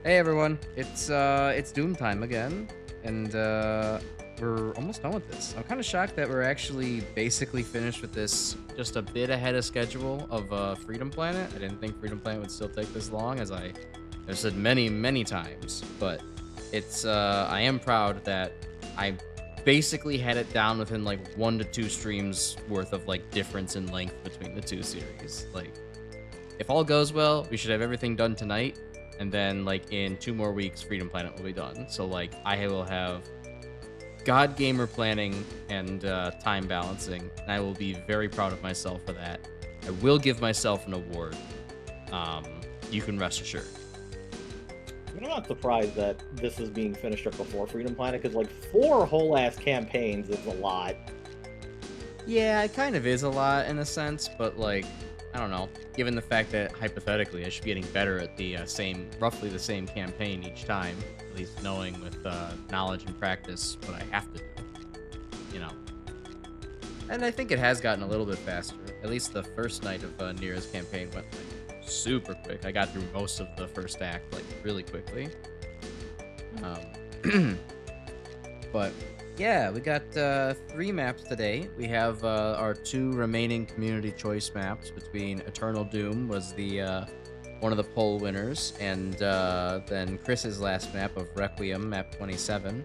Hey everyone, it's Doom time again, and we're almost done with this. I'm kind of shocked that we're actually basically finished with this just a bit ahead of schedule of Freedom Planet. I didn't think Freedom Planet would still take this long, as I've said many times, but it's I am proud that I basically had it down within like 1 to 2 streams worth of like difference in length between the two series. Like, if all goes well, we should have everything done tonight. And then, like, in 2 more weeks, Freedom Planet will be done. So, like, I will have God gamer planning and time balancing. And I will be very proud of myself for that. I will give myself an award. You can rest assured. I'm not surprised that this is being finished up before Freedom Planet, because, like, 4 whole-ass campaigns is a lot. Yeah, it kind of is a lot in a sense, but, like, I don't know. Given the fact that, hypothetically, I should be getting better at the roughly the same campaign each time, at least knowing with knowledge and practice what I have to do, you know. And I think it has gotten a little bit faster. At least the first night of Nira's campaign went, like, super quick. I got through most of the first act, like, really quickly. But yeah, we got 3 maps today. We have our 2 remaining community choice maps between Eternal Doom was the one of the poll winners, and then Chris's last map of Requiem, map 27.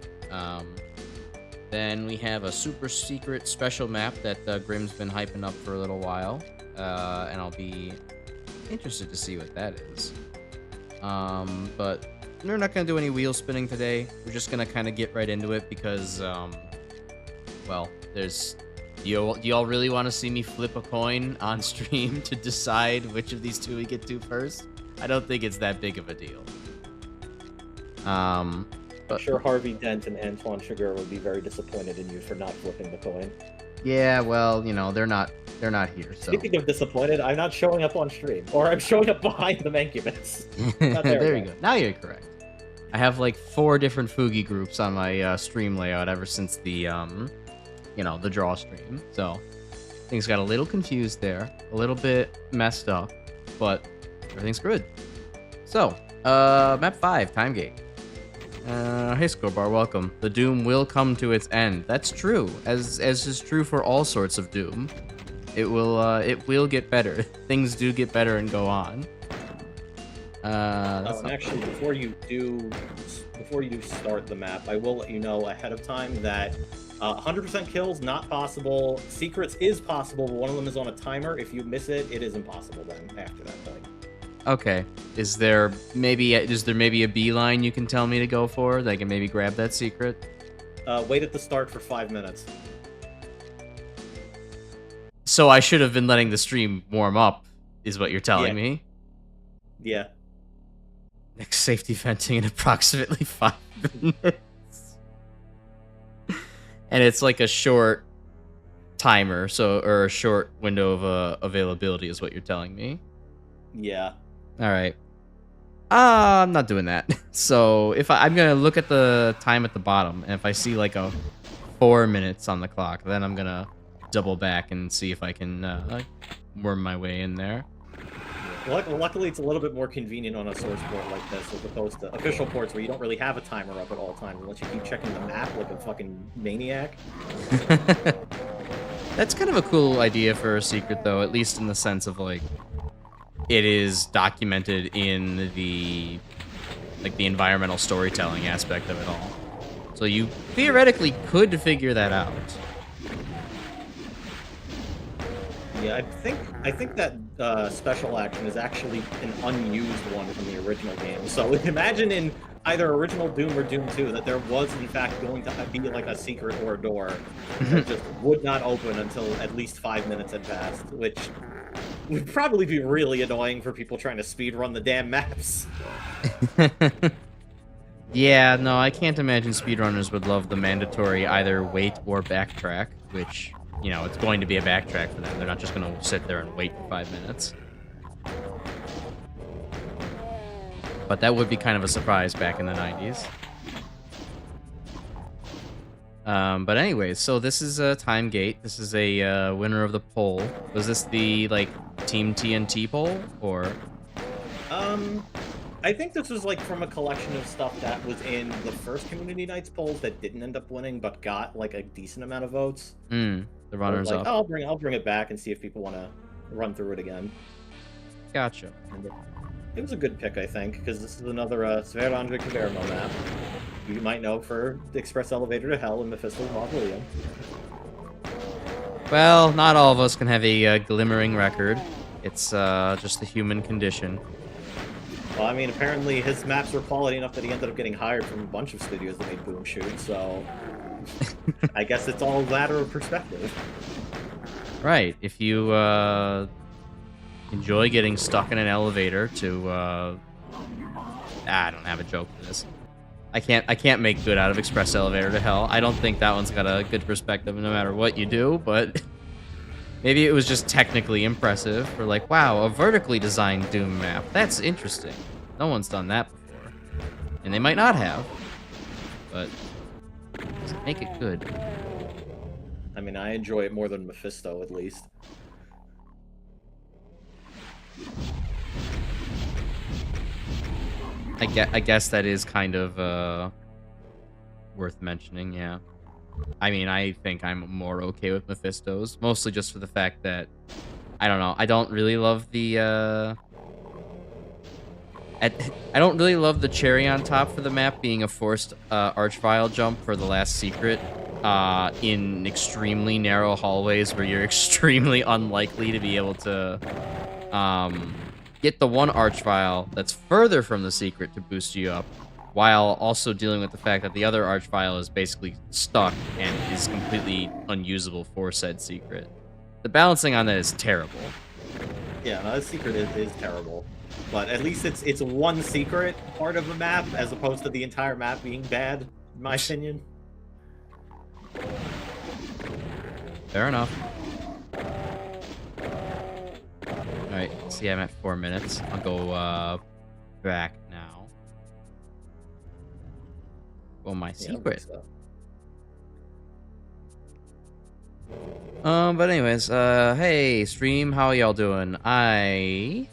Then we have a super secret special map that Grim's been hyping up for a little while, and I'll be interested to see what that is. But we're not going to do any wheel spinning today. We're just going to kind of get right into it because, well, there's... Do y'all really want to see me flip a coin on stream to decide which of these 2 we get to first? I don't think it's that big of a deal. But... I'm sure Harvey Dent and Antoine Sugar would be very disappointed in you for not flipping the coin. Yeah, well, you know, they're not here, so... Speaking of disappointed, I'm not showing up on stream. Or I'm showing up behind the incubus. There you go. Now you're correct. I have like 4 different Fugi groups on my stream layout ever since the, you know, the draw stream. So things got a little confused there, a little bit messed up, but everything's good. So, map 5, Time Gate. Hey Scorebar, welcome. The Doom will come to its end. That's true, as is true for all sorts of Doom. It will get better. Things do get better and go on. And actually, before you do start the map, I will let you know ahead of time that 100% kills not possible. Secrets is possible, but one of them is on a timer. If you miss it, it is impossible then after that point. Okay. Is there maybe a beeline you can tell me to go for that I can maybe grab that secret? Wait at the start for 5 minutes. So I should have been letting the stream warm up, is what you're telling me? Yeah. Next safety venting in approximately 5 minutes. And it's like a short timer, or a short window of availability is what you're telling me. Yeah. All right. I'm not doing that. So if I'm gonna look at the time at the bottom, and if I see like a 4 minutes on the clock, then I'm gonna double back and see if I can worm my way in there. Luckily, it's a little bit more convenient on a source port like this, as opposed to official ports where you don't really have a timer up at all times unless you keep checking the map like a fucking maniac. That's kind of a cool idea for a secret, though, at least in the sense of, like, it is documented in the environmental storytelling aspect of it all. So you theoretically could figure that out. Yeah, I think that special action is actually an unused one from the original game. So imagine in either original Doom or Doom 2 that there was in fact going to be like a secret or a door that just would not open until at least 5 minutes had passed, which would probably be really annoying for people trying to speedrun the damn maps. Yeah, no, I can't imagine speedrunners would love the mandatory either wait or backtrack, which... You know, it's going to be a backtrack for them. They're not just going to sit there and wait for 5 minutes. But that would be kind of a surprise back in the 90s. But anyways, so this is a Time Gate. This is a winner of the poll. Was this the, like, Team TNT poll, or...? I think this was like from a collection of stuff that was in the first Community Nights polls that didn't end up winning, but got like a decent amount of votes. The runners like, up. oh, I'll bring it back and see if people want to run through it again. Gotcha. And it was a good pick, I think, because this is another Sverandre Caverno map. You might know for the Express Elevator to Hell and Mephisto's Mausoleum. Well, not all of us can have a glimmering record. It's just the human condition. Well, I mean, apparently his maps were quality enough that he ended up getting hired from a bunch of studios that made Boom Shoot, so I guess it's all a matter of perspective. Right. If you enjoy getting stuck in an elevator to I don't have a joke for this. I can't make good out of Express Elevator to Hell. I don't think that one's got a good perspective no matter what you do, but maybe it was just technically impressive for like, wow, a vertically designed Doom map. That's interesting. No one's done that before. And they might not have. But does it make it good? I mean, I enjoy it more than Mephisto, at least. I guess that is kind of worth mentioning, yeah. I mean, I think I'm more okay with Mephisto's, mostly just for the fact that, I don't know, I don't really love the, I don't really love the cherry on top for the map being a forced archvile jump for the last secret in extremely narrow hallways where you're extremely unlikely to be able to get the one archvile that's further from the secret to boost you up, while also dealing with the fact that the other archvile is basically stuck and is completely unusable for said secret. The balancing on that is terrible. Yeah, no, that secret is terrible. But at least it's one secret part of the map, as opposed to the entire map being bad, in my opinion. Fair enough. Alright, see, I'm at 4 minutes. I'll go back now. Oh, my secret. But anyways, hey, stream, how y'all doing? I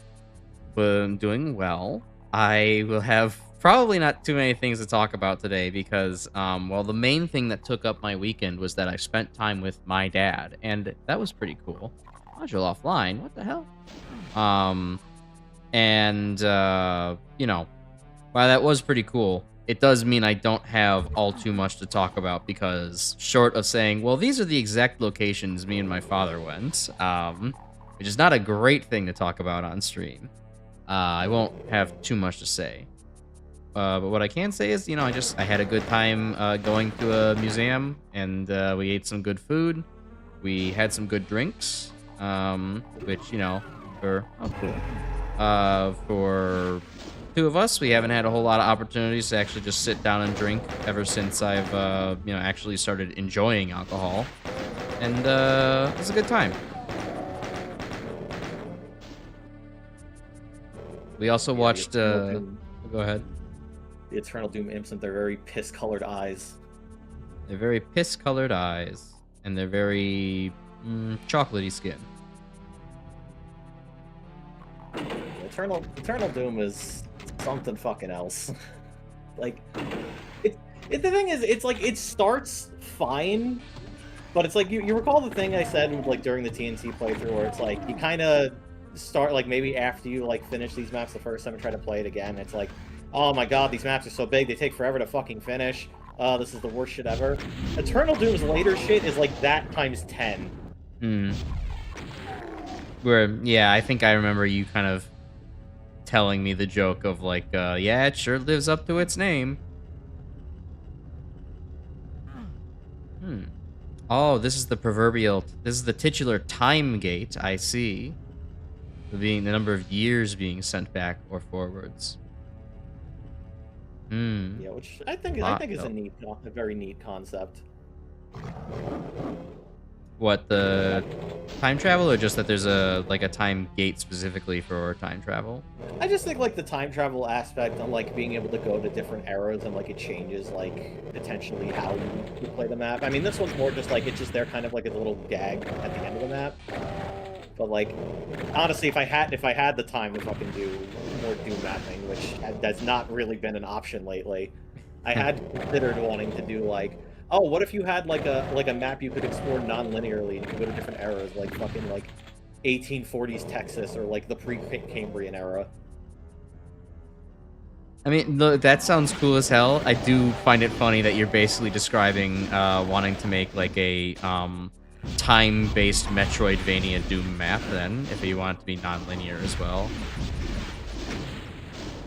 am doing well. I will have probably not too many things to talk about today because, well, the main thing that took up my weekend was that I spent time with my dad, and that was pretty cool. Module offline, what the hell? You know, while that was pretty cool, it does mean I don't have all too much to talk about because short of saying, well, these are the exact locations me and my father went, which is not a great thing to talk about on stream. I won't have too much to say. But what I can say is, you know, I had a good time going to a museum, and we ate some good food. We had some good drinks, which, you know, for two of us, we haven't had a whole lot of opportunities to actually just sit down and drink ever since I've, you know, actually started enjoying alcohol. And it was a good time. We also watched, go ahead. The Eternal Doom imps and their very piss-colored eyes. They're very piss-colored eyes, and they're very chocolatey skin. Eternal Doom is something fucking else. Like, the thing is, it's like, it starts fine, but it's like, you recall the thing I said, like, during the TNT playthrough, where it's like, you kind of start, like, maybe after you, like, finish these maps the first time and try to play it again, it's like, oh my god, these maps are so big, they take forever to fucking finish. This is the worst shit ever. Eternal Doom's later shit is like that times 10. Where, yeah, I think I remember you kind of telling me the joke of like, yeah, it sure lives up to its name. Oh, this is the titular time gate, I see. Being the number of years being sent back or forwards. Yeah, which I think is a very neat concept. What, the time travel, or just that there's a time gate specifically for time travel? I just think like the time travel aspect and like being able to go to different eras and like it changes like potentially how you play the map. I mean, this one's more just like it's just there kind of like a little gag at the end of the map. But like honestly, if I had the time to fucking do more Doom mapping, which has not really been an option lately. I had considered wanting to do like, oh, what if you had like a map you could explore non-linearly and you could go to different eras, like fucking like 1840s Texas or like the pre-Cambrian era. I mean, that sounds cool as hell. I do find it funny that you're basically describing wanting to make like a time-based Metroidvania Doom map. Then, if you want it to be non-linear as well,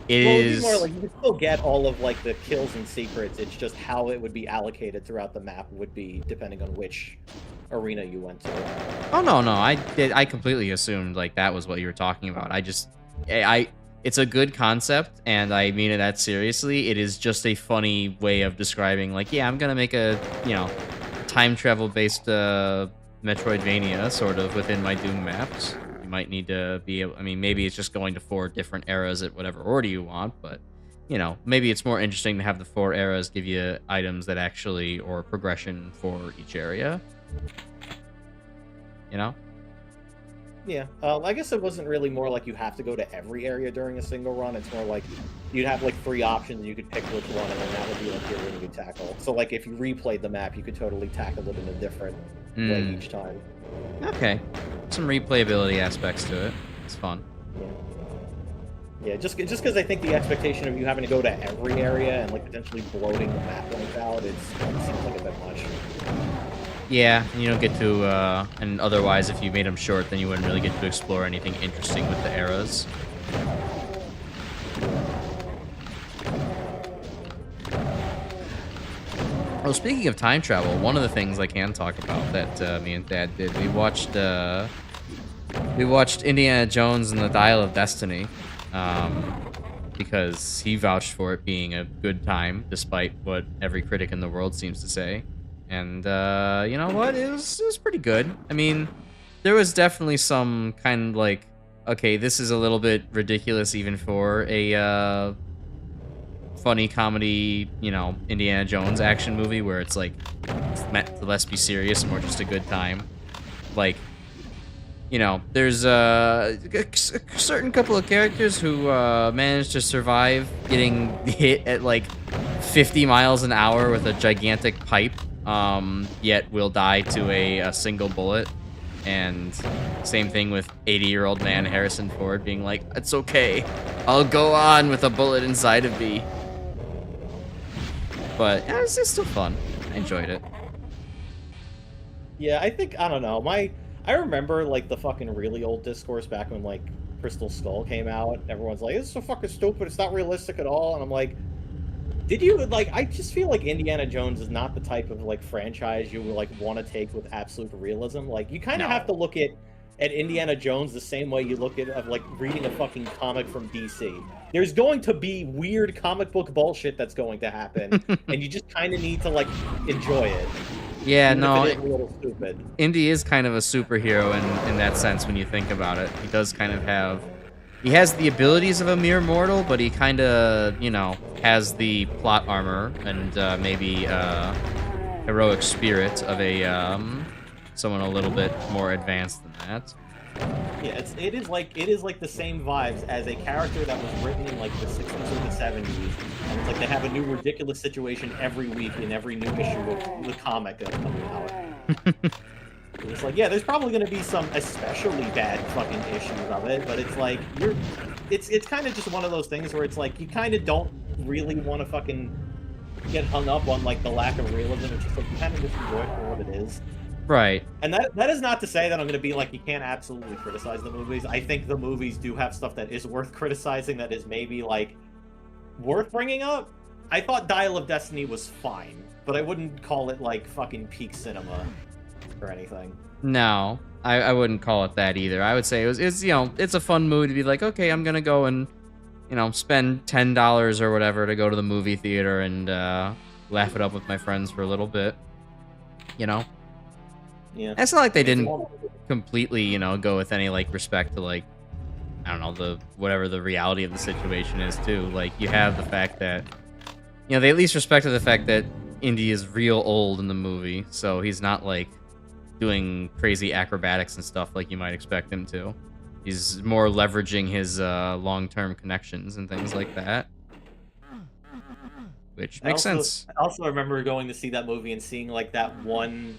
it Well, is it'd be more like you could still get all of like the kills and secrets. It's just how it would be allocated throughout the map would be depending on which arena you went to. Oh no, I completely assumed like that was what you were talking about. It's a good concept, and I mean it that seriously. It is just a funny way of describing, like, yeah, I'm gonna make a, time travel based Metroidvania sort of within my Doom maps. You might need to be able, I mean, maybe it's just going to 4 different eras at whatever order you want, but maybe it's more interesting to have the 4 eras give you items that actually, or progression for each area. Yeah, I guess it wasn't really more like you have to go to every area during a single run. It's more like you'd have like 3 options and you could pick which one, and then that would be like the arena you tackle. So like if you replayed the map, you could totally tackle it in a different way each time. Okay, some replayability aspects to it. It's fun. Yeah, just because I think the expectation of you having to go to every area and like potentially bloating the map length out, it seems like a bit much. Yeah, and you don't get to, and otherwise if you made them short, then you wouldn't really get to explore anything interesting with the eras. Well, speaking of time travel, one of the things I can talk about that me and Dad did, we watched Indiana Jones and the Dial of Destiny, because he vouched for it being a good time, despite what every critic in the world seems to say. And, you know what? It was pretty good. I mean, there was definitely some kind of like, okay, this is a little bit ridiculous even for a, funny comedy, Indiana Jones action movie where it's like, it's meant to less be serious and more just a good time. Like, there's a certain couple of characters who managed to survive getting hit at like 50 miles an hour with a gigantic pipe. Yet will die to a single bullet. And same thing with 80-year-old man Harrison Ford being like, it's okay, I'll go on with a bullet inside of me. But yeah, it's still fun. I enjoyed it. Yeah, I don't know, I remember like the fucking really old discourse back when like Crystal Skull came out. Everyone's like, it's so fucking stupid, it's not realistic at all. And I'm like, did you, like, I just feel like Indiana Jones is not the type of, like, franchise you would, like, want to take with absolute realism. Like, you kind of have to look at Indiana Jones the same way you look at, like, reading a fucking comic from DC. There's going to be weird comic book bullshit that's going to happen, and you just kind of need to, like, enjoy it. Yeah, even no, if it is a little stupid. Indy is kind of a superhero in that sense when you think about it. He does kind of have... He has the abilities of a mere mortal, but he kind of, has the plot armor and maybe heroic spirit of a someone a little bit more advanced than that. Yeah, it is like the same vibes as a character that was written in like the 60s or the 70s, and it's like they have a new ridiculous situation every week in every new issue of the comic coming out. It's like, yeah, there's probably going to be some especially bad fucking issues of it, but it's like, it's kind of just one of those things where it's like, you kind of don't really want to fucking get hung up on, like, the lack of realism. It's just like, you kind of just enjoy it for what it is. Right. And that is not to say that I'm going to be like, you can't absolutely criticize the movies. I think the movies do have stuff that is worth criticizing, that is maybe, like, worth bringing up. I thought Dial of Destiny was fine, but I wouldn't call it, like, fucking peak cinema or anything. No, I wouldn't call it that either. I would say it's a fun movie to be like, okay, I'm gonna go and spend $10 or whatever to go to the movie theater and laugh it up with my friends for a little bit. Yeah. It's not like they didn't completely go with any like respect to like, I don't know, whatever the reality of the situation is too. Like, you have the fact that they at least respected the fact that Indy is real old in the movie, so he's not like doing crazy acrobatics and stuff like you might expect him to. He's more leveraging his long-term connections and things like that, which makes sense. I also remember going to see that movie and seeing like that one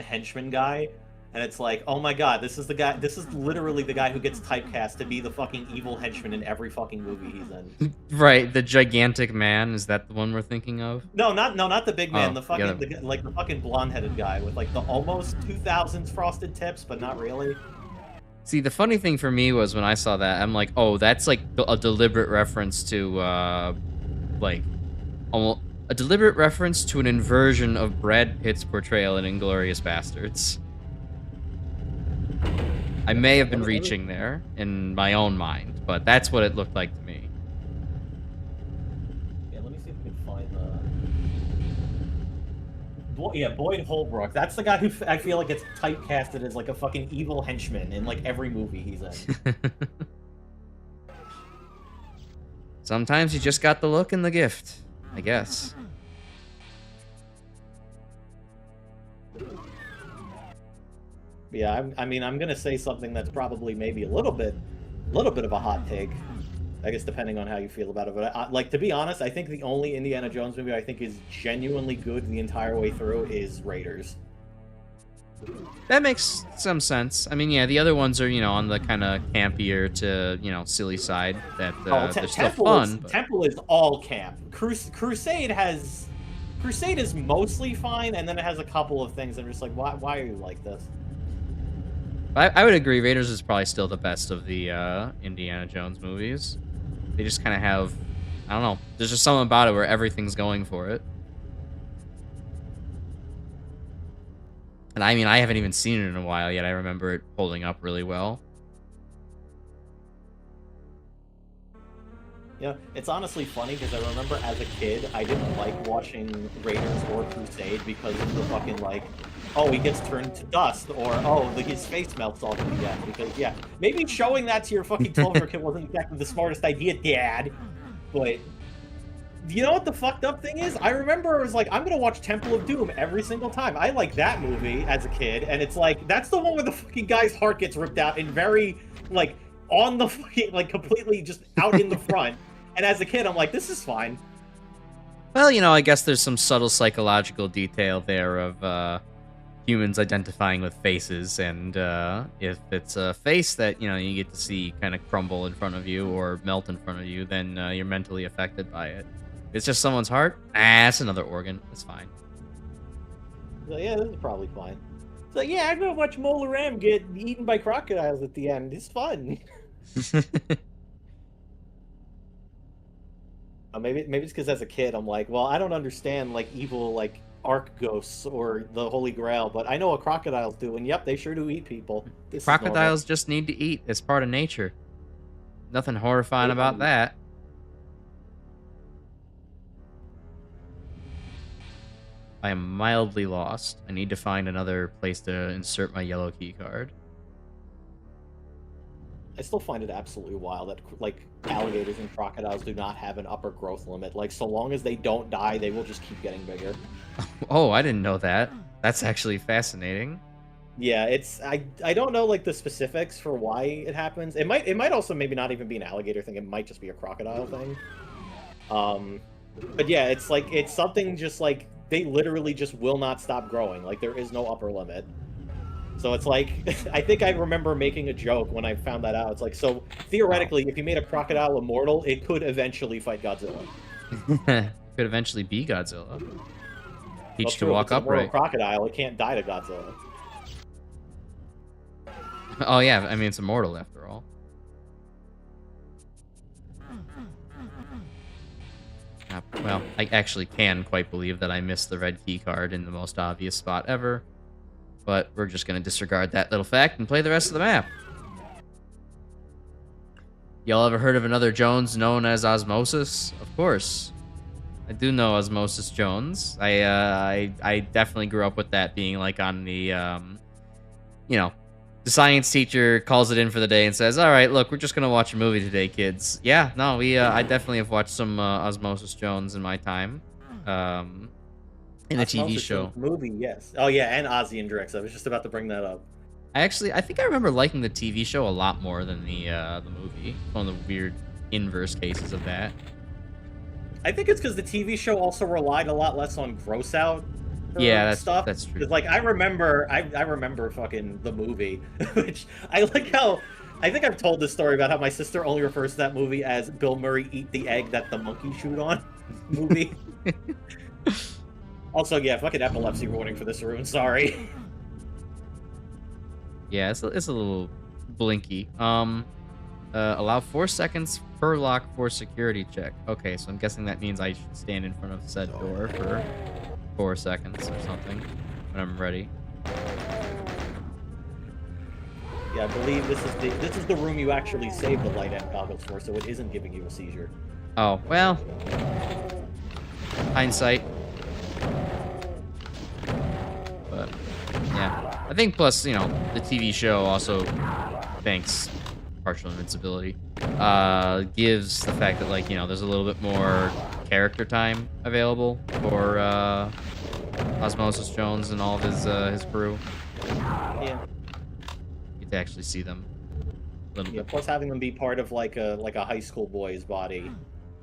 henchman guy, and it's like, oh my god, this is the guy. This is literally the guy who gets typecast to be the fucking evil henchman in every fucking movie he's in. Right, the gigantic man. Is that the one we're thinking of? No, not the big man. Oh, The fucking the fucking blonde-headed guy with like the almost 2000s frosted tips, but not really. See, the funny thing for me was when I saw that, I'm like, oh, that's like a deliberate reference to, like, almost a deliberate reference to an inversion of Brad Pitt's portrayal in Inglourious Bastards. I may have been reaching there in my own mind, but that's what it looked like to me. Yeah, let me see if we can find Boyd Holbrook. That's the guy who I feel like gets typecasted as like a fucking evil henchman in like every movie he's in. Sometimes you just got the look and the gift, I guess. Yeah, I mean, I'm gonna say something that's probably maybe a little bit of a hot take. I guess depending on how you feel about it, but like, to be honest, I think the only Indiana Jones movie I think is genuinely good the entire way through is Raiders. That makes some sense. I mean, yeah, the other ones are, you know, on the kind of campier to, you know, silly side. That they're still fun. Temple is all camp. Crusade is mostly fine, and then it has a couple of things that are just like, why are you like this? I would agree. Raiders is probably still the best of the Indiana Jones movies. They just kind of have, I don't know. There's just something about it where everything's going for it. And I mean, I haven't even seen it in a while yet. I remember it holding up really well. Yeah, it's honestly funny because I remember as a kid, I didn't like watching Raiders or Crusade because of the fucking, like, oh, he gets turned to dust, or, oh, his face melts off at the end. Because, yeah, maybe showing that to your fucking 12-year-old kid wasn't exactly the smartest idea, Dad. But, you know what the fucked up thing is? I remember I was like, I'm gonna watch Temple of Doom every single time. I like that movie as a kid, and it's like, that's the one where the fucking guy's heart gets ripped out and very, like, on the fucking, like, completely just out in the front. And as a kid, I'm like, this is fine. Well, you know, I guess there's some subtle psychological detail there of humans identifying with faces, and if it's a face that, you know, you get to see kind of crumble in front of you or melt in front of you, then you're mentally affected by it. If it's just someone's heart, it's another organ. It's fine. So, yeah, this is probably fine. So, yeah, I'm gonna watch Mola Ram get eaten by crocodiles at the end. It's fun. Maybe it's because as a kid I'm like, well, I don't understand like evil like arc ghosts or the Holy Grail, but I know what crocodiles do, and yep, they sure do eat people. Crocodiles just need to eat. It's part of nature. Nothing horrifying about that. I am mildly lost. I need to find another place to insert my yellow key card. I still find it absolutely wild that like alligators and crocodiles do not have an upper growth limit. Like, so long as they don't die, they will just keep getting bigger. Oh, I didn't know that. That's actually fascinating. Yeah, it's I don't know like the specifics for why it happens. It might also maybe not even be an alligator thing. It might just be a crocodile thing. But yeah, it's like it's something just like they literally just will not stop growing. Like there is no upper limit. So it's like, I think I remember making a joke when I found that out. It's like, so theoretically, if you made a crocodile immortal, it could eventually fight Godzilla. Could eventually be Godzilla. Teach to Well, walk upright. Crocodile, it can't die to Godzilla. Oh yeah, I mean it's immortal after all. Well, I actually can quite believe that I missed the red key card in the most obvious spot ever. But we're just going to disregard that little fact and play the rest of the map. Y'all ever heard of another Jones known as Osmosis? Of course. I do know Osmosis Jones. I definitely grew up with that being like on the, you know, the science teacher calls it in for the day and says, all right, look, we're just going to watch a movie today, kids. Yeah, no, I definitely have watched some Osmosis Jones in my time. In a TV show. Movie, yes. Oh yeah, and Ozzy and Drix. I was just about to bring that up. I think I remember liking the TV show a lot more than the movie. One of the weird inverse cases of that. I think it's because the TV show also relied a lot less on gross out Yeah, for stuff. that's true. Because like I remember fucking the movie, which I like how I think I've told this story about how my sister only refers to that movie as Bill Murray eat the egg that the monkey chewed on movie. Also, yeah, fucking epilepsy warning for this room. Sorry. Yeah, it's a little blinky. Allow 4 seconds per lock for security check. Okay, so I'm guessing that means I should stand in front of said door for 4 seconds or something when I'm ready. Yeah, I believe this is the room you actually saved the light amp goggles for, so it isn't giving you a seizure. Oh, well. Hindsight. But, yeah. I think plus, you know, the TV show also, thanks partial invincibility, gives the fact that, like, you know, there's a little bit more character time available for Osmosis Jones and all of his crew. Yeah. You get to actually see them a little bit. Plus having them be part of like a high school boy's body,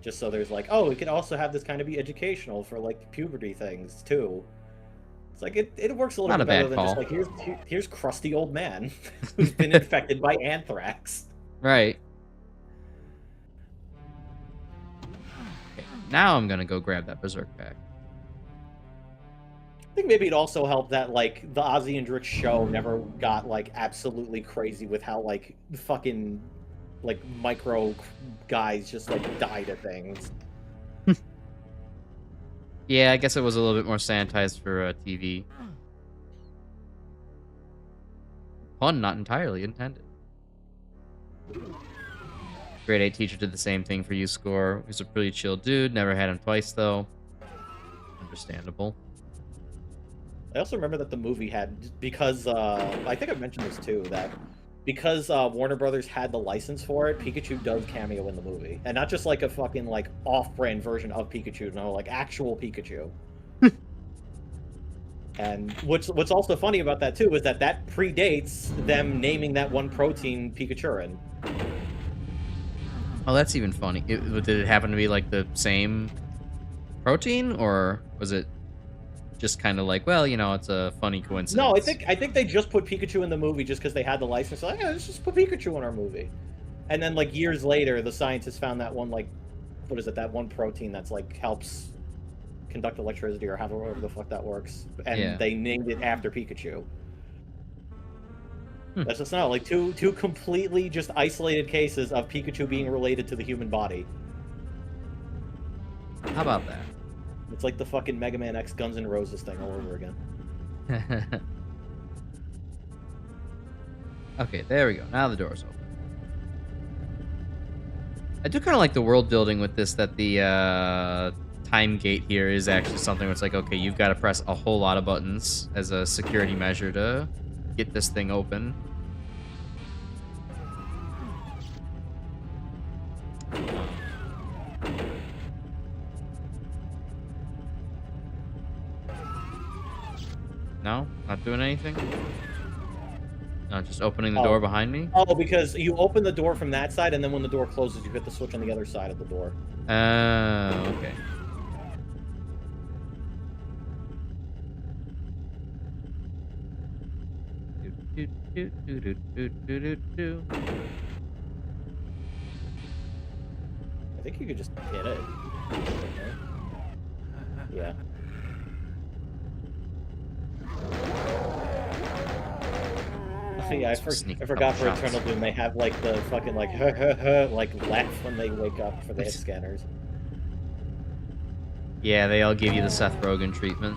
just so there's like, oh, we could also have this kind of be educational for like puberty things too. It's like it works a little bit better than just like here's crusty old man who's been infected by anthrax. Right. Okay, now I'm gonna go grab that berserk pack. I think maybe it also helped that like the Ozzy and Drix show never got like absolutely crazy with how like fucking like micro guys just like died of things. Yeah, I guess it was a little bit more sanitized for TV. Pun not entirely intended. Grade 8 teacher did the same thing for U-Score. He's a pretty chill dude. Never had him twice, though. Understandable. I also remember that the movie had, because, I think I mentioned this too, that because Warner Brothers had the license for it, Pikachu does cameo in the movie. And not just like a fucking, like, off-brand version of Pikachu, no, like, actual Pikachu. And what's also funny about that, too, is that predates them naming that one protein Pikachurin. Oh, that's even funny. Did it happen to be, like, the same protein, or was it just kind of like, well, you know, it's a funny coincidence? No, I think they just put Pikachu in the movie just because they had the license. Like, yeah, let's just put Pikachu in our movie. And then, like, years later, the scientists found that one, like, what is it, that one protein that's, like, helps conduct electricity or however the fuck that works. And they named it after Pikachu. That's just not, like, two completely just isolated cases of Pikachu being related to the human body. How about that? It's like the fucking Mega Man X Guns N' Roses thing all over again. Okay, there we go. Now the door's open. I do kind of like the world building with this, that the time gate here is actually something where it's like, okay, you've got to press a whole lot of buttons as a security measure to get this thing open. No? Not doing anything? No, just opening the door behind me? Oh, because you open the door from that side, and then when the door closes, you hit the switch on the other side of the door. Oh, okay. I think you could just hit it. Yeah. Yeah, I forgot for Eternal Doom they have like the fucking like like laugh when they wake up for the hit scanners. Yeah, they all give you the Seth Rogen treatment.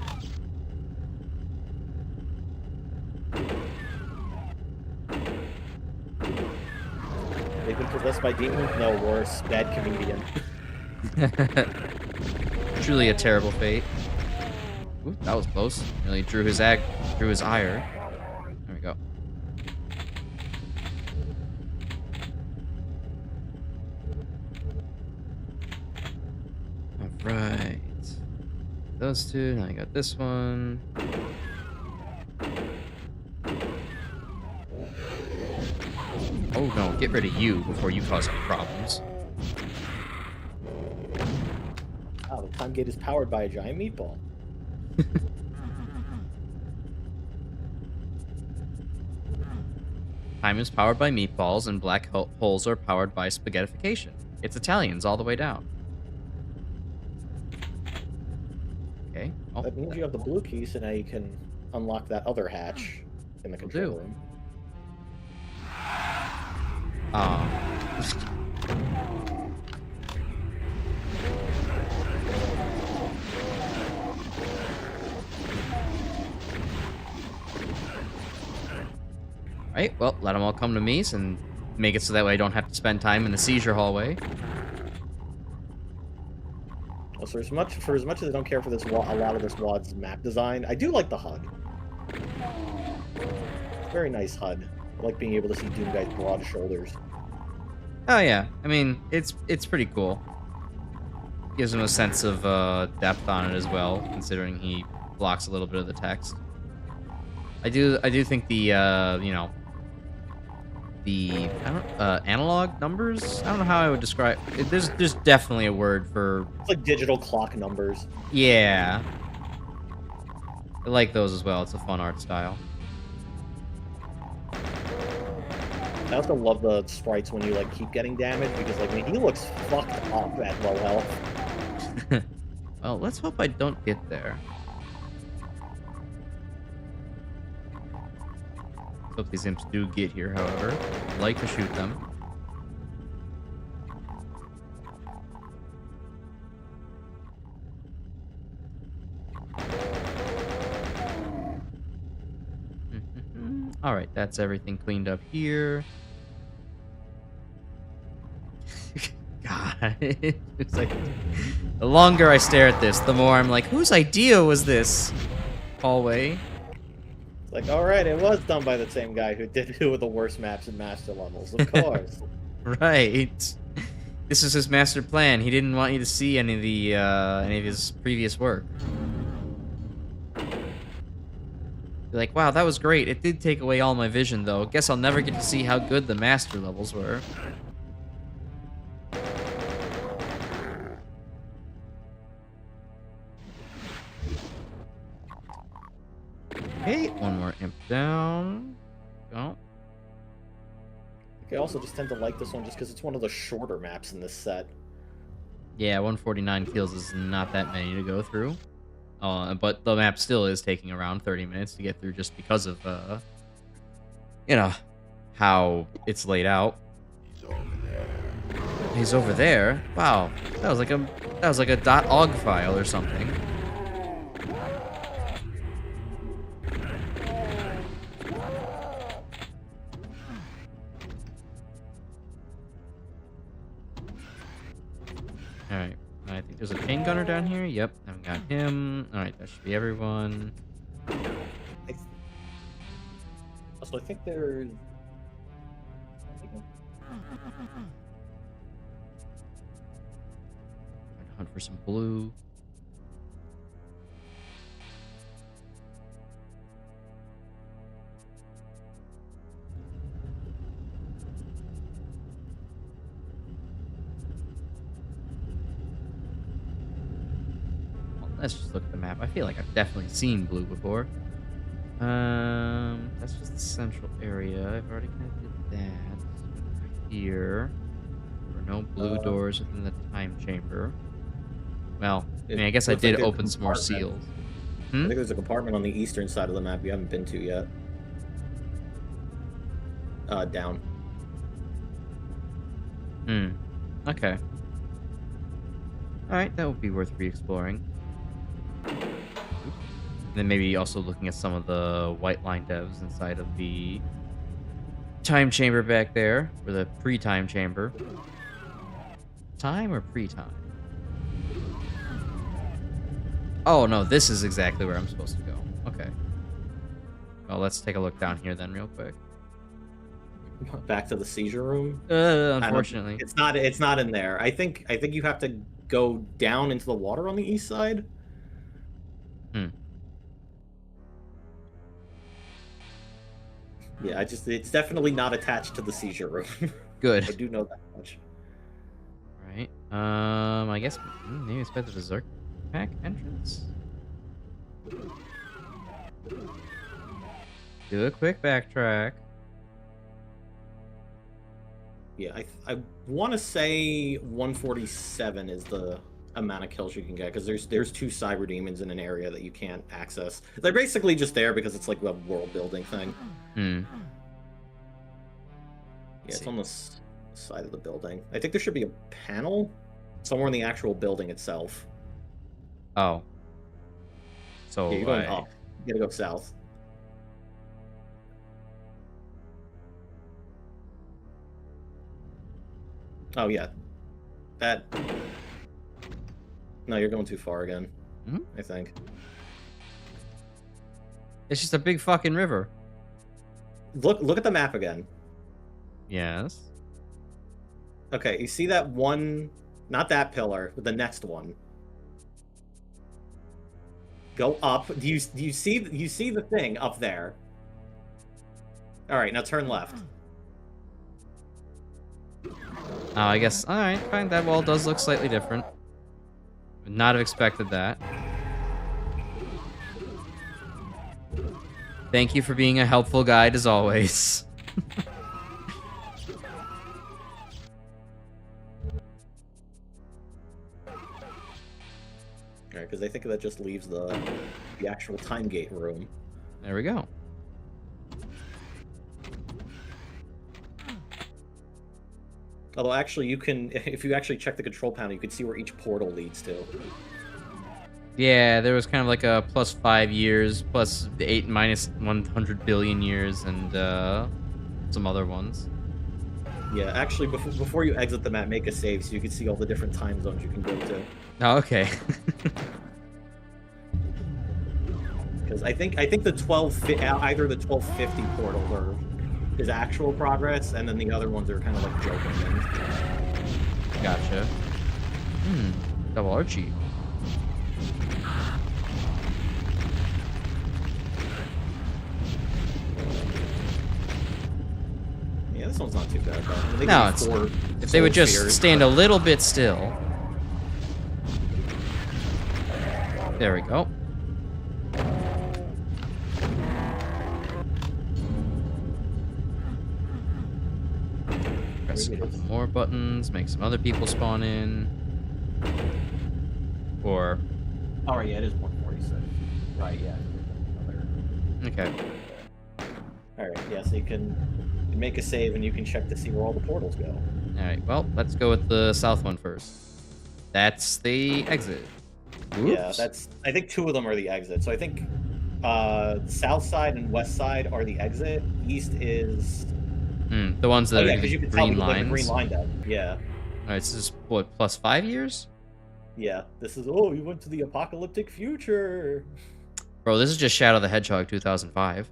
They've been possessed by demons? No, worse. Bad comedian. Truly a terrible fate. Ooh, that was close. Nearly drew his ire. There we go. Alright. Those two. Now I got this one. No, get rid of you before you cause any problems. Wow, the time gate is powered by a giant meatball. Time is powered by meatballs, and black holes are powered by spaghettification. It's Italians all the way down. Okay. Oh, That means you have the blue key, so now you can unlock that other hatch in the control room. Alright, well, let them all come to me and make it so that way I don't have to spend time in the seizure hallway. Well, so for as much as I don't care for this a lot of this WAD's map design, I do like the HUD. Very nice HUD. I like being able to see Doom Guy's broad shoulders. Oh yeah, I mean, it's pretty cool. Gives him a sense of depth on it as well, considering he blocks a little bit of the text. I do think the you know, the analog numbers. I don't know how I would describe it. There's definitely a word for. It's like digital clock numbers. Yeah, I like those as well. It's a fun art style. I also love the sprites when you like keep getting damaged because like he looks fucked up at low health. Well, let's hope I don't get there. Hope these imps do get here, however. I'd like to shoot them. Alright, that's everything cleaned up here. God, it's like the longer I stare at this, the more I'm like, whose idea was this hallway? It's like, all right, it was done by the same guy who did two of the worst maps in master levels, of course. Right. This is his master plan. He didn't want you to see any of his previous work. You're like, wow, that was great. It did take away all my vision, though. Guess I'll never get to see how good the master levels were. Okay, one more imp down. Go. I also just tend to like this one just because it's one of the shorter maps in this set. Yeah, 149 kills is not that many to go through. But the map still is taking around 30 minutes to get through just because of, you know, how it's laid out. He's over there. Wow, that was like a .ogg file or something. Alright, I think there's a chain gunner down here. Yep, I've got him. Alright, that should be everyone. Also, I think there's... Hunt for some blue. Let's just look at the map. I feel like I've definitely seen blue before. That's just the central area. I've already kind of did that. Here. There are no blue doors within the time chamber. Well, I mean, I guess I did open some more seals. I think there's a compartment on the eastern side of the map you haven't been to yet. Down. Okay. Alright, that would be worth re-exploring. And then maybe also looking at some of the white line devs inside of the time chamber back there, or the pre-time chamber. Time or pre-time? Oh no, this is exactly where I'm supposed to go. Okay. Well, let's take a look down here then, real quick. Back to the seizure room. Unfortunately, it's not in there. I think you have to go down into the water on the east side. Yeah, it's definitely not attached to the seizure room. Good. I do know that much. Right. I guess maybe it's better the Zerk pack entrance. Do a quick backtrack. Yeah, I want to say 147 is the amount of kills you can get, because there's 2 cyber demons in an area that you can't access. They're basically just there because it's like a world building thing. Hmm. Yeah, it's on the side of the building. I think there should be a panel somewhere in the actual building itself. Oh. So Yeah, you're going up. You gotta go south. Oh yeah, that. No, you're going too far again. Mm-hmm. I think. It's just a big fucking river. Look at the map again. Yes. Okay, you see that one? Not that pillar, but the next one. Go up. Do you see the thing up there? All right, now turn left. Oh, I guess. All right, fine. That wall does look slightly different. Would not have expected that. Thank you for being a helpful guide as always. Alright, because I think that just leaves the actual time gate room. There we go. Although actually you can, if you actually check the control panel, you can see where each portal leads to. Yeah, there was kind of like a plus 5 years, plus 8 minus 100 billion years, and some other ones. Yeah, actually, before you exit the map, make a save so you can see all the different time zones you can go to. Oh, okay. Because I think the 12 either the 1250 portal is actual progress, and then the other ones are kind of like joking things. Gotcha. Double Archie. Yeah, this one's not too bad though. I mean, No, it's, if they would just stand a little bit still. There we go. Press a couple more buttons, make some other people spawn in. Or... Oh, yeah, it is 146. Right, yeah. Okay. Alright, yeah, so you can make a save and you can check to see where all the portals go. Alright, well, let's go with the south one first. That's the exit. Oops. Yeah, I think 2 of them are the exit. So I think south side and west side are the exit. East is... the ones that are you can green tell lines. The green line then. Yeah. Alright, so this is, what, plus 5 years? Yeah, this is, oh, you went to the apocalyptic future. Bro, this is just Shadow the Hedgehog 2005.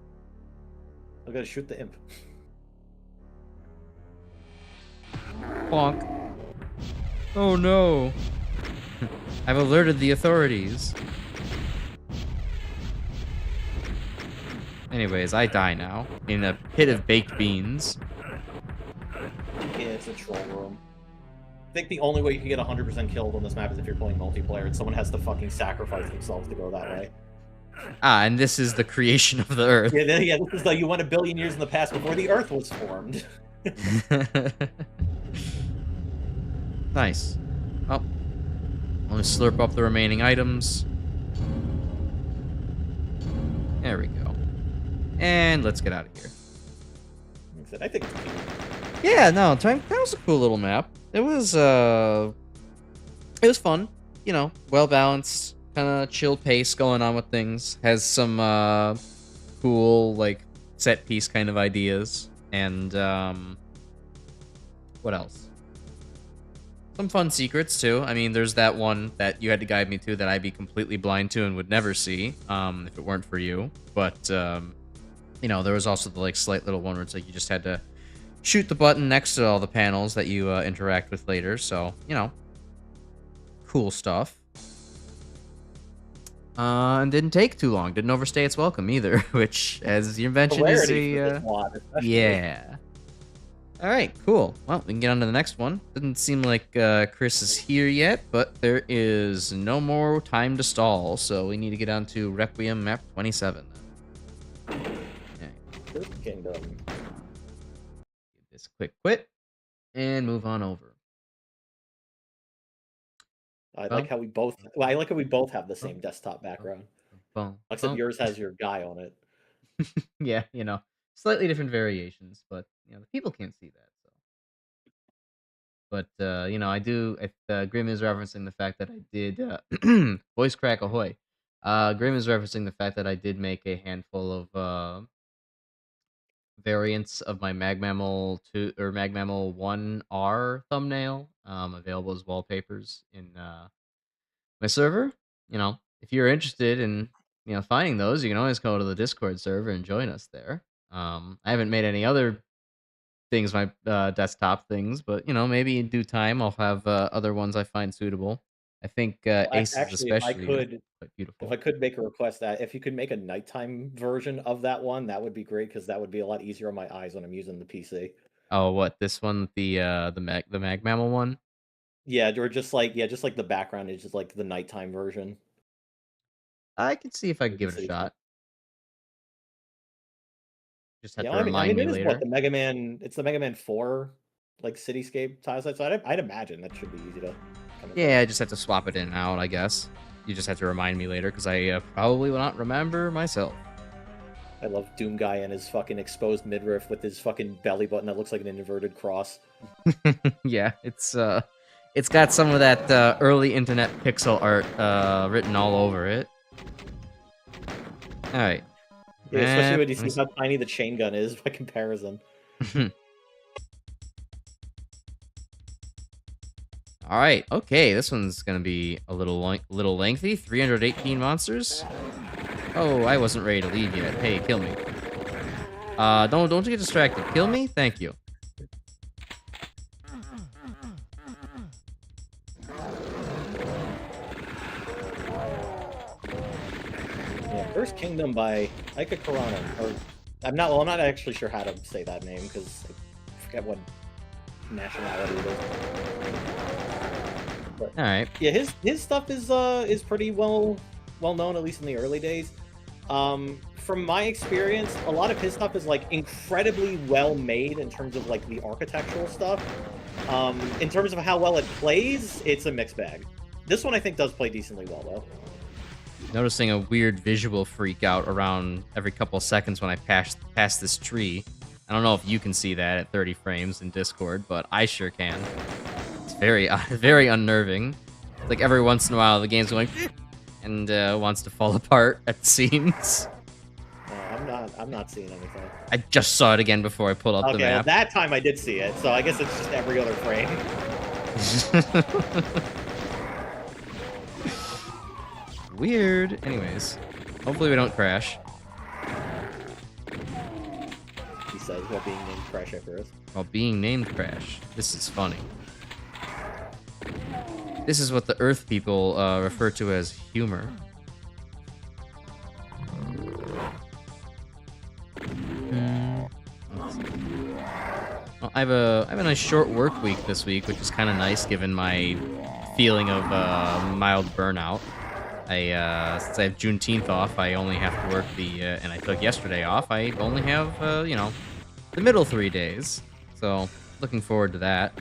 I gotta shoot the imp. Bonk. Oh no. I've alerted the authorities. Anyways, I die now in a pit of baked beans. Yeah, it's a troll room. I think the only way you can get 100% killed on this map is if you're playing multiplayer and someone has to fucking sacrifice themselves to go that way. Ah, and this is the creation of the Earth. Yeah, this is like you went 1 billion years in the past before the Earth was formed. Nice. Oh. Let me slurp up the remaining items. There we go. And let's get out of here. I think it's cute. Yeah, no, that was a cool little map. It was fun. You know, well balanced, kind of chill pace going on with things. Has some cool like set piece kind of ideas, and what else? Some fun secrets too. I mean, there's that one that you had to guide me to that I'd be completely blind to and would never see if it weren't for you. But you know, there was also the like slight little one where it's like you just had to shoot the button next to all the panels that you interact with later. So, you know, cool stuff. And didn't take too long. Didn't overstay its welcome either, which, as you A mentioned, is rarity for this a mod, especially. yeah. All right, cool. Well, we can get on to the next one. Doesn't seem like Chris is here yet, but there is no more time to stall, so we need to get on to Requiem map 27. First Kingdom. Give this a quick quit and move on over. I like how we both. Well, I like how we both have the same desktop background. Boom. Except yours has your guy on it. Yeah, slightly different variations, but the people can't see that. So, but I do. Grim is referencing the fact that I did voice crack ahoy. Grim is referencing the fact that I did make a handful of variants of my Magmammal 2 or Magmammal 1R thumbnail, available as wallpapers in my server. If you're interested in finding those, you can always go to the Discord server and join us there. I haven't made any other things, my desktop things, but maybe in due time I'll have other ones I find suitable. I think Aces Actually, especially are quite if beautiful. I could make a request that if you could make a nighttime version of that one, that would be great because that would be a lot easier on my eyes when I'm using the PC. Oh, what, this one, the Mag Mammal one? Yeah, or just like the background is just like the nighttime version. I can see if I can With the give it a city. shot. Just have Yeah, to I remind mean, me it is what later. the Mega Man. It's the Mega Man 4 like cityscape tile set. So I'd imagine that should be easy to come Yeah, across. I just have to swap it in and out, I guess. You just have to remind me later, because I probably will not remember myself. I love Doom Guy and his fucking exposed midriff with his fucking belly button that looks like an inverted cross. Yeah, it's got some of that early internet pixel art written all over it. All right. Yeah, especially when you see how tiny the chain gun is by comparison. All right. Okay, this one's gonna be a little lengthy. 318 monsters. Oh, I wasn't ready to leave yet. Hey, kill me. Don't get distracted. Kill me. Thank you. Yeah, First Kingdom by Icarus, or I'm not actually sure how to say that name because I forget what nationality it is. But, All right. yeah, his stuff is pretty well known, at least in the early days. From my experience, a lot of his stuff is like incredibly well made in terms of like the architectural stuff. In terms of how well it plays, it's a mixed bag. This one I think does play decently well though. Noticing a weird visual freak out around every couple of seconds when I pass this tree. I don't know if you can see that at 30 frames in Discord, but I sure can. It's very very unnerving. It's like every once in a while the game's going and wants to fall apart at the seams. I'm not seeing anything. I just saw it again before I pulled up the Okay, well map. that time I did see it, so I guess it's just every other frame. Weird. Anyways, hopefully we don't crash. He says while being named Crash Icarus. While being named Crash. This is funny. This is what the Earth people refer to as humor. Well, I have a nice short work week this week, which is kind of nice given my feeling of mild burnout. Since I have Juneteenth off, I only have to work and I took yesterday off. I only have the middle 3 days, so looking forward to that.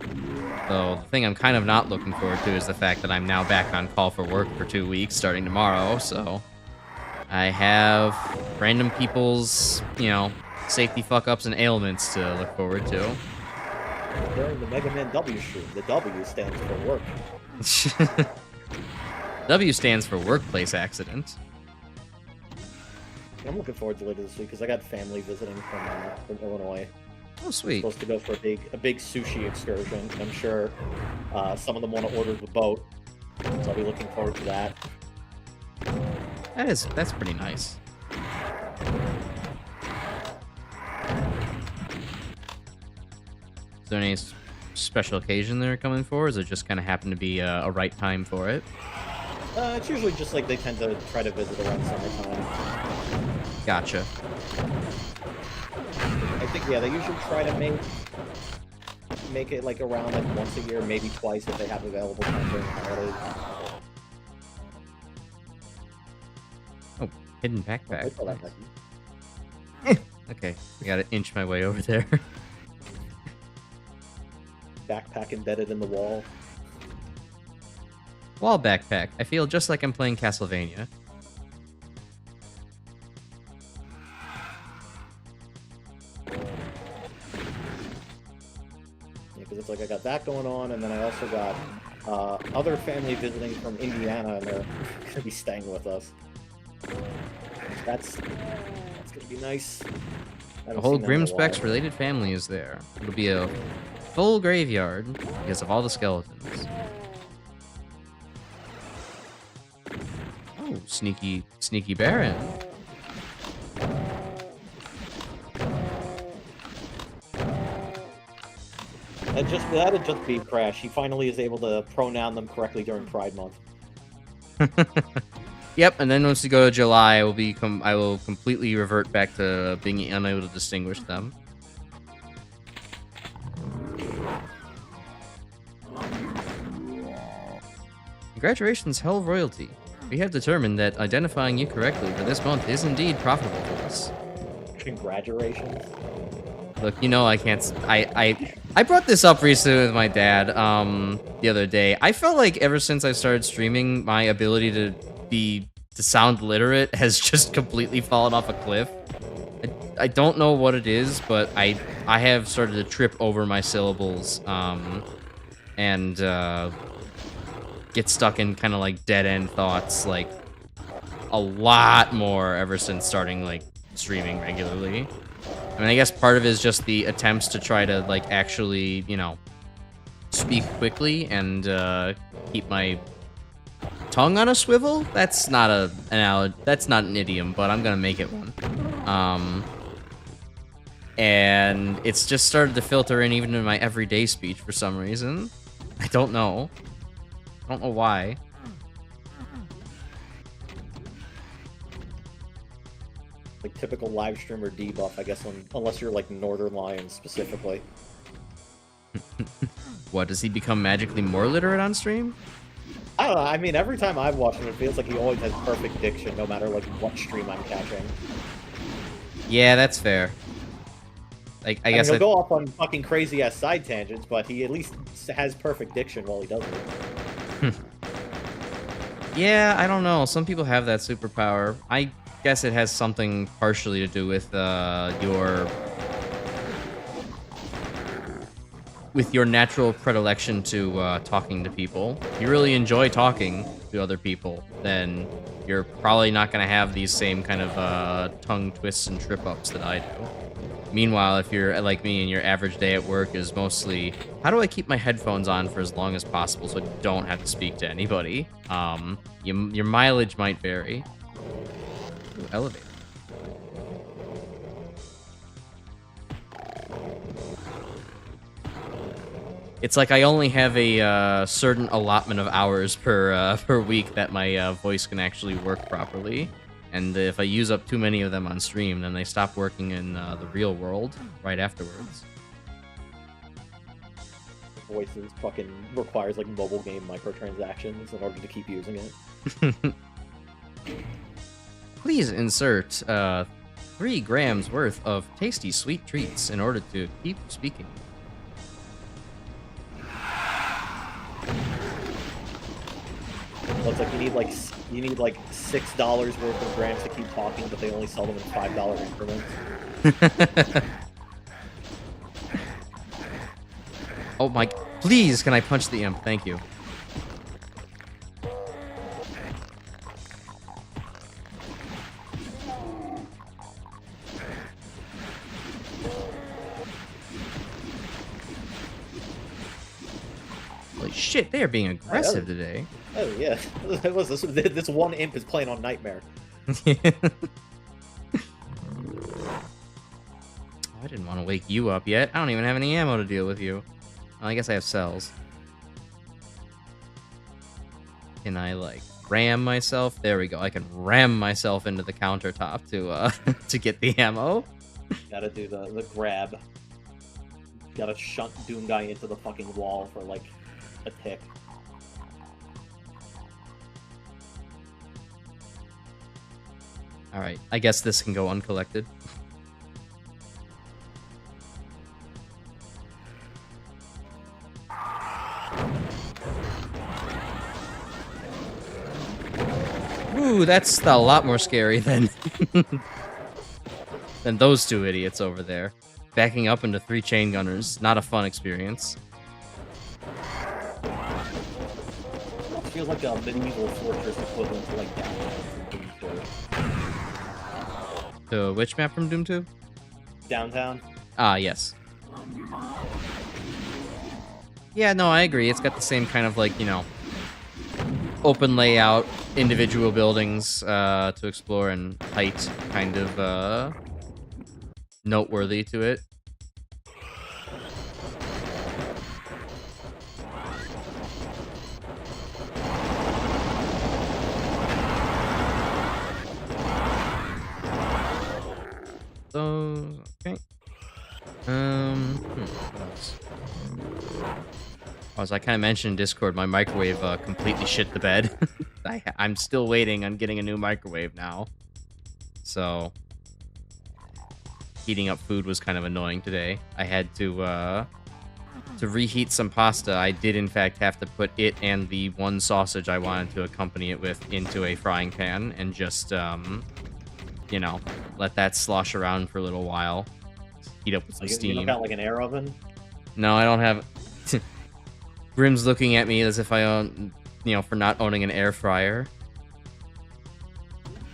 So the thing I'm kind of not looking forward to is the fact that I'm now back on call for work for 2 weeks starting tomorrow. So I have random people's safety fuck-ups and ailments to look forward to. During the Mega Man W stream, the W stands for work. W stands for workplace accident. I'm looking forward to later this week because I got family visiting from Illinois. Oh, sweet. I'm supposed to go for a big sushi excursion. I'm sure some of them want to order the boat, so I'll be looking forward to that. That's pretty nice. Is there any special occasion they're coming for? Or does it just kind of happen to be a right time for it? It's usually just like they tend to try to visit around summertime. Gotcha. I think, yeah, they usually try to make it like around like once a year, maybe twice if they have available time during the holidays. Oh, hidden backpack. Wait for that, Nice. Okay, I gotta inch my way over there. backpack embedded in the wall. Wall backpack. I feel just like I'm playing Castlevania. Because it's like I got that going on, and then I also got other family visiting from Indiana, and they're gonna be staying with us. That's gonna be nice. A whole Grimspecs related family is there. It'll be a full graveyard because of all the skeletons. Oh, sneaky Baron. That'd just be Crash. He finally is able to pronoun them correctly during Pride Month. Yep, and then once we go to July, I will completely revert back to being unable to distinguish them. Congratulations, Hell Royalty. We have determined that identifying you correctly for this month is indeed profitable for us. Congratulations. Look, you know I can't. I brought this up recently with my dad the other day. I felt like ever since I started streaming, my ability to sound literate has just completely fallen off a cliff. I don't know what it is, but I have started to trip over my syllables and get stuck in kind of like dead end thoughts like a lot more ever since starting like streaming regularly. I mean, I guess part of it is just the attempts to try to, like, actually, you know, speak quickly and keep my tongue on a swivel. That's not an idiom, but I'm gonna make it one. And it's just started to filter in even in my everyday speech for some reason. I don't know. I don't know why. Like typical live streamer debuff, I guess, unless you're like Northern Lion specifically. What, does he become magically more literate on stream? I don't know. I mean, every time I've watched him, it feels like he always has perfect diction, no matter like what stream I'm catching. Yeah, that's fair. Like, I guess mean, he'll go off on fucking crazy ass side tangents, but he at least has perfect diction while he does it. Yeah, I don't know. Some people have that superpower. I guess it has something partially to do with your natural predilection to talking to people. If you really enjoy talking to other people, then you're probably not going to have these same kind of tongue twists and trip-ups that I do. Meanwhile, if you're like me and your average day at work is mostly, how do I keep my headphones on for as long as possible so I don't have to speak to anybody? Your mileage might vary. Ooh, elevator. It's like I only have a certain allotment of hours per week that my voice can actually work properly. And if I use up too many of them on stream, then they stop working in the real world right afterwards. Voices fucking requires like mobile game microtransactions in order to keep using it. Please insert 3 grams worth of tasty sweet treats in order to keep speaking. Looks like you need like $6 worth of grams to keep talking, but they only sell them in $5 increments. Oh my! Please, can I punch the imp? Thank you. Holy shit! They are being aggressive today. Oh yeah, this one imp is playing on Nightmare. I didn't want to wake you up yet. I don't even have any ammo to deal with you. Well, I guess I have cells. Can I, like, ram myself. There we go. I can ram myself into the countertop to to get the ammo. Gotta do the grab. Gotta shunt Doom Guy into the fucking wall for like a tick. All right, I guess this can go uncollected. Ooh, that's a lot more scary than than those two idiots over there. Backing up into 3 chain gunners, not a fun experience. It feels like a medieval fortress equivalent to like Downtown from Doom 2. To which map from Doom 2? Downtown? Ah, yes. Yeah, no, I agree. It's got the same kind of like, you know, open layout, individual buildings to explore, and height kind of noteworthy to it. So, okay. What else? As I kind of mentioned in Discord, my microwave completely shit the bed. I'm still waiting on getting a new microwave now. So, heating up food was kind of annoying today. I had to reheat some pasta. I did, in fact, have to put it and the one sausage I wanted to accompany it with into a frying pan and just, you know, let that slosh around for a little while. Heat up with some steam. You don't got like an air oven? No, I don't have... Grim's looking at me as if I own, you know, for not owning an air fryer.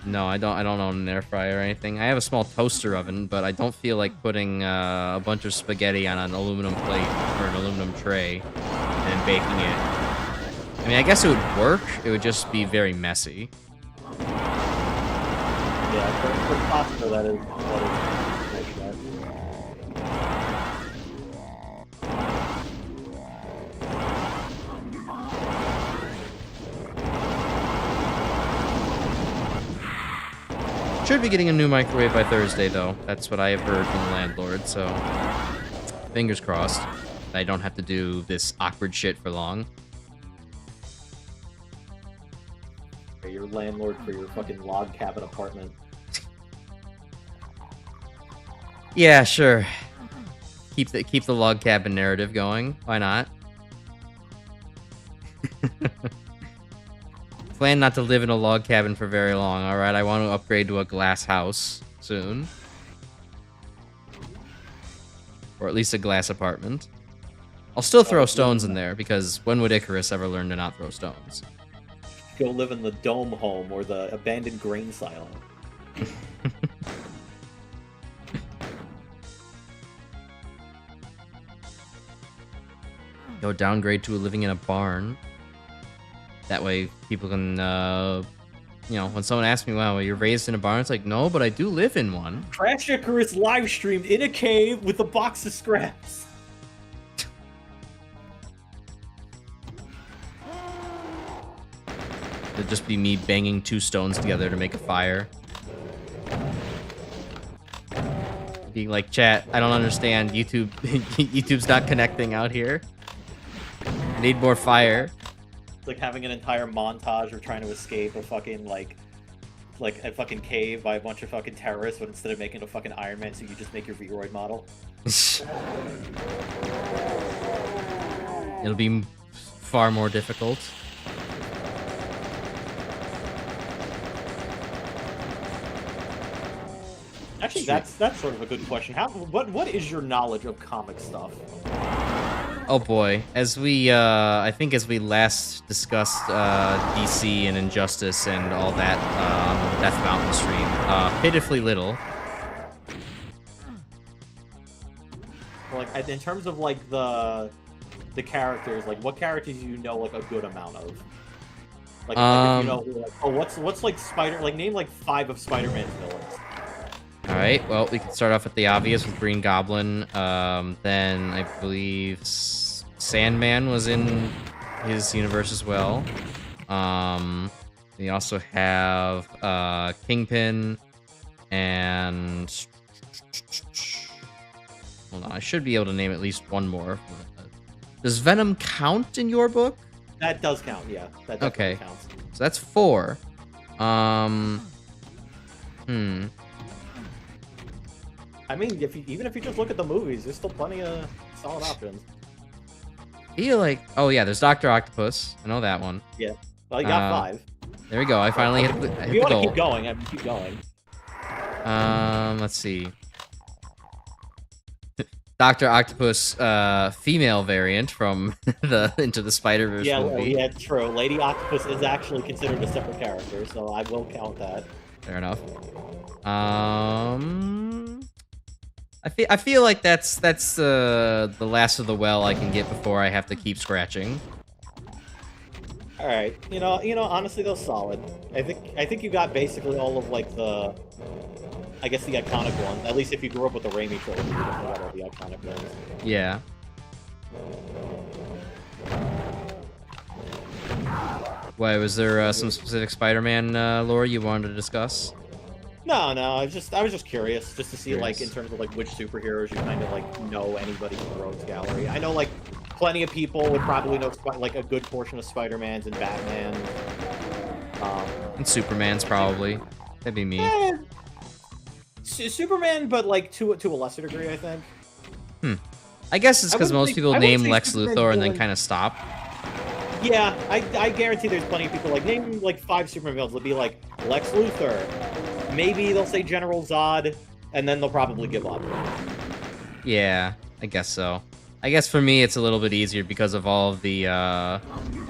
No, I don't own an air fryer or anything. I have a small toaster oven, but I don't feel like putting a bunch of spaghetti on an aluminum plate or an aluminum tray and baking it. I mean, I guess it would work. It would just be very messy. Yeah, for pasta, that is Should be getting a new microwave by Thursday, though. That's what I have heard from the landlord, so fingers crossed. I don't have to do this awkward shit for long. your landlord for your fucking log cabin apartment. Yeah, sure. Keep the log cabin narrative going. Why not? Plan not to live in a log cabin for very long, alright? I want to upgrade to a glass house soon. Or at least a glass apartment. I'll still throw stones in there, because when would Icarus ever learn to not throw stones? Go live in the dome home or the abandoned grain silo. Go downgrade to living in a barn. That way people can, you know, when someone asks me, wow, you're raised in a barn? It's like, no, but I do live in one. Crash Icarus live streamed in a cave with a box of scraps. It'd just be me banging 2 stones together to make a fire. Being like, chat, I don't understand. YouTube's not connecting out here. I need more fire. It's like having an entire montage of trying to escape a fucking, like a fucking cave by a bunch of fucking terrorists, but instead of making a fucking Iron Man suit, you just make your Vroid model. It'll be far more difficult. Actually, that's sort of a good question. What is your knowledge of comic stuff? Oh boy, as we I think as we last discussed DC and Injustice and all that on the Death Mountain stream, pitifully little. Like in terms of like the characters, like what characters do you know like a good amount of? Like if you know, like, oh, what's like name like 5 of Spider-Man's villains. All right, well, we can start off with the obvious with Green Goblin. Then I believe Sandman was in his universe as well. You also have Kingpin and hold on, I should be able to name at least one more. Does Venom count in your book? That does count, yeah. That definitely counts. So that's 4. I mean, even if you just look at the movies, there's still plenty of solid options. I feel like, oh yeah, there's Dr. Octopus. I know that one. Yeah. Well, you got 5. There we go. I finally hit the goal. If you want to keep going, I mean, keep going. Let's see. Dr. Octopus, female variant from the Into the Spider-Verse movie. Yeah, true. Lady Octopus is actually considered a separate character, so I will count that. Fair enough. I feel like that's the last of the well I can get before I have to keep scratching. All right, you know, honestly, though, solid. I think you got basically all of like the, I guess the iconic ones. At least if you grew up with the Raimi trilogy, you definitely got all the iconic ones. Yeah. Why, was there some specific Spider-Man lore you wanted to discuss? No, I was just curious, just to see like in terms of like which superheroes you kind of like know anybody from the Rogues Gallery. I know like plenty of people would probably know like a good portion of Spider-Man's and Batman. And Superman's probably. That'd be me. Superman, but like to a lesser degree, I think. I guess it's because most people name Lex Luthor and then kind of stop. Yeah, I guarantee there's plenty of people like name like 5 Superman villains. They'll be like Lex Luthor. Maybe they'll say General Zod, and then they'll probably give up. Yeah, I guess so. I guess for me it's a little bit easier because of all of the, you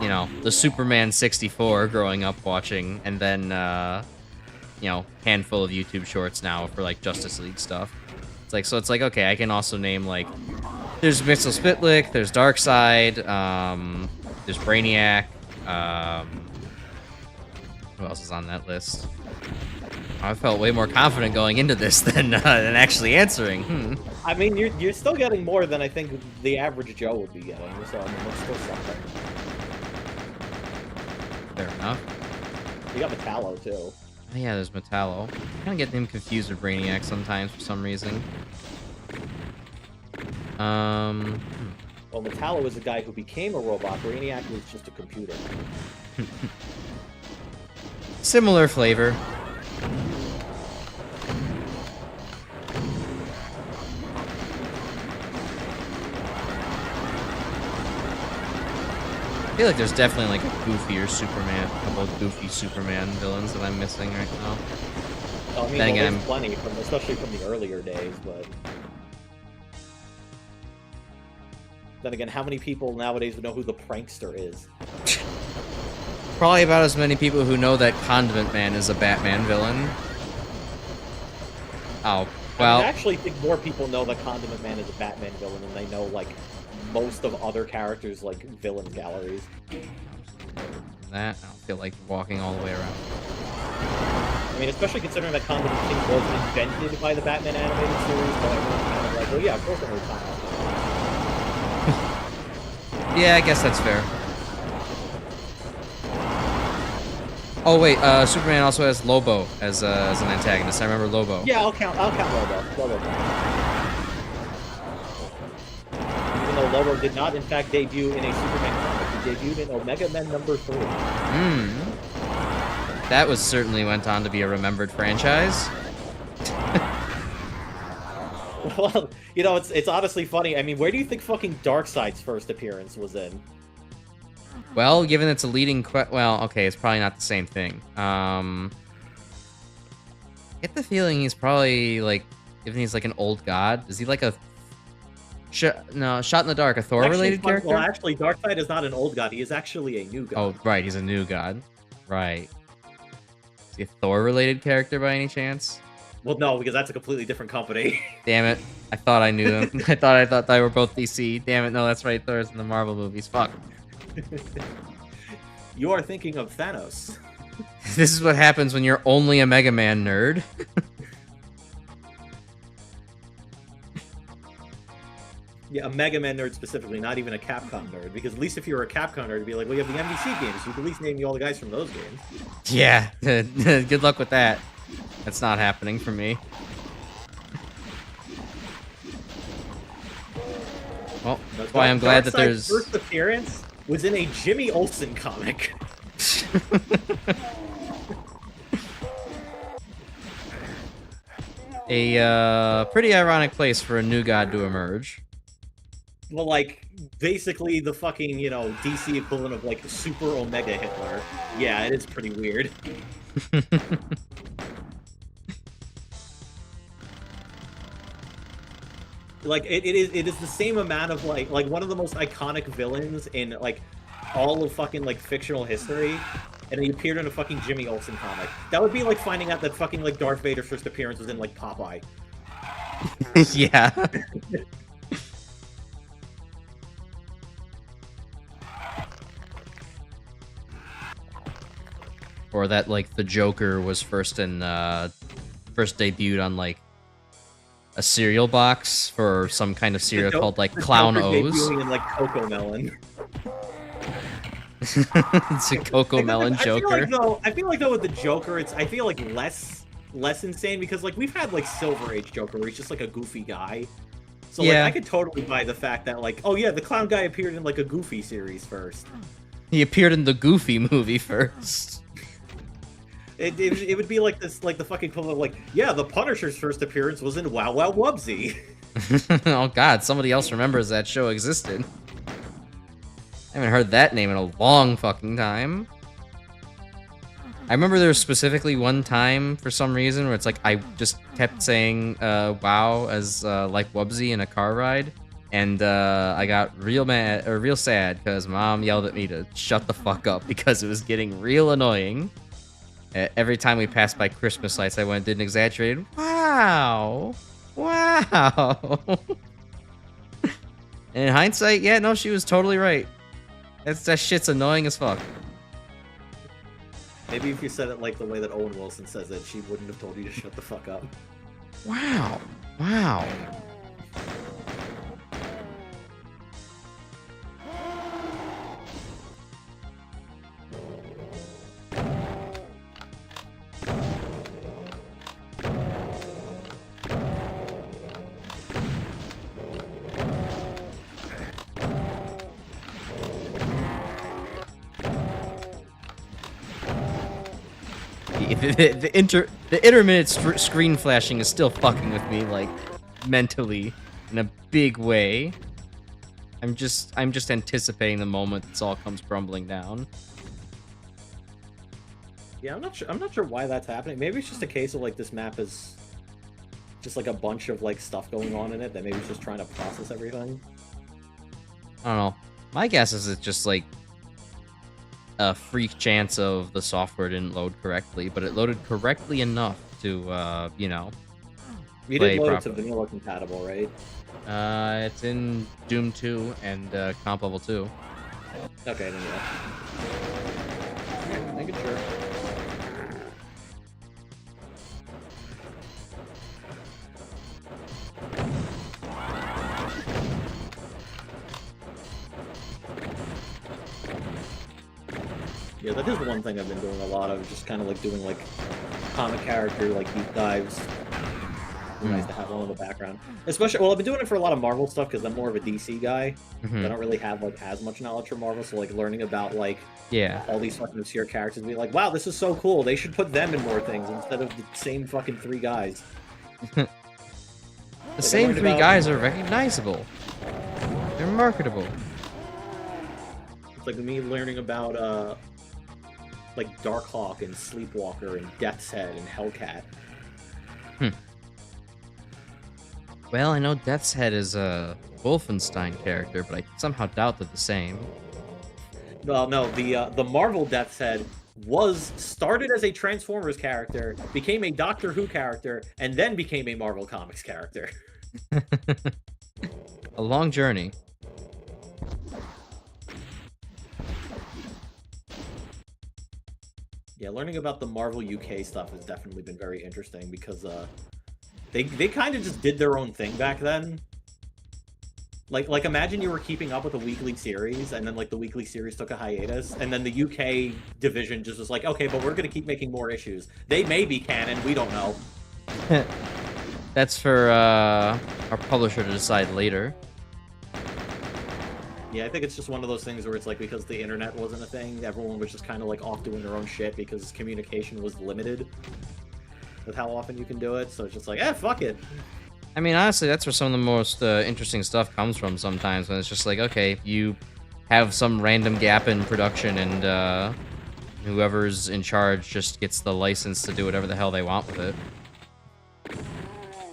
know, the Superman 64 growing up watching, and then, you know, handful of YouTube shorts now for like Justice League stuff. It's like, so it's like, okay, I can also name like, there's Mixel Spitlick, there's Darkseid, there's Brainiac, who else is on that list? I felt way more confident going into this than actually answering. I mean, you're still getting more than I think the average Joe would be getting, so I mean, that's still something. Fair enough. You got Metallo, too. Oh, yeah, there's Metallo. I kind of get them confused with Brainiac sometimes for some reason. Well, Metallo is a guy who became a robot. Brainiac was just a computer. Similar flavor. I feel like there's definitely like a goofier Superman, a couple of goofy Superman villains that I'm missing right now. I mean, there's plenty, especially from the earlier days, but... Then again, how many people nowadays know who the Prankster is? Probably about as many people who know that Condiment Man is a Batman villain. Oh, well... I actually think more people know that Condiment Man is a Batman villain than they know, like, most of other characters, like, villain galleries. That, I don't feel like walking all the way around. I mean, especially considering that Condiment King was invented by the Batman animated series, but everyone's kind of like, well, yeah, of course it was Condiment. Yeah, I guess that's fair. Oh wait, Superman also has Lobo as an antagonist. I remember Lobo. Yeah, I'll count Lobo. Even though Lobo did not, in fact, debut in a Superman comic, he debuted in Omega Men #3. That was certainly went on to be a remembered franchise. Well, you know, it's honestly funny. I mean, where do you think fucking Darkseid's first appearance was in? Well, given it's a leading well, okay, it's probably not the same thing. I get the feeling he's probably, like, given he's like an old god, is he like a... Shot in the Dark, a Thor-related character? Well, actually, Darkseid is not an old god. He is actually a new god. Oh, right, he's a new god. Right. Is he a Thor-related character by any chance? Well, no, because that's a completely different company. Damn it. I thought I knew them. I thought they were both DC. Damn it, no, that's right, Thor's in the Marvel movies. Fuck. You are thinking of Thanos. This is what happens when you're only a Mega Man nerd. Yeah, a Mega Man nerd specifically, not even a Capcom nerd. Because at least if you were a Capcom nerd, it'd be like, well, you have the MVC games. You could at least name you all the guys from those games. Yeah, good luck with that. That's not happening for me. Well, that's why I'm glad that there's... first appearance was in a Jimmy Olsen comic. A pretty ironic place for a new god to emerge. Well, like, basically the fucking, you know, DC equivalent of, like, Super Omega Hitler. Yeah, it is pretty weird. Like, it is the same amount of, like, one of the most iconic villains in, like, all of fucking, like, fictional history, and he appeared in a fucking Jimmy Olsen comic. That would be like finding out that fucking, like, Darth Vader's first appearance was in, like, Popeye. Yeah. Or that, like, the Joker was first debuted on, like, a cereal box for some kind of cereal called, like, Clown O's. Debuting in, like, Coco Melon. It's a Coco Melon Joker. I feel like though with the Joker, I feel like less insane because like we've had like Silver Age Joker where he's just like a goofy guy. So yeah, like I could totally buy the fact that like, oh yeah, the clown guy appeared in like a Goofy series first. He appeared in the Goofy movie first. It would be like this, like the fucking equivalent of like, yeah, the Punisher's first appearance was in Wow Wow Wubsy. Oh god, somebody else remembers that show existed. I haven't heard that name in a long fucking time. I remember there was specifically one time, for some reason, where it's like I just kept saying wow as like Wubsy in a car ride, and I got real mad, or real sad, because Mom yelled at me to shut the fuck up because it was getting real annoying. Every time we passed by Christmas lights, I went and did an exaggerated, wow, wow. And in hindsight, yeah, no, she was totally right. That shit's annoying as fuck. Maybe if you said it like the way that Owen Wilson says it, she wouldn't have told you to shut the fuck up. Wow. Wow. The intermittent screen flashing is still fucking with me, like, mentally, in a big way. I'm just anticipating the moment this all comes crumbling down. Yeah, I'm not sure why that's happening. Maybe it's just a case of like this map is just like a bunch of like stuff going on in it that maybe it's just trying to process everything. I don't know. My guess is it's just like a freak chance of the software didn't load correctly, but it loaded correctly enough to, you know, you did load it to vanilla compatible, right? It's in Doom 2 and Comp Level 2. Okay, then yeah. Making sure. Yeah, that is the one thing I've been doing a lot of, just kind of like doing like comic character like deep dives. Nice to have one in the background. Especially, well, I've been doing it for a lot of Marvel stuff because I'm more of a DC guy. I don't really have like as much knowledge from Marvel, so like learning about like all these fucking obscure characters and be like, wow, this is so cool. They should put them in more things instead of the same fucking three guys. The same three guys are recognizable. They're marketable. It's like me learning about like Darkhawk and Sleepwalker and Death's Head and Hellcat. Well, I know Death's Head is a Wolfenstein character, but I somehow doubt they're the same. Well, no, the Marvel Death's Head was started as a Transformers character, became a Doctor Who character, and then became a Marvel Comics character. A long journey. Yeah, learning about the Marvel UK stuff has definitely been very interesting because they kind of just did their own thing back then. Like imagine you were keeping up with a weekly series, and then like the weekly series took a hiatus, and then the UK division just was like, okay, but we're gonna keep making more issues. They may be canon, we don't know. That's for our publisher to decide later. Yeah, I think it's just one of those things where it's like because the internet wasn't a thing, everyone was just kind of like off doing their own shit because communication was limited with how often you can do it. So it's just like, fuck it. I mean, honestly, that's where some of the most interesting stuff comes from sometimes, when it's just like, okay, you have some random gap in production and whoever's in charge just gets the license to do whatever the hell they want with it.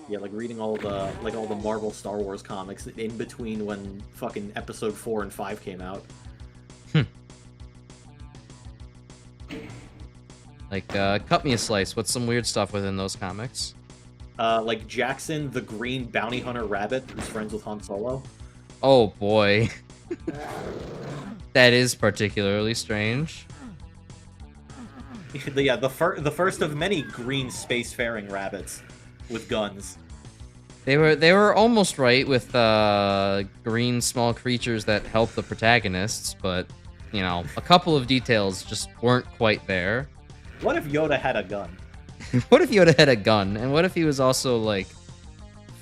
Yeah, like reading all the Marvel Star Wars comics in between when fucking episode 4 and 5 came out. Like, cut me a slice. What's some weird stuff within those comics? Like Jackson, the green bounty hunter rabbit who's friends with Han Solo. Oh boy. That is particularly strange. Yeah, the first of many green spacefaring rabbits with guns. They were almost right with green small creatures that help the protagonists, but you know, a couple of details just weren't quite there. What if Yoda had a gun? What if Yoda had a gun? And what if he was also like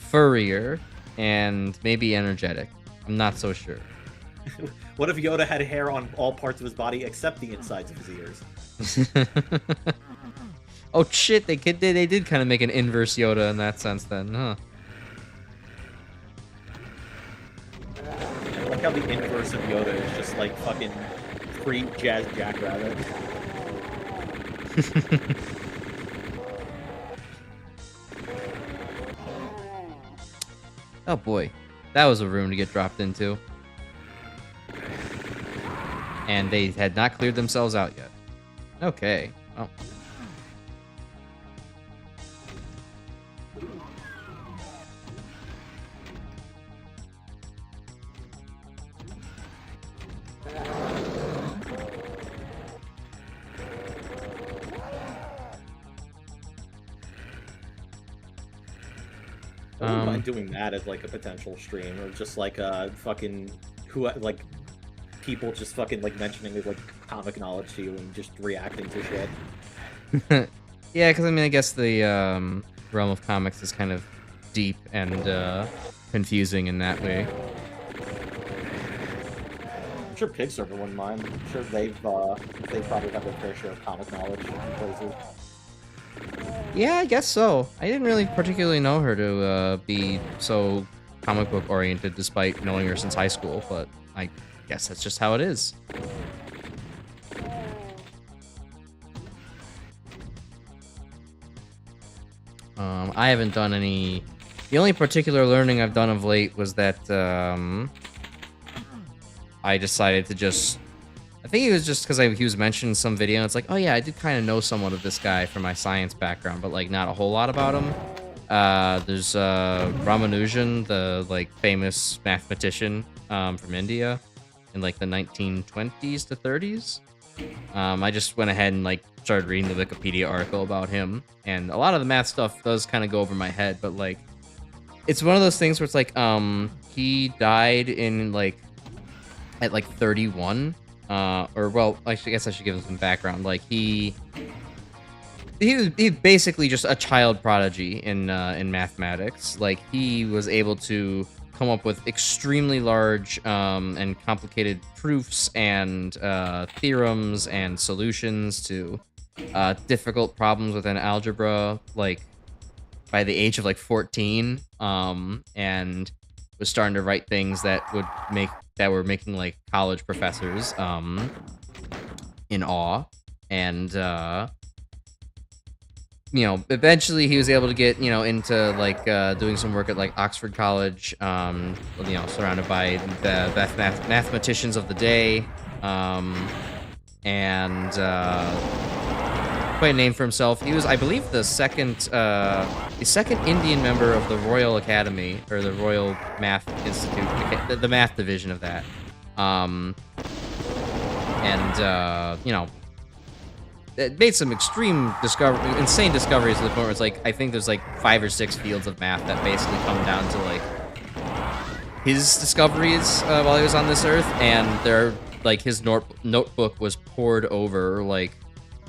furrier and maybe energetic? I'm not so sure. What if Yoda had hair on all parts of his body except the insides of his ears? Oh shit, they did kind of make an inverse Yoda in that sense then, huh? I like how the inverse of Yoda is just like fucking pre-Jazz Jackrabbit. Oh boy, that was a room to get dropped into. And they had not cleared themselves out yet. Okay, oh. I wouldn't mind doing that as like a potential stream, or just like fucking like people just fucking like mentioning like comic knowledge to you and just reacting to shit. Yeah, because I mean, I guess the realm of comics is kind of deep and confusing in that way. I'm sure Pigserver wouldn't mind. I'm sure they probably have their fair share of comic knowledge in places. Yeah, I guess so. I didn't really particularly know her to be so comic book oriented, despite knowing her since high school, but I guess that's just how it is. I haven't done any... The only particular learning I've done of late was that I decided to just... I think it was just because he was mentioned in some video, and it's like, oh yeah, I did kind of know somewhat of this guy from my science background, but like not a whole lot about him. There's Ramanujan, the like famous mathematician from India in like the 1920s to 30s. I just went ahead and like started reading the Wikipedia article about him, and a lot of the math stuff does kind of go over my head, but like it's one of those things where it's like he died in like at like 31. Or well, I guess I should give him some background. Like he was basically just a child prodigy in mathematics. Like he was able to come up with extremely large and complicated proofs and theorems and solutions to difficult problems within algebra. Like by the age of like 14, and was starting to write things that were making like college professors in awe, and you know, eventually he was able to get, you know, into like doing some work at like Oxford College, you know, surrounded by the best mathematicians of the day, and quite a name for himself. He was, I believe, the second Indian member of the Royal Academy, or the Royal Math Institute, the math division of that. You know, it made some insane discoveries to the point where it's like, I think there's like 5 or 6 fields of math that basically come down to like his discoveries while he was on this earth, and his notebook was poured over like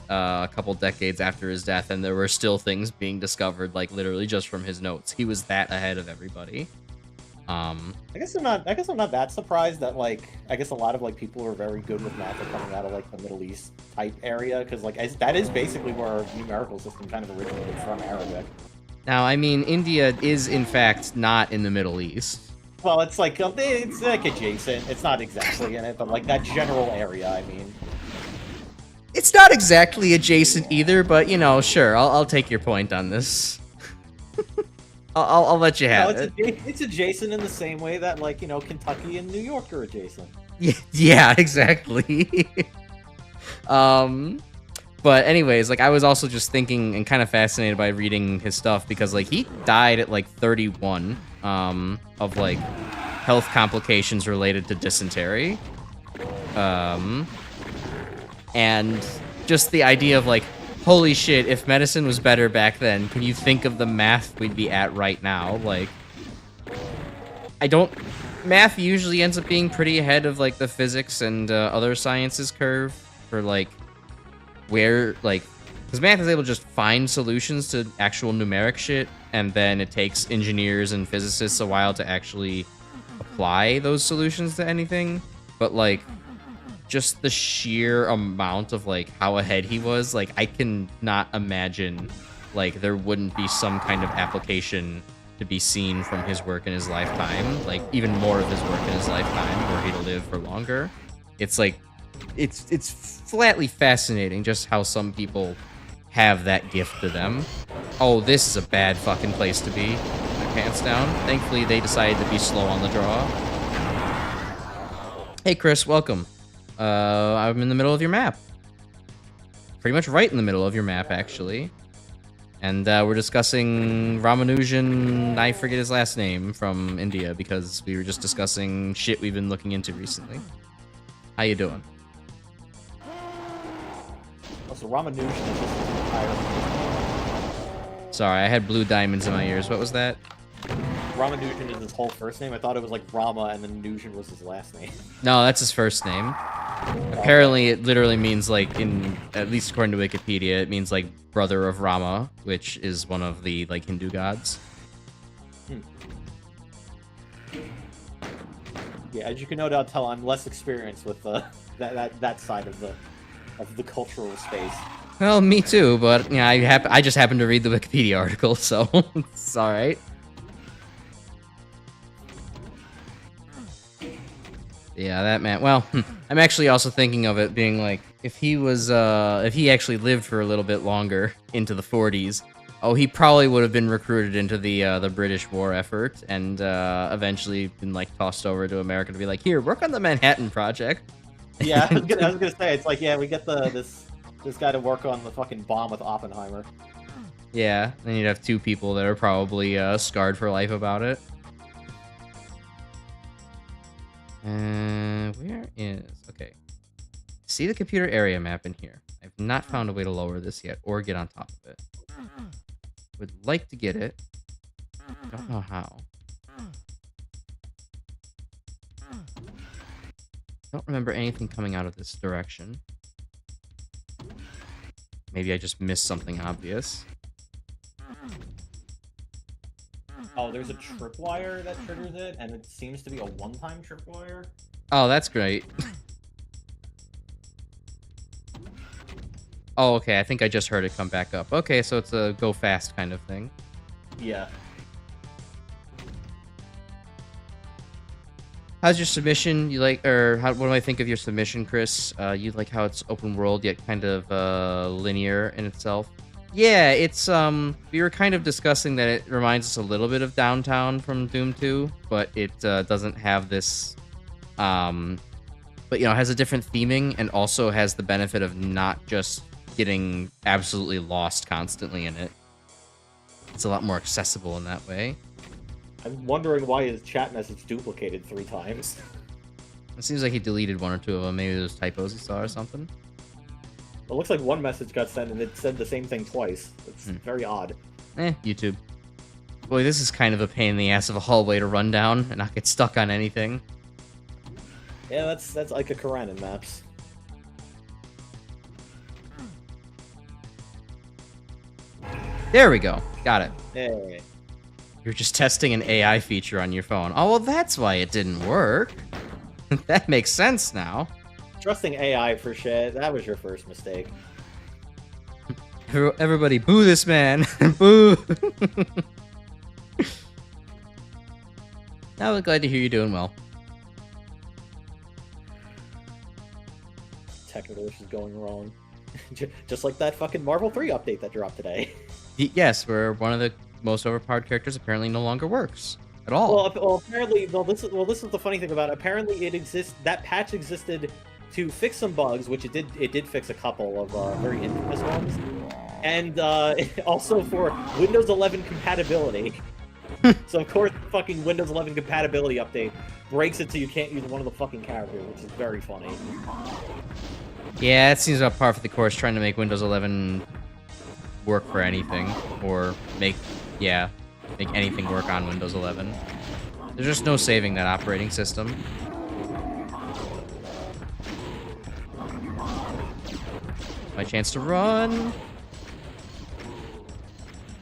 a couple decades after his death, and there were still things being discovered, like literally just from his notes. He was that ahead of everybody. I guess I'm not that surprised that like I guess a lot of like people who are very good with math are coming out of like the Middle East type area, because like that is basically where our numerical system kind of originated from, Arabic. Now, I mean, India is in fact not in the Middle East. Well, it's like adjacent. It's not exactly in it, but like that general area. I mean, it's not exactly adjacent either, but you know, sure, I'll take your point on this. I'll let you have it. It's adjacent in the same way that, like, you know, Kentucky and New York are adjacent. Yeah, exactly. But anyways, like, I was also just thinking and kind of fascinated by reading his stuff, because like he died at like 31 of like health complications related to dysentery. And just the idea of like, holy shit, if medicine was better back then, can you think of the math we'd be at right now? Like, math usually ends up being pretty ahead of, like, the physics and other sciences curve for, like, where, like, because math is able to just find solutions to actual numeric shit, and then it takes engineers and physicists a while to actually apply those solutions to anything. But, like, just the sheer amount of like how ahead he was, like I can not imagine like there wouldn't be some kind of application to be seen from his work in his lifetime, like even more of his work in his lifetime were he to live for longer. It's like it's flatly fascinating just how some people have that gift to them. Oh, this is a bad fucking place to be. My pants down. Thankfully they decided to be slow on the draw. Hey Chris, welcome. I'm in the middle of your map. Pretty much right in the middle of your map, actually. And we're discussing Ramanujan, I forget his last name, from India, because we were just discussing shit we've been looking into recently. How you doing? Oh, so Ramanujan is just an entire... Sorry, I had blue diamonds in my ears. What was that? Ramanujan is his whole first name? I thought it was like Rama and then Nujan was his last name. No, that's his first name. Apparently, it literally means, like, at least according to Wikipedia, it means, like, brother of Rama, which is one of the, like, Hindu gods. Yeah, as you can no doubt tell, I'm less experienced with that side of the cultural space. Well, me too, but, yeah, I just happened to read the Wikipedia article, so it's alright. Yeah, that man. Well, I'm actually also thinking of it being like, if he actually lived for a little bit longer into the 40s, oh, he probably would have been recruited into the British war effort and eventually been like tossed over to America to be like, here, work on the Manhattan Project. Yeah, I was gonna say, it's like, yeah, we get this guy to work on the fucking bomb with Oppenheimer. Yeah, then you'd have two people that are probably scarred for life about it. Where is... Okay. See the computer area map in here. I've not found a way to lower this yet, or get on top of it. Would like to get it. Don't know how. Don't remember anything coming out of this direction. Maybe I just missed something obvious. Oh, there's a tripwire that triggers it, and it seems to be a one-time tripwire. Oh, that's great. Oh, okay, I think I just heard it come back up. Okay, so it's a go fast kind of thing. Yeah. How's your submission? You like, or what do I think of your submission, Chris? You like how it's open world yet kind of linear in itself? Yeah, it's we were kind of discussing that it reminds us a little bit of Downtown from Doom 2, but it doesn't have this but you know, has a different theming and also has the benefit of not just getting absolutely lost constantly in it. It's a lot more accessible in that way. I'm wondering why his chat message duplicated 3 times. It seems like he deleted 1 or 2 of them. Maybe those typos he saw or something. It looks like one message got sent and it said the same thing twice. It's very odd. YouTube. Boy, this is kind of a pain in the ass of a hallway to run down and not get stuck on anything. Yeah, that's like a Karenin maps. There we go. Got it. Hey. You're just testing an AI feature on your phone. Oh, well, that's why it didn't work. That makes sense now. Trusting AI for shit, that was your first mistake. Everybody boo this man. Boo. I was glad to hear you're doing well. Technical issues going wrong. Just like that fucking Marvel 3 update that dropped today. Yes, where one of the most overpowered characters apparently no longer works at all. Well, apparently, this is the funny thing about it. Apparently, it exists. That patch existed to fix some bugs, which it did. It did fix a couple of very infamous ones, and also for Windows 11 compatibility. So of course, the fucking Windows 11 compatibility update breaks it so you can't use one of the fucking characters, which is very funny. Yeah, it seems about par for the course trying to make Windows 11 work for anything, or make anything work on Windows 11. There's just no saving that operating system. My chance to run.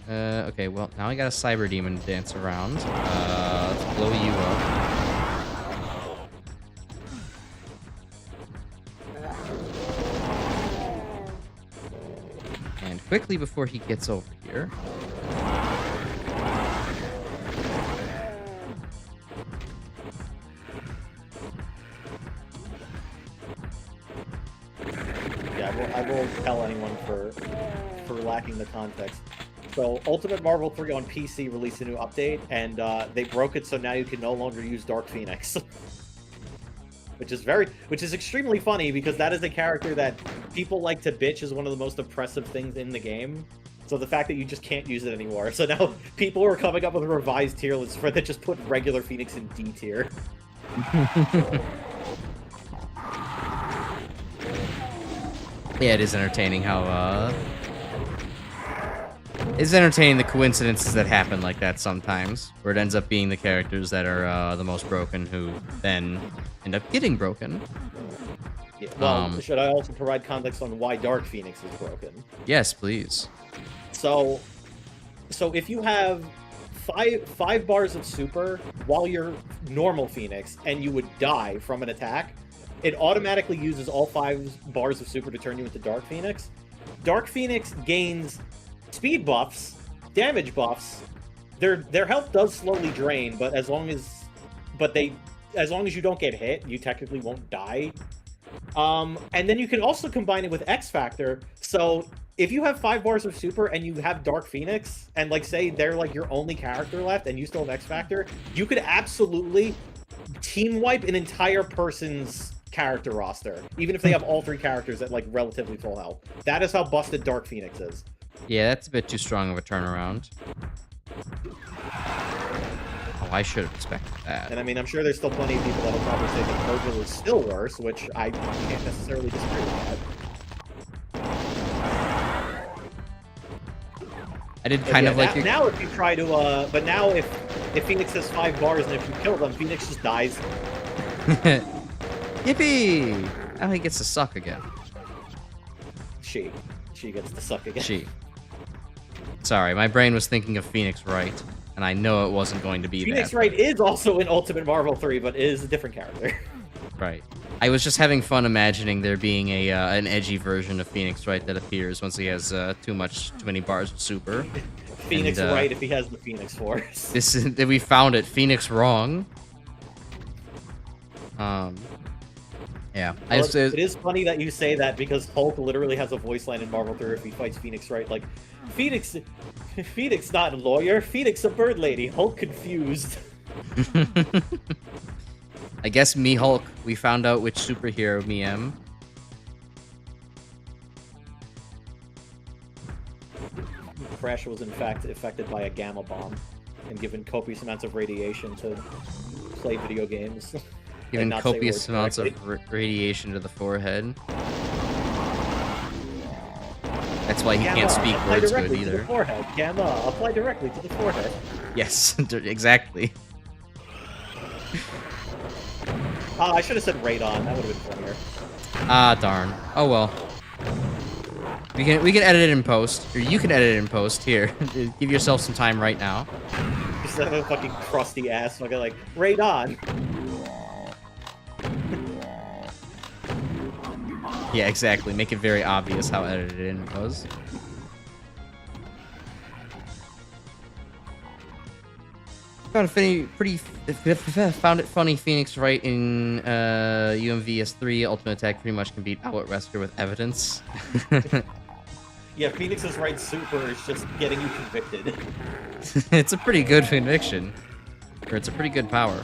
Okay, well, now I got a cyber demon to dance around. Let's blow you up. And quickly before he gets over here. Yeah, I won't tell anyone for lacking the context. So, Ultimate Marvel 3 on PC released a new update, and they broke it so now you can no longer use Dark Phoenix. which is extremely funny because that is a character that people like to bitch is one of the most oppressive things in the game. So the fact that you just can't use it anymore. So now people are coming up with a revised tier list for that just put regular Phoenix in D tier. Yeah, it is entertaining how, it's entertaining the coincidences that happen like that sometimes, where it ends up being the characters that are the most broken who then end up getting broken. Yeah, well, should I also provide context on why Dark Phoenix is broken? Yes, please. So if you have five bars of super while you're normal Phoenix and you would die from an attack, it automatically uses all 5 bars of super to turn you into Dark Phoenix. Dark Phoenix gains speed buffs, damage buffs. Their health does slowly drain, but as long as you don't get hit, you technically won't die. And then you can also combine it with X Factor. So if you have 5 bars of super and you have Dark Phoenix, and like say they're like your only character left, and you still have X Factor, you could absolutely team wipe an entire person's character roster, even if they have all 3 characters at like relatively full health. That is how busted Dark Phoenix is. Yeah, that's a bit too strong of a turnaround. Oh, I should have expected that. And I mean, I'm sure there's still plenty of people that'll probably say that Virgil is still worse, which I can't necessarily disagree with that. I did kind of like your... Now if you try to, but now if Phoenix has 5 bars and if you kill them, Phoenix just dies. Yippee! Now he gets to suck again. She gets to suck again. She. Sorry, my brain was thinking of Phoenix Wright, and I know it wasn't going to be Phoenix that. Wright is also in Ultimate Marvel 3, but is a different character. Right. I was just having fun imagining there being a an edgy version of Phoenix Wright that appears once he has too many bars of super. Phoenix Wright if he has the Phoenix Force. This is we found it. Phoenix wrong. Yeah. Well, it is funny that you say that because Hulk literally has a voice line in Marvel 3 if he fights Phoenix Wright. Like, Phoenix not a lawyer. Phoenix a bird lady. Hulk confused. I guess me Hulk. We found out which superhero me am. Crash was in fact affected by a gamma bomb and given copious amounts of radiation to play video games. Given copious amounts of radiation to the forehead. That's why he Gamma, can't speak apply words good directly to the either. forehead. Gamma, apply directly to the forehead. Yes, exactly. I should have said radon. That would have been funnier. Ah, darn. Oh well. We can edit it in post, or you can edit it in post. Here, give yourself some time right now. Just have a fucking crusty ass fucking like radon. Yeah, exactly. Make it very obvious how edited in it was. Found it funny. Phoenix right in UMVS 3 Ultimate Attack pretty much can beat Outwit Wesker with evidence. Yeah, Phoenix's right super is just getting you convicted. It's a pretty good conviction, or it's a pretty good power.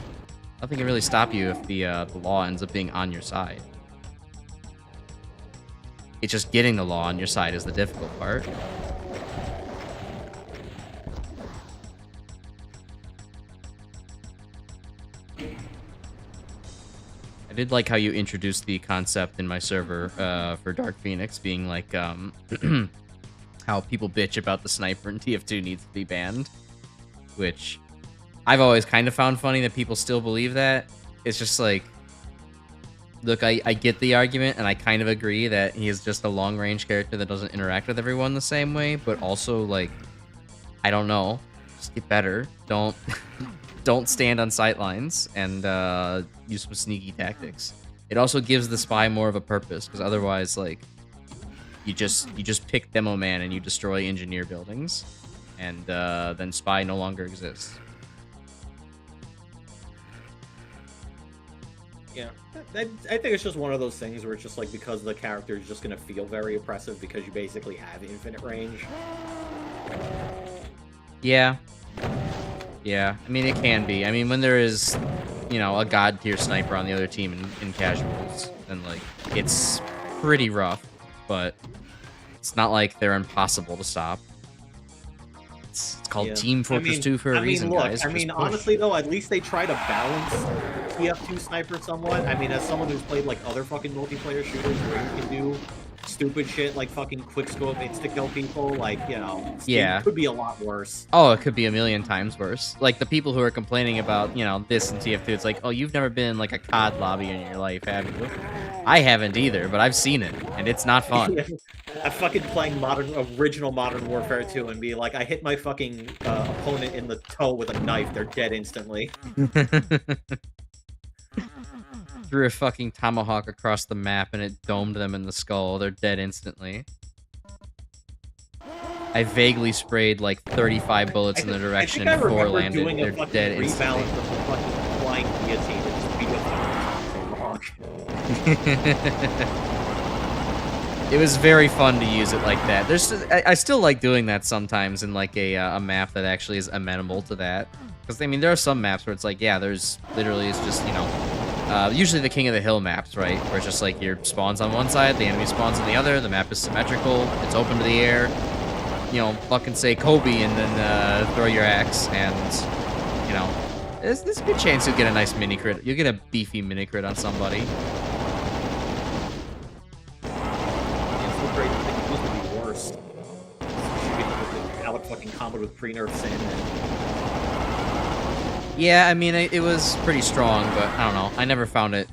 Nothing can really stop you if the law ends up being on your side. It's just getting the law on your side is the difficult part. I did like how you introduced the concept in my server for Dark Phoenix being like how people bitch about the sniper in TF2 needs to be banned, which I've always kind of found funny that people still believe that. It's just like, look, I get the argument, and I kind of agree that he is just a long-range character that doesn't interact with everyone the same way, but also, like, I don't know. Just get better. Don't stand on sightlines and use some sneaky tactics. It also gives the spy more of a purpose, because otherwise, like, you just pick Demo Man and you destroy engineer buildings, and then spy no longer exists. Yeah, I think it's just one of those things where it's just like, because the character is just gonna feel very oppressive because you basically have infinite range. Yeah. Yeah, I mean, it can be. I mean, when there is, you know, a god tier sniper on the other team in casuals, then, like, it's pretty rough, but it's not like they're impossible to stop. It's called Team Fortress 2 for a reason, look, guys. Honestly, though, at least they try to balance TF2 sniper somewhat. I mean, as someone who's played, like, other fucking multiplayer shooters where you can do stupid shit like fucking quickscope insta-kill people, like, you know, yeah, it could be a lot worse. Oh, it could be a million times worse. Like, the people who are complaining about, you know, this in TF2, it's like, oh, you've never been in, like, a COD lobby in your life, have you? I haven't either, but I've seen it, and it's not fun. Yeah. I'm fucking playing original Modern Warfare 2 and be like, I hit my fucking opponent in the toe with a knife, they're dead instantly. Threw a fucking tomahawk across the map and it domed them in the skull. They're dead instantly. I vaguely sprayed like 35 bullets in the direction before landed. They're dead instantly. Of the fucking flying guillotine and just beat tomahawk. It was very fun to use it like that. I still like doing that sometimes in like a map that actually is amenable to that. Because I mean, there are some maps where it's like, yeah, there's literally it's just, you know, usually the King of the Hill maps, right? Where it's just like your spawns on one side, the enemy spawns on the other, the map is symmetrical, it's open to the air. You know, fucking say Kobe and then throw your axe, and, you know, there's a good chance you'll get a nice mini crit. You'll get a beefy mini crit on somebody. It's so great. I think it's supposed to be worse. Out fucking combo with pre-nerf Sandman. Yeah, I mean, it was pretty strong, but I don't know. I never found it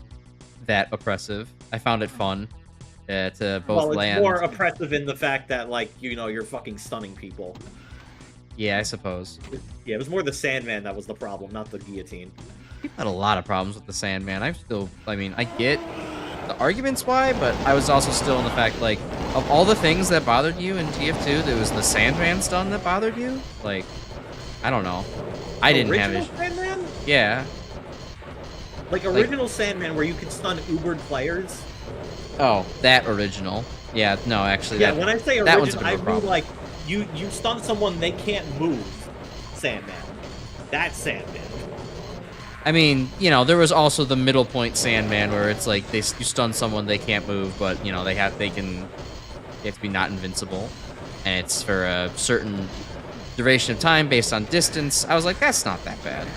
that oppressive. I found it fun to both land. Well, it's more oppressive in the fact that, like, you know, you're fucking stunning people. Yeah, I suppose. Yeah, it was more the Sandman that was the problem, not the guillotine. People had a lot of problems with the Sandman. I mean, I get the arguments why, but I was also still in the fact, like, of all the things that bothered you in TF2, there was the Sandman stun that bothered you? Like, I don't know. I didn't have it. Sandman? Yeah. Like original Sandman where you could stun Ubered players? Oh, that original. Yeah, no, actually. Yeah, when I say original, I mean like you stun someone they can't move. Sandman. That's Sandman. I mean, you know, there was also the middle point Sandman where it's like you stun someone they can't move, but you know they have to be not invincible, and it's for a certain duration of time based on distance. I was like, that's not that bad.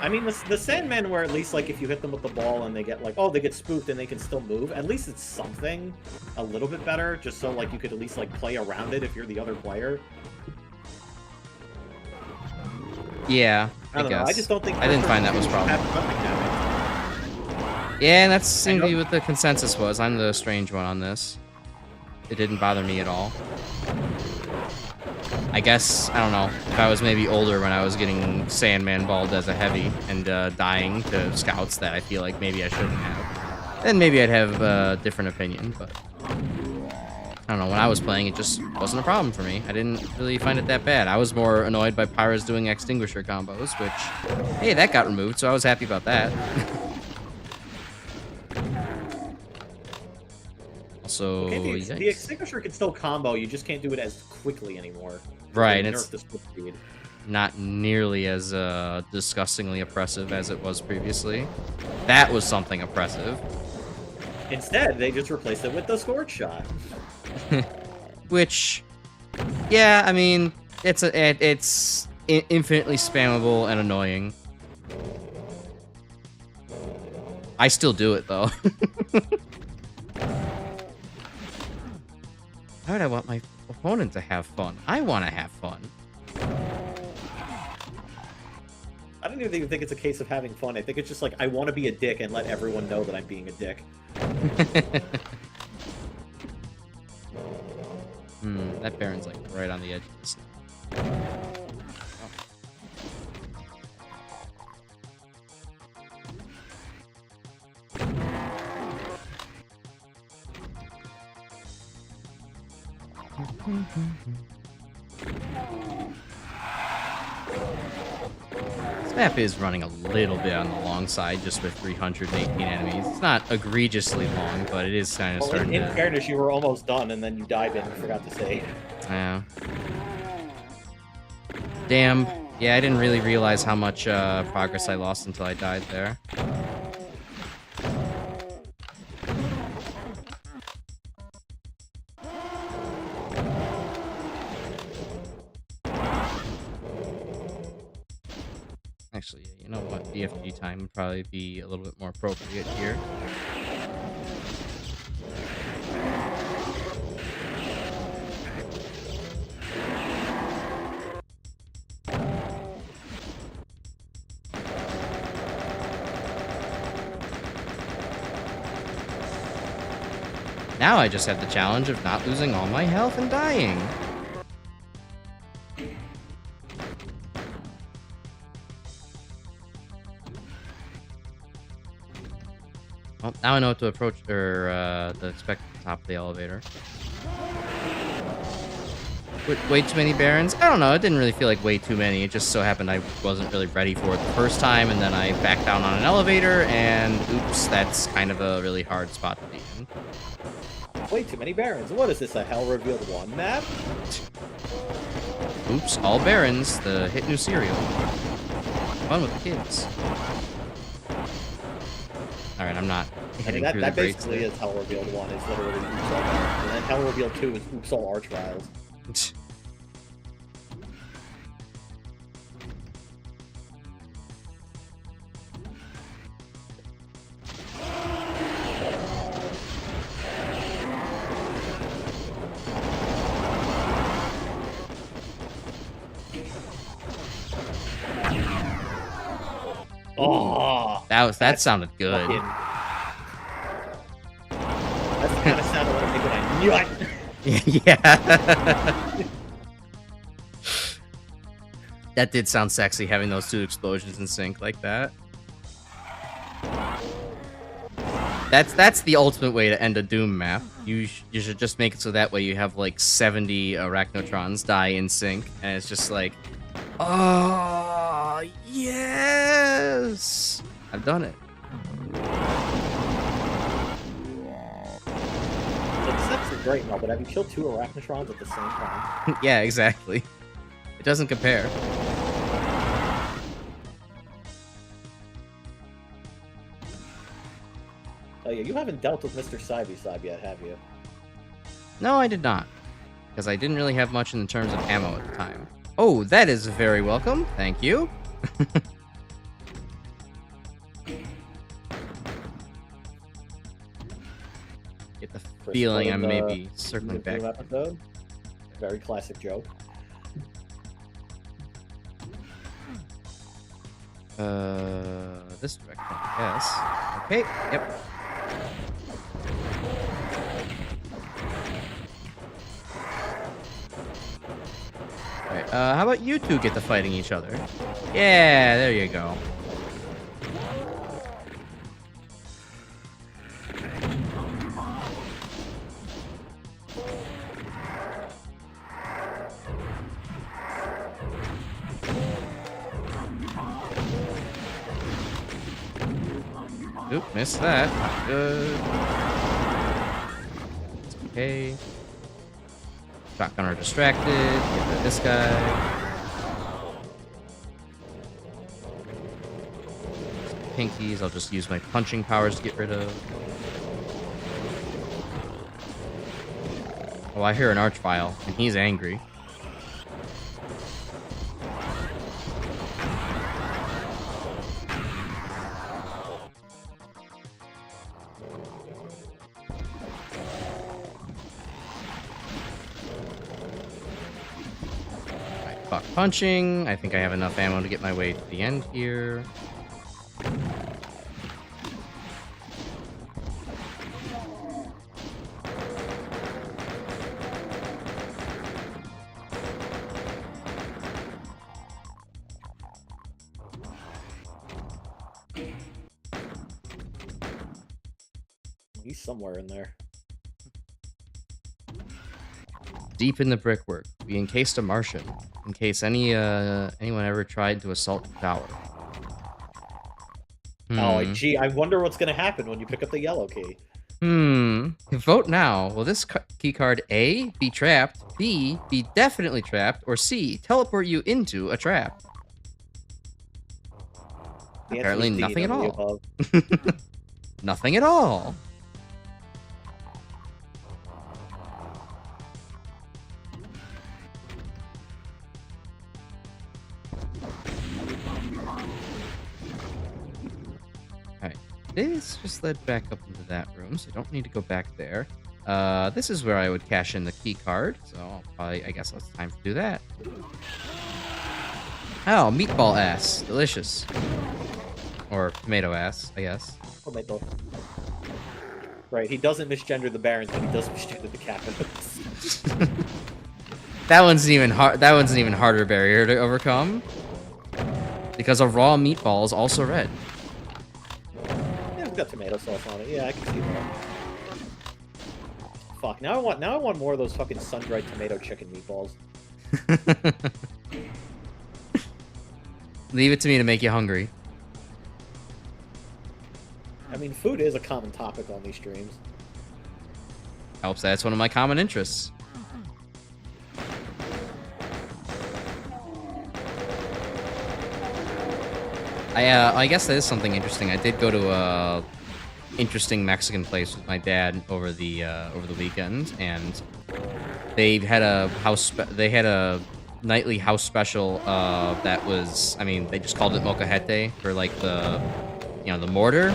I mean, the Sandmen were at least, like, if you hit them with the ball and they get, like, oh, they get spooked and they can still move, at least it's something a little bit better, just so, like, you could at least, like, play around it if you're the other player. Yeah, I don't know. I just don't think... I didn't find that was a problem. Yeah, and that seemed to be what the consensus was. I'm the strange one on this. It didn't bother me at all. I guess, I don't know, if I was maybe older when I was getting Sandman balled as a heavy and dying to scouts that I feel like maybe I shouldn't have, then maybe I'd have a different opinion, but I don't know, when I was playing, it just wasn't a problem for me. I didn't really find it that bad. I was more annoyed by Pyra's doing Extinguisher combos, which, hey, that got removed, so I was happy about that. Also, okay, the Extinguisher can still combo, you just can't do it as quickly anymore. Right, it's not nearly as disgustingly oppressive as it was previously. That was something oppressive. Instead, they just replaced it with the Scorch Shot. Which, yeah, I mean, it's infinitely spammable and annoying. I still do it, though. Why would I want my opponent to have fun? I want to have fun. I don't even think it's a case of having fun. I think it's just like, I want to be a dick and let everyone know that I'm being a dick. That Baron's like right on the edge of this now. This map is running a little bit on the long side, just with 318 enemies. It's not egregiously long, but it is kind of starting to... In fairness, you were almost done, and then you dive in and forgot to save. Yeah. Damn. Yeah, I didn't really realize how much progress I lost until I died there. Actually, you know what? BFG time would probably be a little bit more appropriate here. Now I just have the challenge of not losing all my health and dying. Well, now I know what to approach, or to expect at the top of the elevator. Way too many Barons? I don't know, it didn't really feel like way too many. It just so happened I wasn't really ready for it the first time, and then I backed down on an elevator, and oops, that's kind of a really hard spot to be in. Way too many Barons. What is this, a Hell Revealed 1 map? Oops, all Barons, the hit new serial. Fun with the kids. Alright, I'm not hitting through the grates. That basically is Hell Revealed 1, is literally Oops All Barons. And then Hell Revealed 2 is Oops All Archviles. Oh, that sounded good. Fucking... That's the kind of sound I make when I nut. Yeah. That did sound sexy, having those two explosions in sync like that. That's the ultimate way to end a Doom map. You should just make it so that way you have like 70 Arachnotrons die in sync, and it's just like, oh yes, I've done it. The sets are great now, but have you killed 2 Arachnotrons at the same time? Yeah, exactly. It doesn't compare. Oh yeah, you haven't dealt with Mr. Sibby yet, have you? No, I did not. Because I didn't really have much in terms of ammo at the time. Oh, that is very welcome. Thank you. feeling I explain may the be circling back. Doom episode? Very classic joke. This direction, yes. Okay, yep. Alright, how about you two get to fighting each other? Yeah, there you go. Oop, missed that. Good. It's okay. Shotgunner distracted. Get rid of this guy. Pinkies, I'll just use my punching powers to get rid of. Oh, I hear an archvile, and he's angry. Fuck punching. I think I have enough ammo to get my way to the end here. He's somewhere in there. Deep in the brickwork, we encased a Martian, in case anyone ever tried to assault the tower. Oh, gee, I wonder what's gonna happen when you pick up the yellow key. Vote now. Will this key card A, be trapped, B, be definitely trapped, or C, teleport you into a trap? The answer Apparently is D, nothing at none of the all. above. Nothing at all. This just led back up into that room, so you don't need to go back there. This is where I would cash in the key card, so I guess it's time to do that. Oh, meatball ass. Delicious. Or tomato ass, I guess. Tomato. Right, he doesn't misgender the Barons, but he does misgender the Capitals. That one's even hard. That one's an even harder barrier to overcome, because a raw meatball is also red. Got tomato sauce on it. Yeah, I can see that. Fuck. Now I want more of those fucking sun-dried tomato chicken meatballs. Leave it to me to make you hungry. I mean, food is a common topic on these streams. Helps that it's one of my common interests. I guess that is something interesting. I did go to a interesting Mexican place with my dad over the weekend, and they had a nightly house special that was, I mean, they just called it molcajete for like the mortar,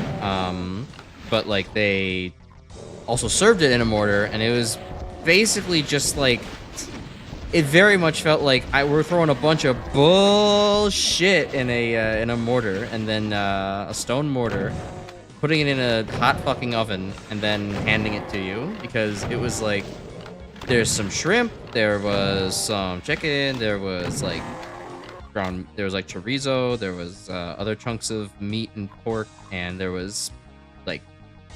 but like they also served it in a mortar, and it was basically just like, it very much felt like we're throwing a bunch of bullshit in a mortar, and then a stone mortar, putting it in a hot fucking oven, and then handing it to you, because it was like, there's some shrimp, there was some chicken, there was like chorizo, there was other chunks of meat and pork, and there was like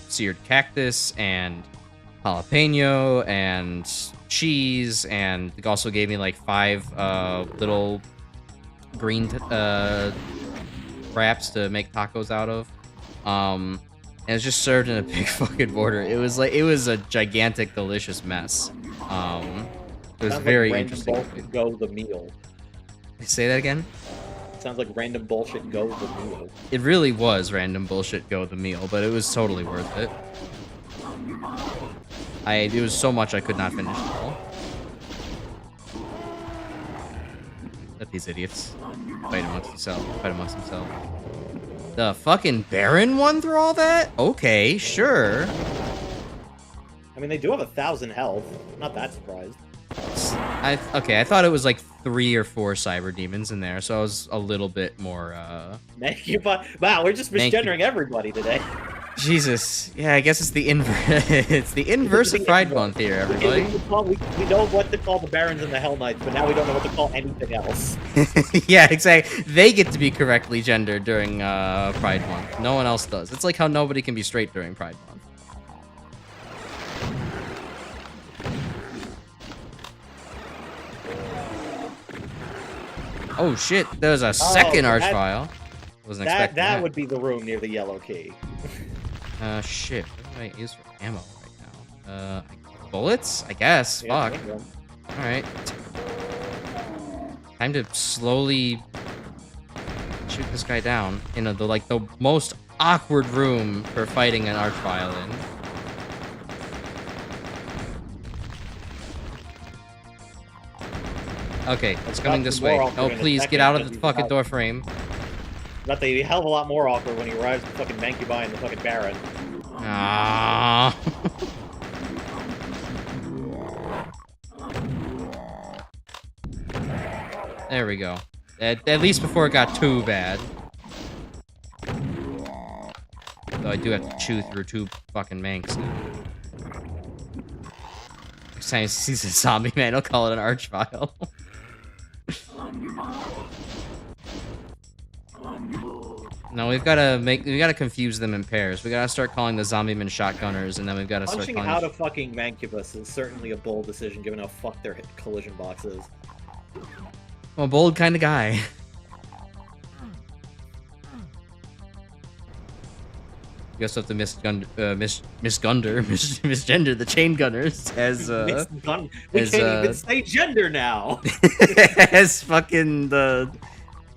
seared cactus and jalapeno and cheese, and they also gave me like 5 little green wraps to make tacos out of. And it was just served in a big fucking mortar. It was a gigantic, delicious mess. It was very interesting. Bullshit go the meal. Say that again? Sounds like random bullshit go the meal. It really was random bullshit go the meal, but it was totally worth it. It was so much I could not finish it all. Let these idiots fight amongst themselves. The fucking Baron won through all that? Okay, sure. I mean, they do have 1,000 health. Not that surprised. Okay, I thought it was like 3 or 4 cyber demons in there, so I was a little bit more, Thank you, but wow, we're just misgendering everybody today. Jesus. Yeah, I guess it's the inverse. It's the inverse of Pride Month here, everybody. We know what to call the Barons and the Hell Knights, but now we don't know what to call anything else. Yeah, exactly. They get to be correctly gendered during Pride Month. No one else does. It's like how nobody can be straight during Pride Month. Oh shit, there's a second Archvile. Wasn't expecting that. That would be the room near the yellow key. Shit. What do I use for ammo right now? Bullets? I guess. Yeah, fuck. Alright. Time to slowly shoot this guy down in the most awkward room for fighting an Archvile in. Okay, it's coming this way. Oh, please, get out of the fucking door frame. That'd be a hell of a lot more awkward when he arrives with fucking Mancubi and the fucking Baron. Ah. There we go. At least before it got too bad. Though I do have to chew through 2 fucking Mancs now. Next time he sees a zombie man, he'll call it an Archvile. No, we've gotta confuse them in pairs. We gotta start calling the zombie men shotgunners, and then we've gotta start Punching calling... out a fucking Mancubus is certainly a bold decision, given how fucked their collision box is. Well, bold kind of guy. You also have to misgender the chain gunners as we can't even say gender now. as fucking the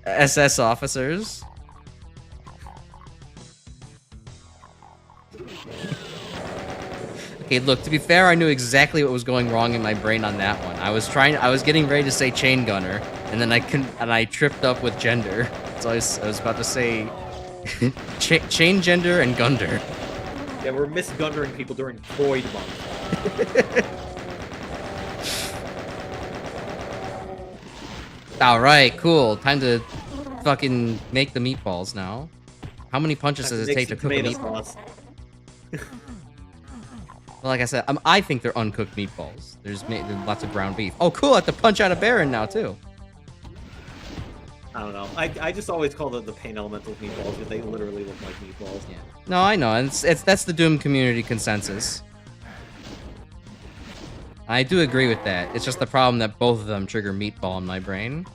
SS officers. Okay, look, to be fair, I knew exactly what was going wrong in my brain on that one. I was getting ready to say chain gunner, and then I tripped up with gender. So I was about to say chain gender and gunder. Yeah, we're misgundering people during Void Month. Alright, cool. Time to fucking make the meatballs now. How many punches does it take to cook a meatball? Well, like I said, I think they're uncooked meatballs. There's lots of ground beef. Oh, cool! I have to punch out a Baron now, too. I don't know. I just always call them the pain elemental meatballs, because they literally look like meatballs. Yeah. No, I know. That's the Doom community consensus. I do agree with that. It's just the problem that both of them trigger meatball in my brain.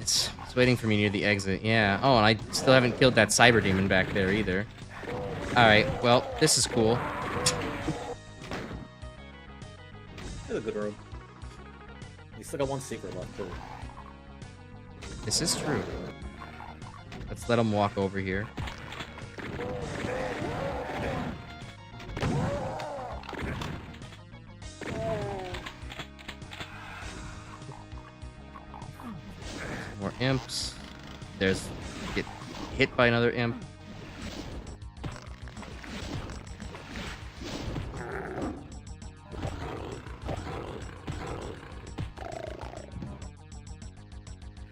It's waiting for me near the exit. Yeah. Oh, and I still haven't killed that cyber demon back there either. Alright, well, this is cool. It's a good room. You still got 1 secret left, too. This is true. Let's let him walk over here. More imps. There's... Get hit by another imp.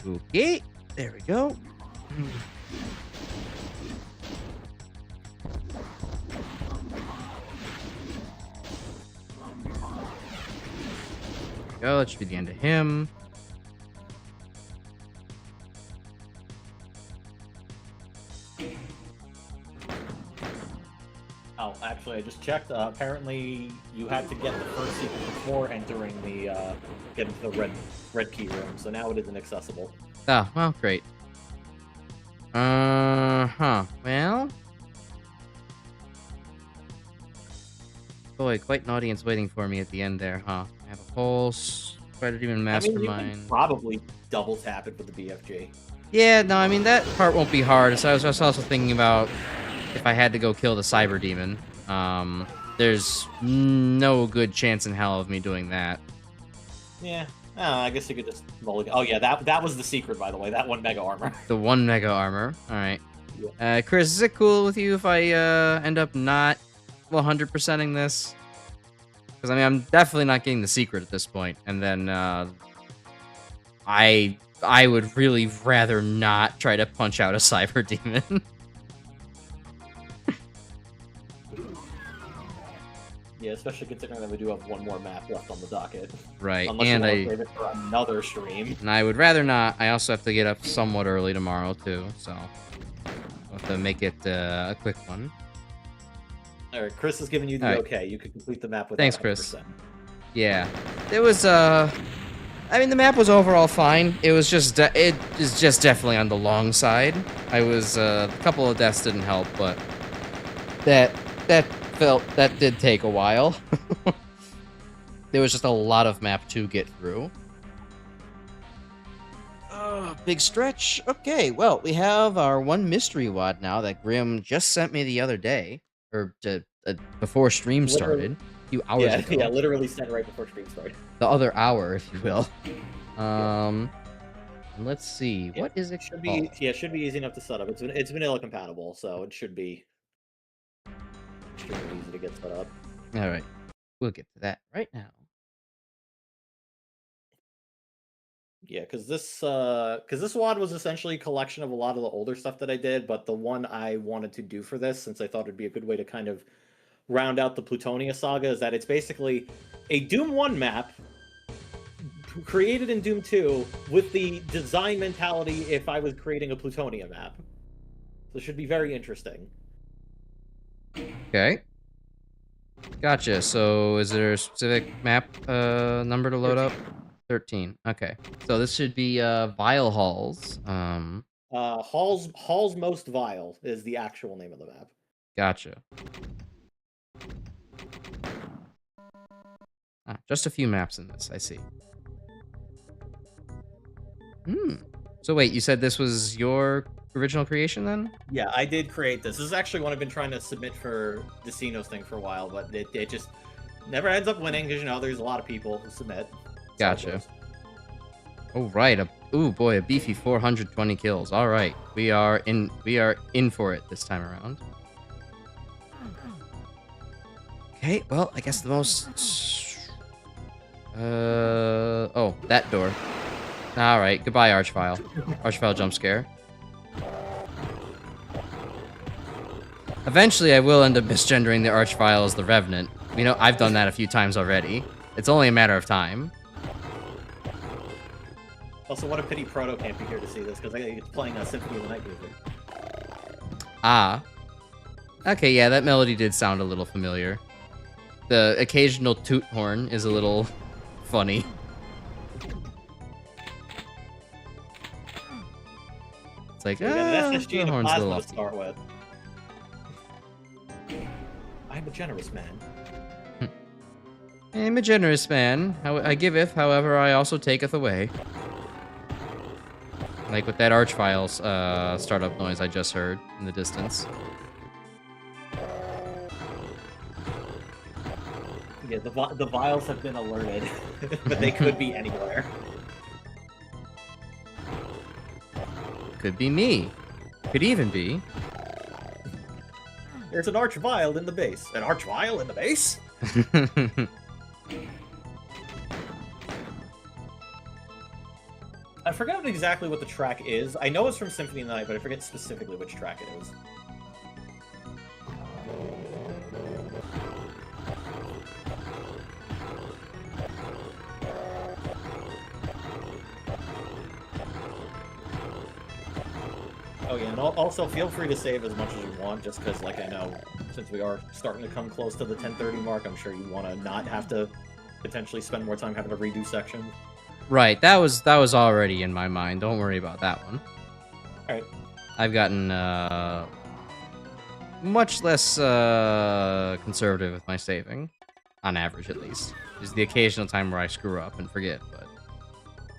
Okay, there we go. Go, that should be the end of him. Oh, actually, I just checked. Apparently, you had to get the first secret before entering the get into the red key room. So now it is inaccessible. Oh, well, great. Well. Boy, quite an audience waiting for me at the end there, huh? I have a whole Spider Demon Mastermind. I mean, you can probably double tap it with the BFG. Yeah, no, I mean, that part won't be hard. So I was also thinking about if I had to go kill the Cyber Demon. There's no good chance in hell of me doing that. Yeah, Oh, I guess you could just mulligan. Oh yeah, that was the secret, by the way. That 1 mega armor. The 1 mega armor. All right. Yeah. Chris, is it cool with you if I end up not 100%ing this? Because I mean, I'm definitely not getting the secret at this point, and then I would really rather not try to punch out a cyber demon. Yeah, especially considering that we do have 1 more map left on the docket. Right, Unless and you want to save it for another stream. And I would rather not. I also have to get up somewhat early tomorrow too, so I'll have to make it a quick one. All right, Chris is giving you the okay. You can complete the map with. Thanks, Chris. Yeah, it was. I mean, the map was overall fine. It was just. It is just definitely on the long side. I was a couple of deaths didn't help, but that did take a while. There was just a lot of map to get through. Big stretch. Okay, well, we have our 1 mystery wad now that Grim just sent me the other day, or before stream started, a few hours ago. Yeah, literally sent right before stream started. The other hour, if you will. Let's see, what is it called? It should be easy enough to set up. It's vanilla compatible, so it should be extremely easy to get set up. All right, we'll get to that right now. Yeah, because this wad was essentially a collection of a lot of the older stuff that I did, but the one I wanted to do for this, since I thought it'd be a good way to kind of round out the Plutonia saga, is that it's basically a Doom 1 map created in Doom 2 with the design mentality if I was creating a Plutonia map. So it should be very interesting. Okay. Gotcha. So is there a specific map number to load up? 13. Okay. So this should be Vile Halls. Halls Most Vile is the actual name of the map. Gotcha. Just a few maps in this, I see. So wait, you said this was your original creation then? Yeah, I did create this. This is actually one I've been trying to submit for Decino's thing for a while, but it just never ends up winning because, you know, there's a lot of people who submit. Gotcha. Oh, right. Ooh, boy, a beefy 420 kills. All right. We are in for it this time around. Okay, well, I guess the most... Oh, that door. All right. Goodbye, Archvile. Archvile jump scare. Eventually, I will end up misgendering the Archvile as the Revenant. You know, I've done that a few times already. It's only a matter of time. Also, what a pity Proto can't be here to see this, because it's playing a Symphony of the Night music. Ah. Okay, yeah, that melody did sound a little familiar. The occasional toot horn is a little funny. It's like, the SSG and a horn's a plasma little to start with. I'm a generous man. I'm a generous man. I giveth, however, I also taketh away. Like with that Archvile's startup noise I just heard in the distance. Yeah, the vials have been alerted, but they could be anywhere. Could be me. Could even be. There's an Archvile in the base. An Archvile in the base? I forgot exactly what the track is. I know it's from Symphony of the Night, but I forget specifically which track it is. Oh yeah, and also feel free to save as much as you want, just because, like, I know, since we are starting to come close to the 10:30 mark, I'm sure you want to not have to potentially spend more time having to redo sections. Right, that was already in my mind. Don't worry about that one. Alright. I've gotten much less conservative with my saving, on average at least. There's the occasional time where I screw up and forget, but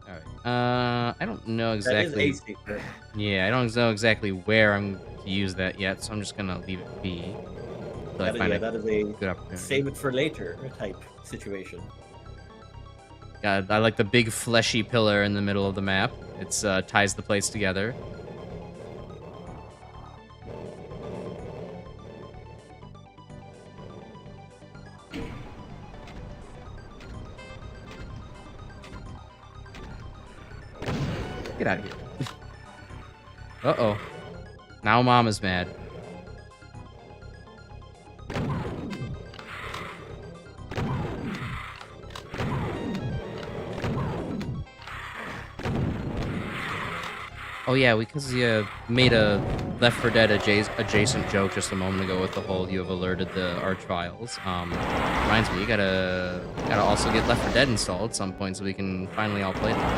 all right. I don't know exactly. That is a secret. Yeah, I don't know exactly where I'm to use that yet, so I'm just gonna leave it be. That is a good opportunity. save it for later type situation. God, I like the big fleshy pillar in the middle of the map. It's ties the place together. Get out of here. Uh-oh. Now Mama's mad. Oh yeah, because you made a Left 4 Dead adjacent joke just a moment ago with the whole you have alerted the arch files. Reminds me, you gotta also get Left 4 Dead installed at some point so we can finally all play together.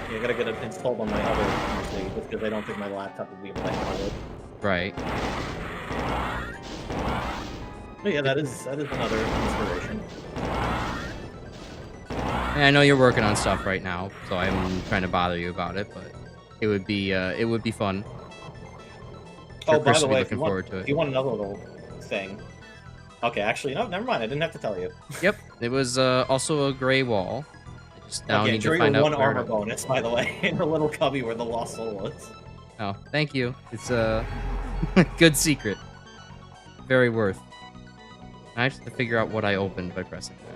Yeah, I gotta get it installed on my other PC just because I don't think my laptop would be able to handle it. Right. But yeah, that is another inspiration. And I know you're working on stuff right now, so I'm trying to bother you about it, but it would be fun. Oh, by the way, looking forward to it. If you want another little thing. Okay, actually, no, never mind. I didn't have to tell you. Yep, it was also a gray wall. I just now okay, need to find out one armor bonus, by the way, in the little cubby where the lost soul is. Oh, thank you. It's a good secret. Very worth. I just have to figure out what I opened by pressing that.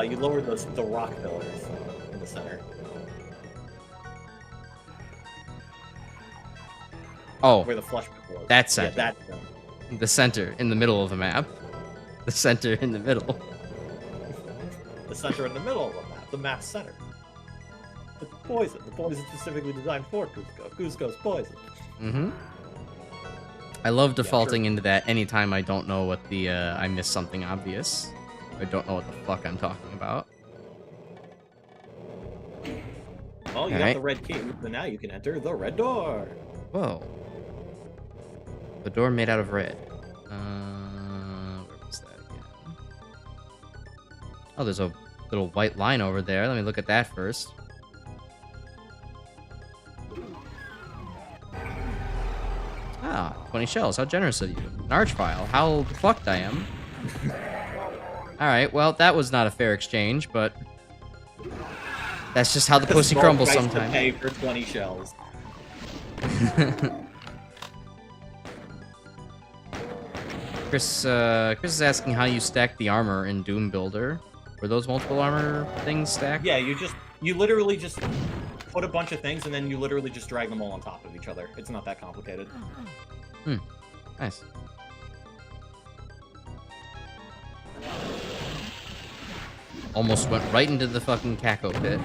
You lowered the rock pillars in the center. Oh, where the flush pit was. That center. Yeah, that's the center in the middle of the map. The center in the middle. The center in the middle of the map. The map's center. It's poison. The poison specifically designed for Cusco. Cusco's poison. Mm-hmm. I love defaulting into that anytime I don't know what the, I missed something obvious. I don't know what the fuck I'm talking about. Oh, you got the red key, so now you can enter the red door. Whoa. The door made out of red. Where was that again? Oh, there's a little white line over there. Let me look at that first. Ah, 20 shells. How generous of you. An arch file. How fucked I am. Alright, well, that was not a fair exchange, but that's just how the pussy crumbles sometimes. Pay for 20 shells. Chris is asking how you stack the armor in Doom Builder. Were those multiple armor things stacked? Yeah, you literally just put a bunch of things and then you literally just drag them all on top of each other. It's not that complicated. Hmm. Nice. Almost went right into the fucking Caco pit.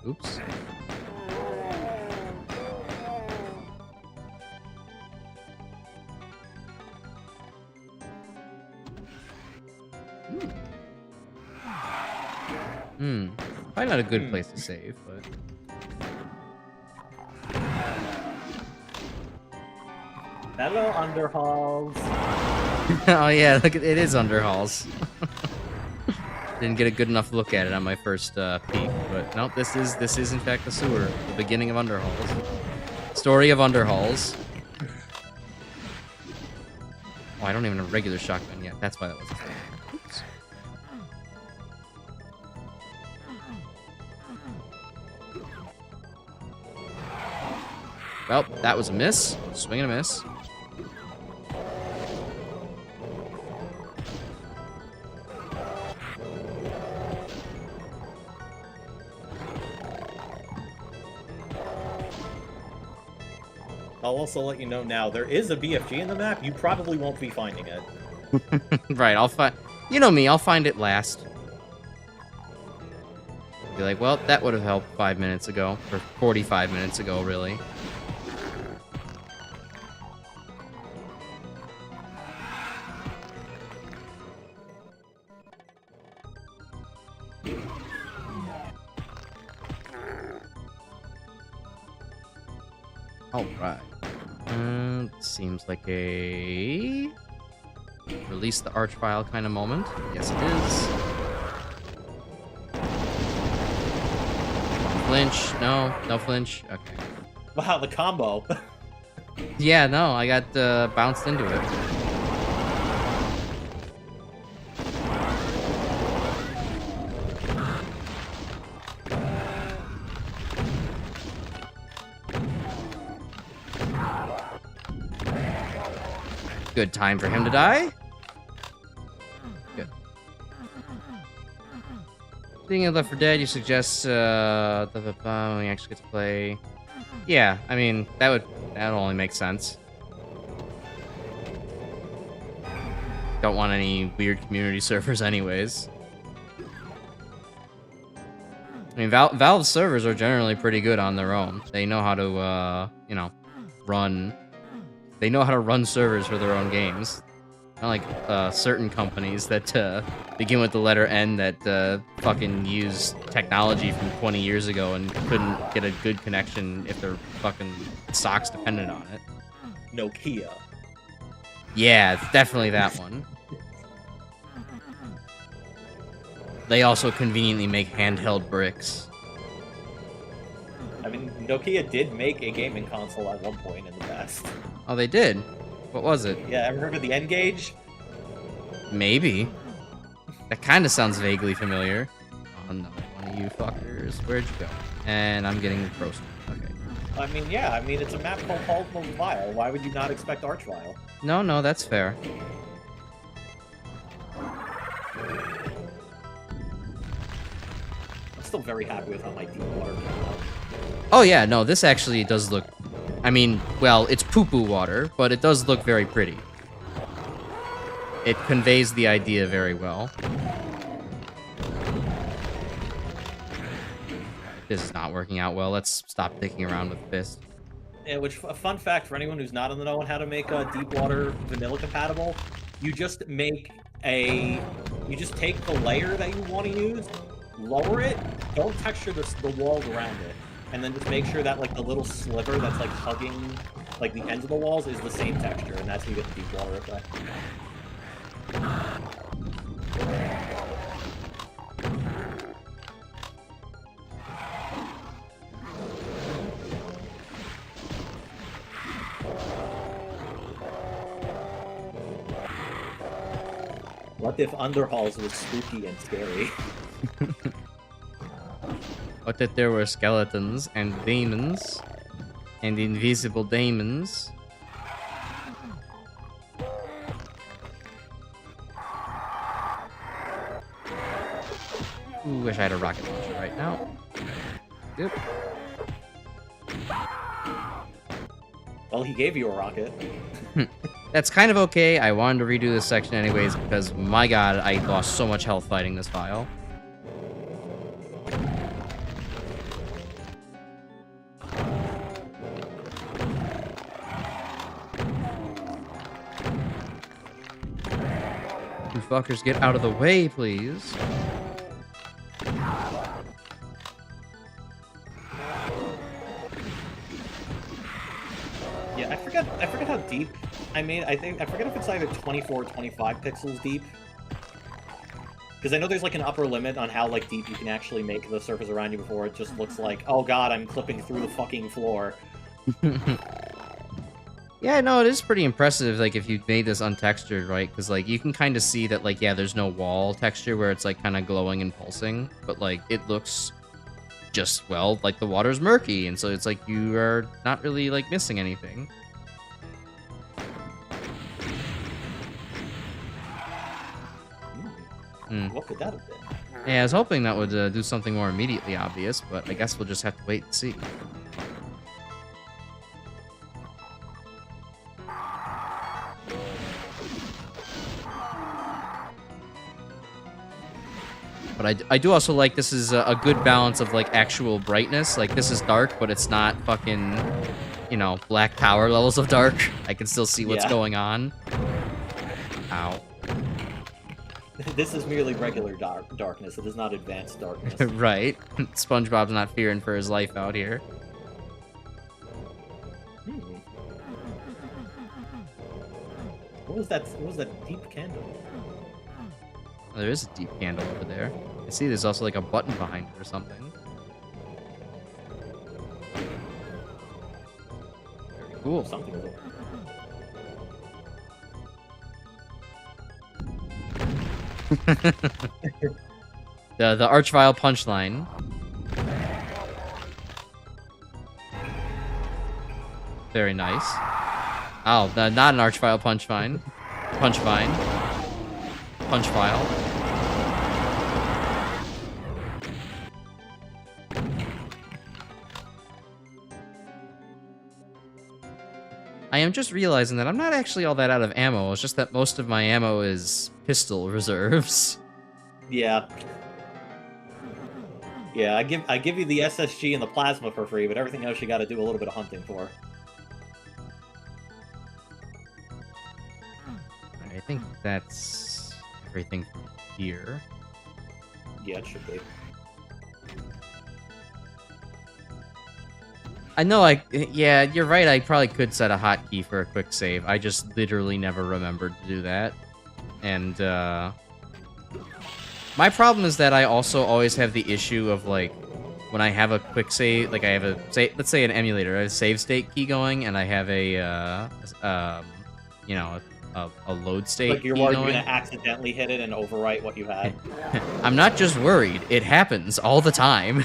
Oops. Probably not a good place to save, but... Hello, Underhalls. Oh yeah, look, it is Underhalls. Didn't get a good enough look at it on my first peek, but no, this is in fact the sewer, the beginning of Underhalls. Story of Underhalls. Oh, I don't even have a regular shotgun yet. That's why that wasn't there. Oops. Well, that was a miss. Swing and a miss. I'll also let you know now, there is a BFG in the map. You probably won't be finding it. Right, I'll find... You know me, I'll find it last. Be like, well, that would have helped 5 minutes ago. Or 45 minutes ago, really. Alright. Seems like a... release the arch file kind of moment. Yes, it is. Flinch. No. No flinch. Okay. Wow, the combo. Yeah, no, I got bounced into it. Good time for him to die. Good. Being in Left 4 Dead, you suggest we actually get to play. Yeah, I mean that only make sense. Don't want any weird community servers, anyways. I mean, Valve servers are generally pretty good on their own. They know how to, you know, run. They know how to run servers for their own games. Not like certain companies that begin with the letter N that fucking use technology from 20 years ago and couldn't get a good connection if their fucking stocks depended on it. Nokia. Yeah, it's definitely that one. They also conveniently make handheld bricks. I mean, Nokia did make a gaming console at one point in the past. Oh, they did? What was it? Yeah, ever heard of the N-Gage? Maybe. That kind of sounds vaguely familiar. Oh, no, one of you fuckers. Where'd you go? And I'm getting roasted. Okay. I mean, yeah, I mean, it's a map called Paul's Vile. Why would you not expect Archvile? No, that's fair. I'm still very happy with how my deep water came out. Oh, yeah, no, this actually does look... I mean, well, it's poo-poo water, but it does look very pretty. It conveys the idea very well. This is not working out well. Let's stop dicking around with fist. Yeah, which, a fun fact for anyone who's not in the know on how to make deep water vanilla compatible, you just make a... You just take the layer that you want to use, lower it, don't texture the walls around it, and then just make sure that like the little sliver that's like hugging like the ends of the walls is the same texture, and that's how you get the deep water effect. What if Underhalls was spooky and scary? What if there were skeletons and demons and invisible demons? Ooh, wish I had a rocket launcher right now. Yep. Well, he gave you a rocket. That's kind of okay. I wanted to redo this section anyways because, my god, I lost so much health fighting this file. You fuckers get out of the way, please. Yeah, I forget how deep I made. I forget if it's either 24 or 25 pixels deep. Because I know there's like an upper limit on how like deep you can actually make the surface around you before it just looks like, oh god, I'm clipping through the fucking floor. Yeah, no, it is pretty impressive, like, if you made this untextured, right? Because, like, you can kind of see that, like, yeah, there's no wall texture where it's, like, kind of glowing and pulsing. But, like, it looks just, well, like the water's murky. And so it's like you are not really, like, missing anything. What could that have been? Yeah, I was hoping that would do something more immediately obvious, but I guess we'll just have to wait and see. But I do also like this is a good balance of, like, actual brightness. Like, this is dark, but it's not fucking, you know, Black Power levels of dark. I can still see what's going on. Ow. This is merely regular darkness. It is not advanced darkness. Right. SpongeBob's not fearing for his life out here. What was that deep candle? Oh, there is a deep candle over there. I see there's also like a button behind it or something. Very cool. Something. The Archvile punchline. Very nice. Oh, not an arch file punch fine. Punch fine. Punch file. I am just realizing that I'm not actually all that out of ammo. It's just that most of my ammo is pistol reserves. Yeah. Yeah, I give you the SSG and the plasma for free, but everything else you got to do a little bit of hunting for. I think that's everything from here. Yeah, it should be. I know, yeah, you're right. I probably could set a hotkey for a quick save. I just literally never remembered to do that. And, my problem is that I also always have the issue of, like, when I have a quick save, like, I have let's say an emulator, I have a save state key going, and I have a, you know, a load state like you're key worried going. you're gonna accidentally hit it and overwrite what you had. I'm not just worried. It happens all the time.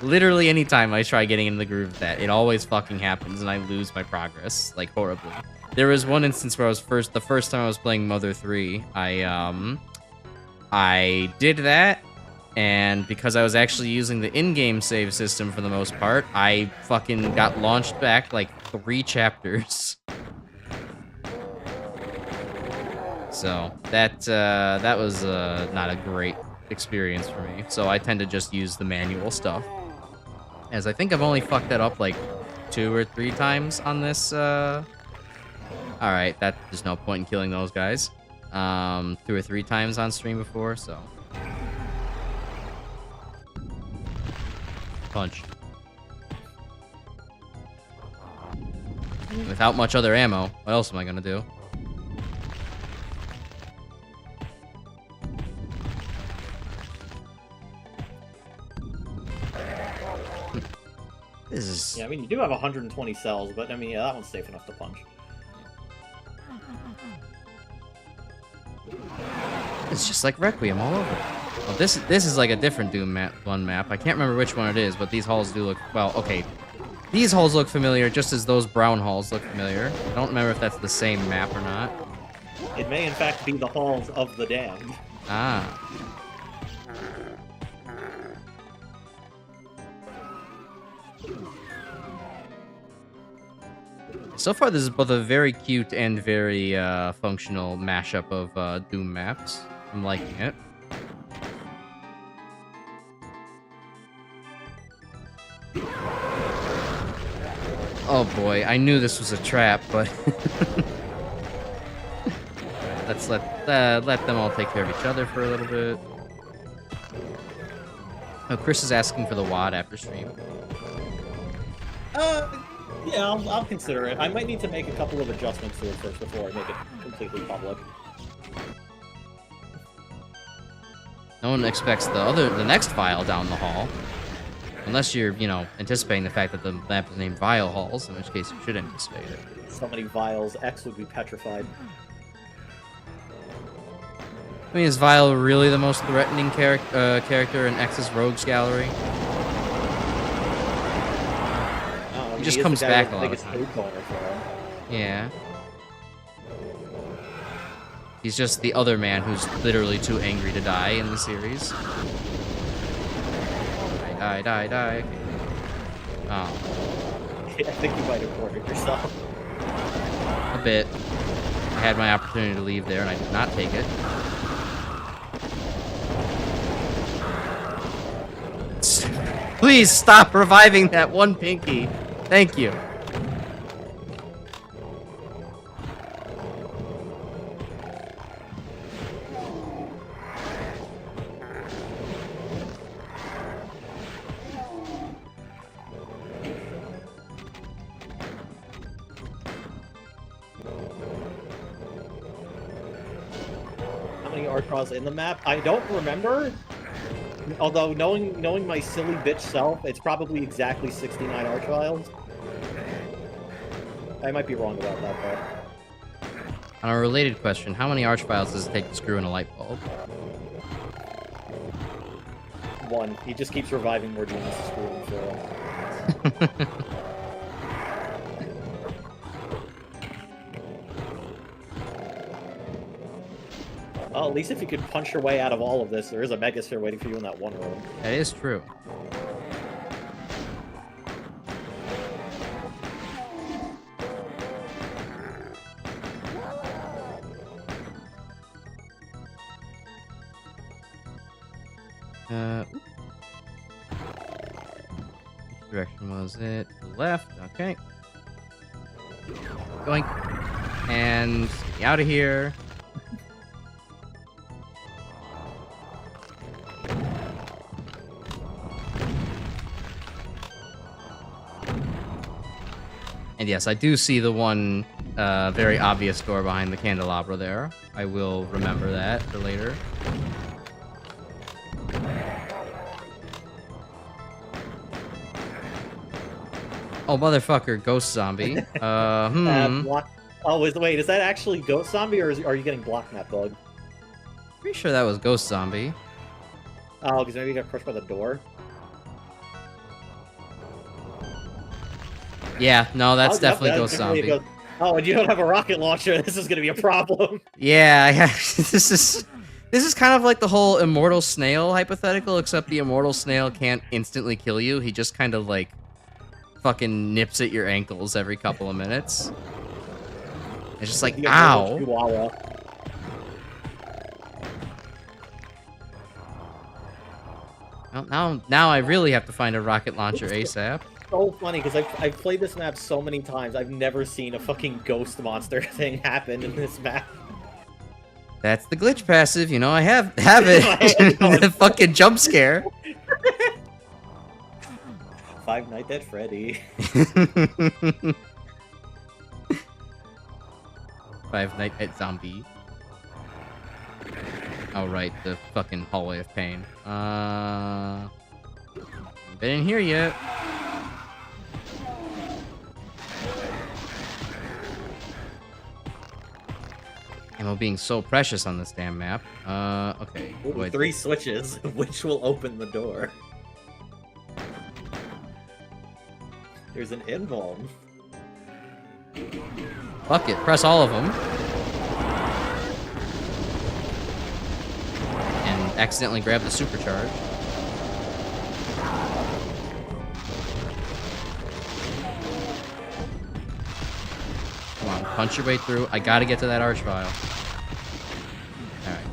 Literally anytime I try getting into the groove of that, it always fucking happens, and I lose my progress, like, horribly. There was one instance where the first time I was playing Mother 3, I did that, and because I was actually using the in-game save system for the most part, I fucking got launched back, like, 3 chapters. So, that was, not a great experience for me. So I tend to just use the manual stuff. As I think I've only fucked that up like 2 or 3 times on this, Alright, there's no point in killing those guys. 2 or 3 times on stream before, so. Punch. Without much other ammo, what else am I gonna do? This is... Yeah, I mean, you do have 120 cells, but I mean, yeah, that one's safe enough to punch. It's just like Requiem all over. Well, this is like a different Doom map. I can't remember which one it is, but these halls do look... Well, okay. These halls look familiar, just as those brown halls look familiar. I don't remember if that's the same map or not. It may, in fact, be the Halls of the Damned. Ah. So far, this is both a very cute and very functional mashup of Doom maps. I'm liking it. Oh boy, I knew this was a trap, but let's let them all take care of each other for a little bit. Oh, Chris is asking for the WAD after stream. Yeah, I'll consider it. I might need to make a couple of adjustments to it first before I make it completely public. No one expects the next file down the hall. Unless you're, you know, anticipating the fact that the map is named Vile Halls, in which case you should anticipate it. So many vials, X would be petrified. I mean, is Vile really the most threatening character in X's Rogues Gallery? He just comes back a lot of times. Yeah. He's just the other man who's literally too angry to die in the series. Die. Oh. I think you might have cornered yourself. A bit. I had my opportunity to leave there and I did not take it. Please stop reviving that one pinky. Thank you. How many Artros in the map? I don't remember. Although, knowing my silly bitch self, it's probably exactly 69 arch files. I might be wrong about that, though. On a related question, how many arch files does it take to screw in a light bulb? 1. He just keeps reviving more demons to screw him through. Well, at least if you could punch your way out of all of this, there is a Megasphere waiting for you in that one room. That is true. Which direction was it? To the left. Okay. Going. And get out of here. And yes, I do see the one very obvious door behind the candelabra there. I will remember that for later. Oh, motherfucker, ghost zombie. Oh, wait, is that actually ghost zombie, or are you getting blocked in that bug? Pretty sure that was ghost zombie. Oh, because maybe you got crushed by the door? Yeah, no, that's definitely that's ghost zombie. Oh, and you don't have a rocket launcher. This is gonna be a problem. Yeah, this is kind of like the whole immortal snail hypothetical, except the immortal snail can't instantly kill you. He just kind of like fucking nips at your ankles every couple of minutes. It's just like, ow. Well, now I really have to find a rocket launcher ASAP. So funny because I've played this map so many times. I've never seen a fucking ghost monster thing happen in this map. That's the glitch passive, you know. I have it. The fucking jump scare. Five Nights at Freddy. Five Nights at Zombie. Oh right, the fucking hallway of pain. Haven't been in here yet. Ammo being so precious on this damn map. Okay. Ooh, 3 switches, which will open the door. There's an invuln. Fuck it, press all of them. And accidentally grab the supercharge. Come on, punch your way through. I gotta get to that archvile. Alright.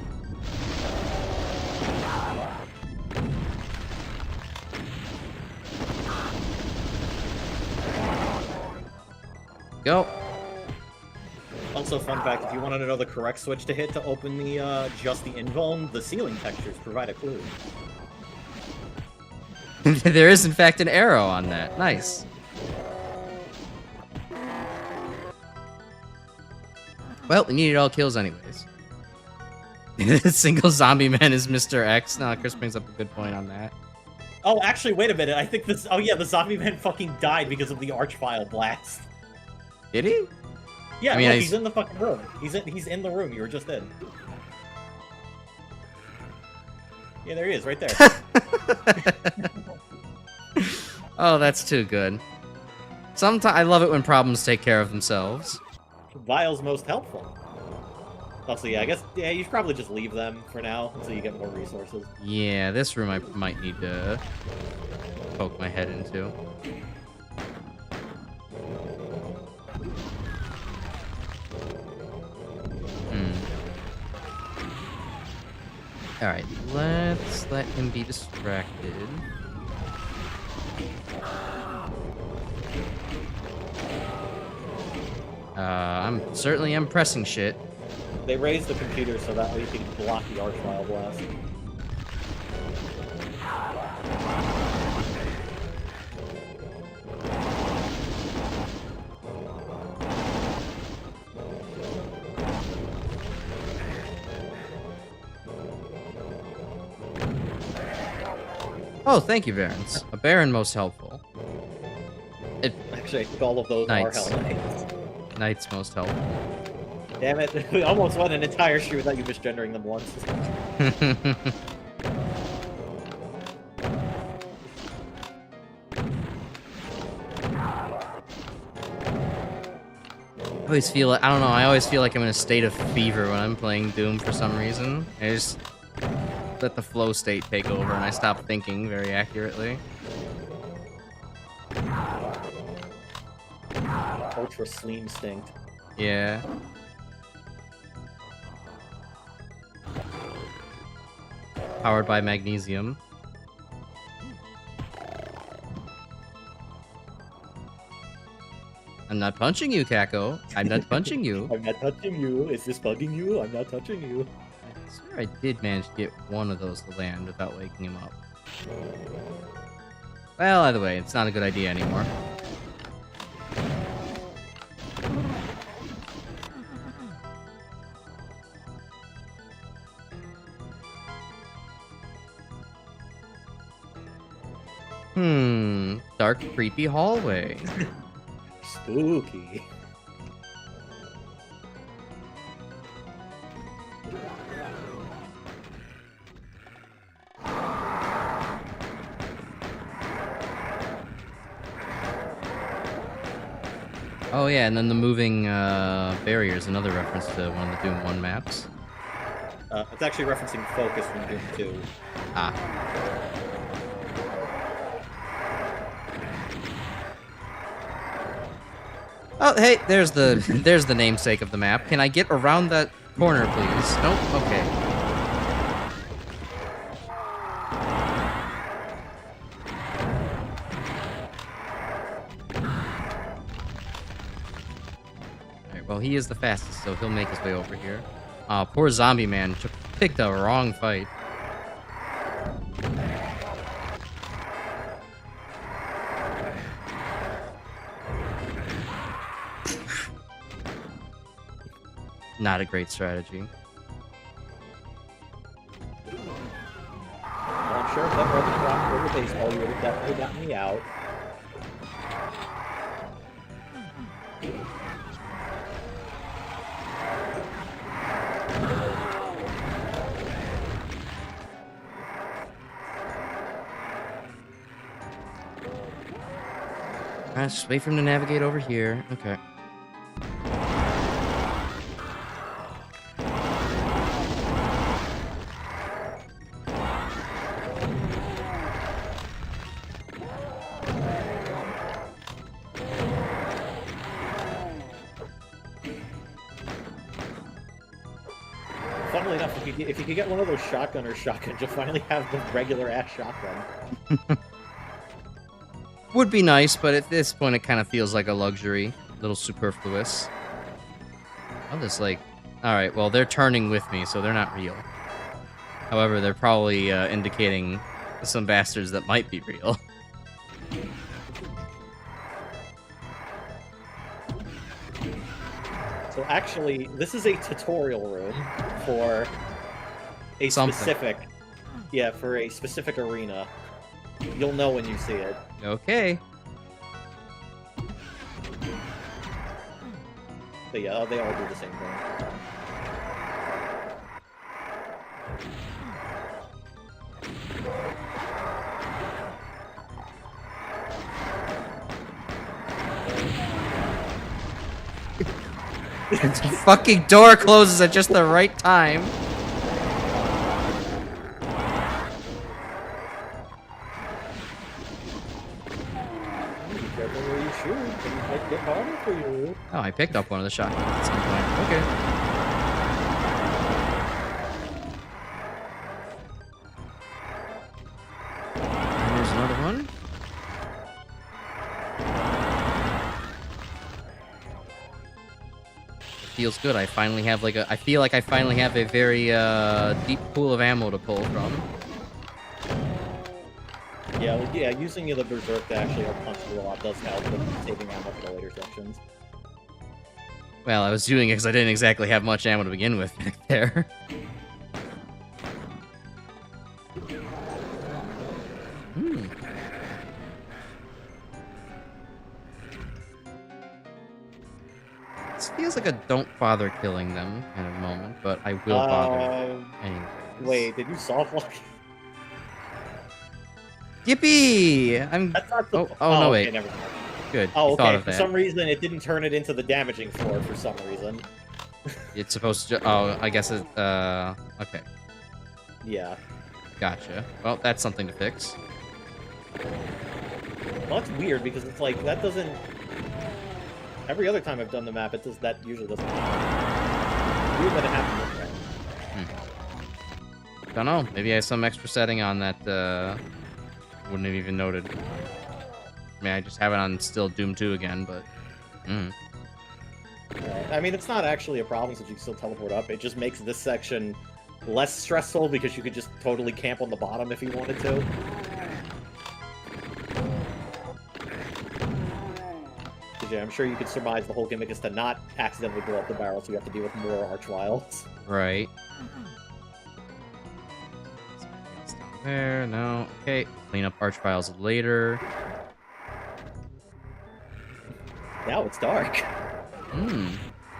Go. Also, fun fact, if you wanted to know the correct switch to hit to open the just the invuln, the ceiling textures provide a clue. There is, in fact, an arrow on that. Nice. Well, we needed all kills anyways. Single zombie man is Mr. X. No, Chris brings up a good point on that. Oh, actually, wait a minute. I think this... Oh, yeah, the zombie man fucking died because of the archvile blast. Did he? Yeah, I mean, look, he's in the fucking room. He's in the room you were just in. Yeah, there he is, right there. Oh, that's too good. Sometimes I love it when problems take care of themselves. Vial's most helpful. Also, yeah, I guess, yeah, you should probably just leave them for now until you get more resources. Yeah, this room I might need to poke my head into. Alright, let's let him be distracted. I'm certainly pressing shit. They raised the computer so that way you can block the archvile blast. Oh, thank you, Barons. A Baron most helpful. Actually, I think all of those are Hell Knights. Knights most helpful. Damn it, we almost won an entire stream without you misgendering them once. I always feel like, I don't know, I always feel like I'm in a state of fever when I'm playing Doom for some reason. I just let the flow state take over and I stop thinking very accurately. Ultra Sleep Instinct. Yeah. Powered by magnesium. I'm not punching you, Kako. I'm not punching you. I'm not touching you. Is this bugging you? I'm not touching you. I swear I did manage to get one of those to land without waking him up. Well, either way, it's not a good idea anymore. Dark, creepy hallway. Spooky. Oh yeah, and then the moving barrier is another reference to one of the Doom 1 maps. It's actually referencing Focus from Doom 2. Ah. Oh, hey, there's the namesake of the map. Can I get around that corner, please? Nope. Okay. Alright, well, he is the fastest, so he'll make his way over here. Aw, poor zombie man picked the wrong fight. Not a great strategy. Well, I'm sure if that wasn't dropped for the baseball, you would have definitely gotten me out. Alright, just wait for him to navigate over here. Okay. Funnily enough, if you could get one of those shotgunners shotguns, you'll finally have the regular ass shotgun. Would be nice, but at this point it kind of feels like a luxury. A little superfluous. I'll just like... Alright, well, they're turning with me, so they're not real. However, they're probably indicating some bastards that might be real. So actually, this is a tutorial room for a specific... Yeah, for a specific arena. You'll know when you see it. Okay. But yeah, they all do the same thing. The fucking door closes at just the right time. Oh, I picked up one of the shotguns at some point. Okay. And there's another one. It feels good. I finally have like a... I feel like I finally have a very deep pool of ammo to pull from. Yeah, using the Berserk to actually punch through a lot does help with saving ammo for the later sections. Well, I was doing it because I didn't exactly have much ammo to begin with back there. This feels like a don't bother killing them kind of moment, but I will bother anyways. Wait, did you soft lock? Yippee! I'm... That's not the... Oh, no, okay, wait. never mind. Good. Oh, You thought okay. of For that. some reason, it didn't turn it into the damaging floor for some reason. It's supposed to. Oh, I guess it. Okay. Yeah. Gotcha. Well, that's something to fix. Well, that's weird because it's like that doesn't. Every other time I've done the map, it does that usually doesn't happen. Weird that it happened this way. Don't know. Maybe I have some extra setting on that. Wouldn't have even noted. I mean, I just have it on still Doom 2 again, but. I mean, it's not actually a problem since you can still teleport up. It just makes this section less stressful because you could just totally camp on the bottom if you wanted to. Yeah, I'm sure you could surmise the whole gimmick is to not accidentally blow up the barrel, so you have to deal with more archviles. Right. Down there, no. Okay, clean up archviles later. Now it's dark.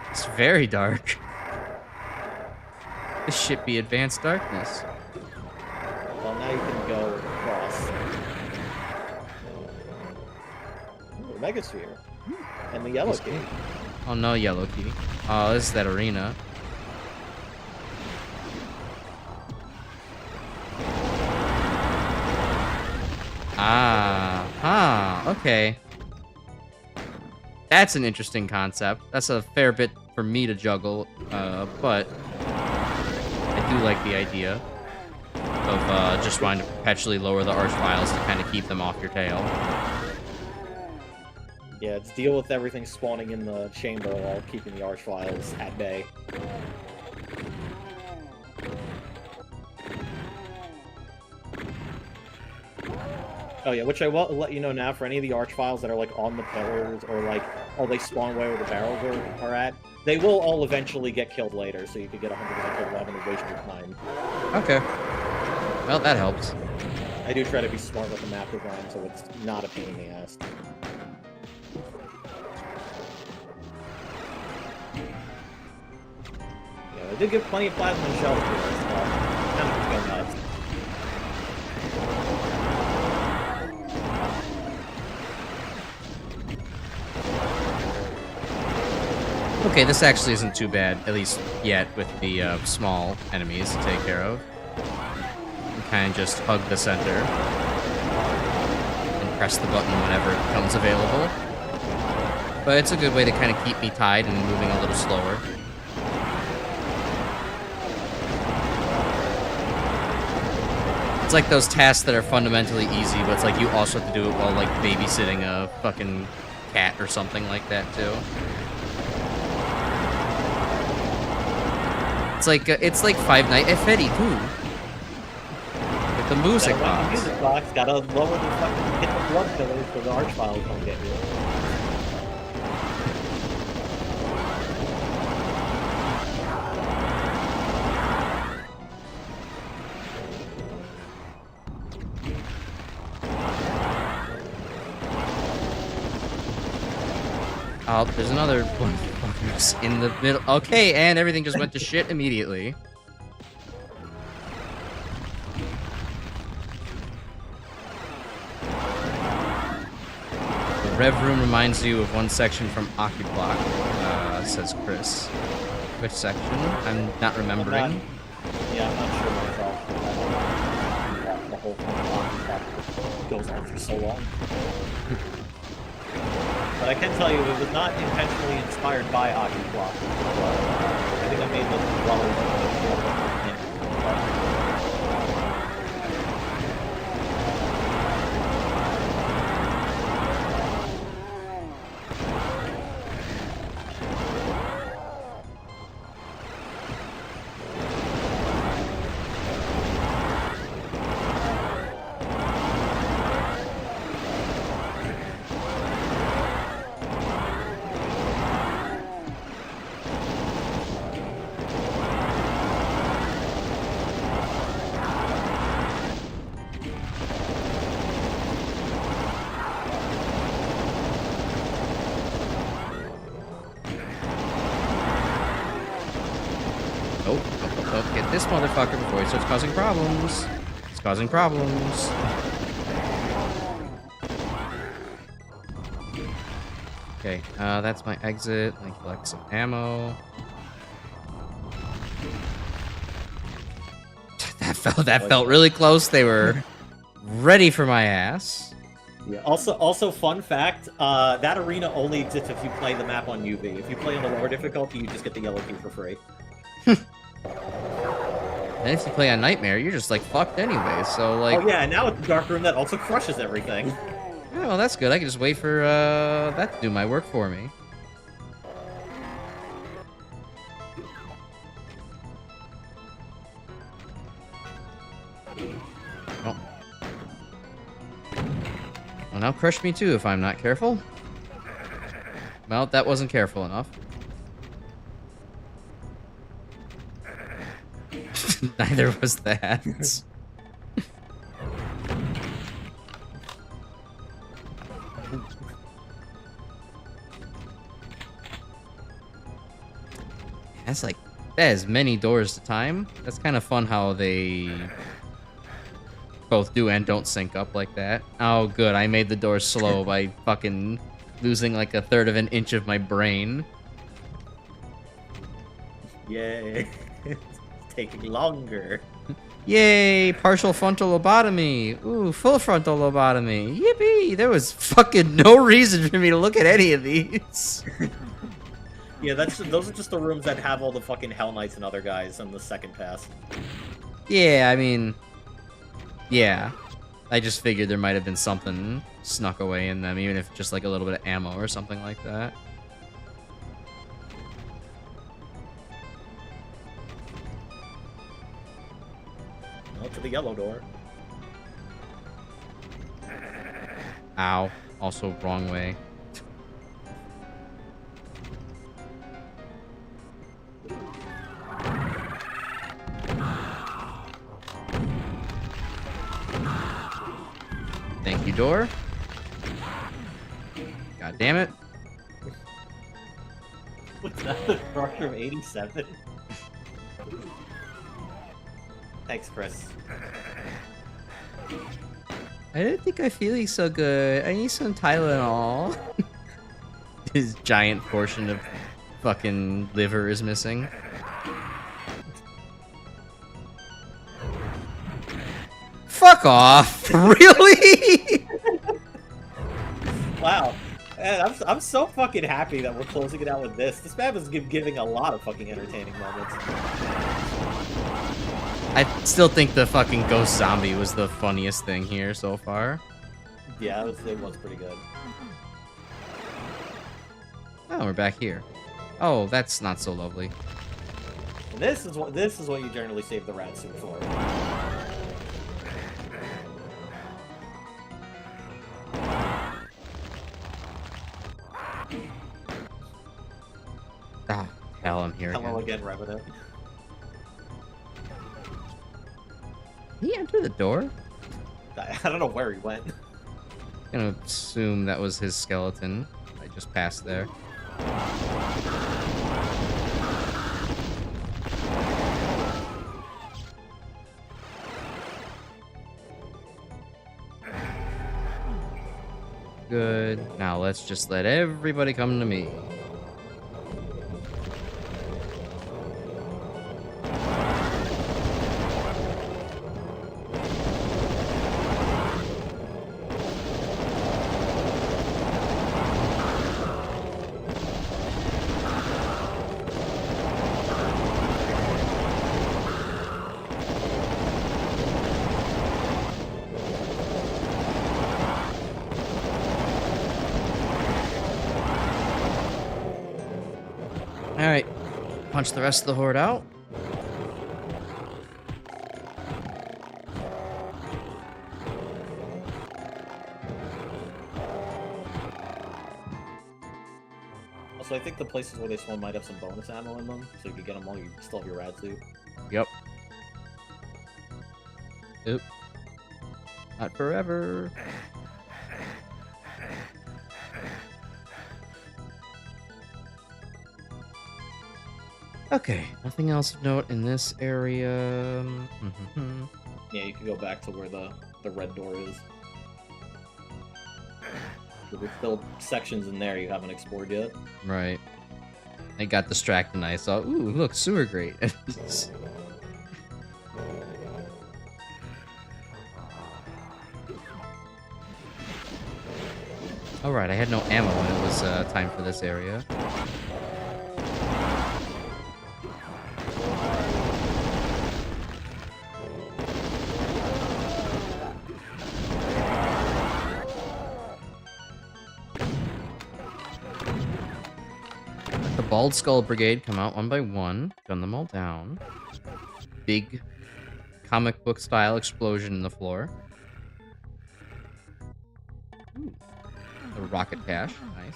It's very dark. This should be advanced darkness. Well, now you can go across. Ooh, the Megasphere. And the yellow key. Oh, no yellow key. Oh, this is that arena. Okay. That's an interesting concept. That's a fair bit for me to juggle, but I do like the idea of just wanting to perpetually lower the archviles to kind of keep them off your tail. Yeah, it's deal with everything spawning in the chamber while keeping the archviles at bay. Oh yeah, which I will let you know now, for any of the archviles that are like on the pillars or like, oh, they spawn where the barrels are at, they will all eventually get killed later, so you could get 100% kill without any waste your time. Okay. Well, that helps. I do try to be smart with the map design, so it's not a pain in the ass. Yeah, they did give plenty of plasma and shells to us, so kind of go nuts. Okay, this actually isn't too bad, at least yet, with the small enemies to take care of. You kind of just hug the center and press the button whenever it becomes available. But it's a good way to kind of keep me tied and moving a little slower. It's like those tasks that are fundamentally easy, but it's like you also have to do it while like babysitting a fucking cat or something like that too. It's like Five Nights at Freddy too. With the music box. The music box gotta lower the fucking hit the blood pillars so the archviles don't get you. Oh, there's another one in the middle. Okay, and everything just went to shit immediately. The Rev Room reminds you of one section from Occuplock, says Chris. Which section? I'm not remembering. I'm not sure myself. The whole thing goes on for so long. But I can tell you it was not intentionally inspired by Occuplock. I think I made the Oh, get this motherfucker before he starts causing problems. It's causing problems. Okay, that's my exit. Let me collect some ammo. That felt really close. They were ready for my ass. Yeah. Also, fun fact: that arena only exists if you play the map on newbie. If you play on the lower difficulty, you just get the yellow key for free. And if you play on Nightmare, you're just like fucked anyway. So like. Oh yeah, and now it's the dark room that also crushes everything. Yeah, well, that's good. I can just wait for that to do my work for me. Oh. Well, now crush me too if I'm not careful. Well, that wasn't careful enough. Neither was that. That's like, that is many doors at a time. That's kind of fun how they both do and don't sync up like that. Oh, good. I made the door slow by fucking losing like a third of an inch of my brain. Yay. It's taking longer. Yay, partial frontal lobotomy. Ooh, full frontal lobotomy. Yippee! There was fucking no reason for me to look at any of these. Yeah, those are just the rooms that have all the fucking Hell Knights and other guys on the second pass. Yeah, I mean, yeah. I just figured there might have been something snuck away in them, even if just like a little bit of ammo or something like that. Well, to the yellow door. Ow. Also wrong way. Thank you, door. God damn it. Was that the structure of 87? Thanks, Chris. I didn't think I'm feeling so good. I need some Tylenol. His giant portion of fucking liver is missing. Fuck off! Really? Wow. Man, I'm so fucking happy that we're closing it out with this. This map is giving a lot of fucking entertaining moments. I still think the fucking ghost zombie was the funniest thing here so far. Yeah, it was pretty good. Oh, we're back here. Oh, that's not so lovely. And this is what you generally save the rat suit for. Ah, hell, I'm here Hello again. again, Revenant. Did he enter the door? I don't know where he went. I'm gonna assume that was his skeleton. I just passed there. Good. Now let's just let everybody come to me. Alright. Punch the rest of the horde out. Also, I think the places where they spawn might have some bonus ammo in them, so you can get them while you still have your rad suit. Yep. Oop. Not forever. Okay, nothing else of note in this area. Yeah, you can go back to where the red door is. But there's still sections in there you haven't explored yet. Right. I got distracted and I saw, ooh, look, sewer grate. Alright, I had no ammo when it was time for this area. The Bald Skull Brigade come out one by one, gun them all down. Big comic book style explosion in the floor. Ooh. A rocket cache, nice.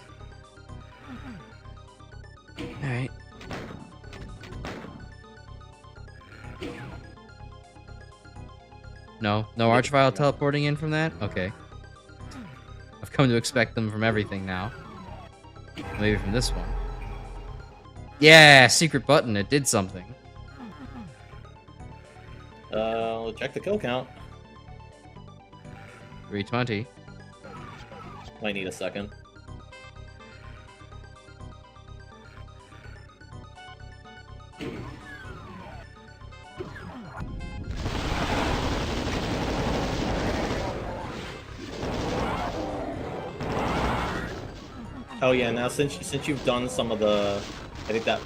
Alright. No Archvile teleporting in from that? Okay. I've come to expect them from everything now. Maybe from this one. Yeah, secret button, it did something. Check the kill count. 320. Might need a second. Oh yeah, now since you've done some of the, I think that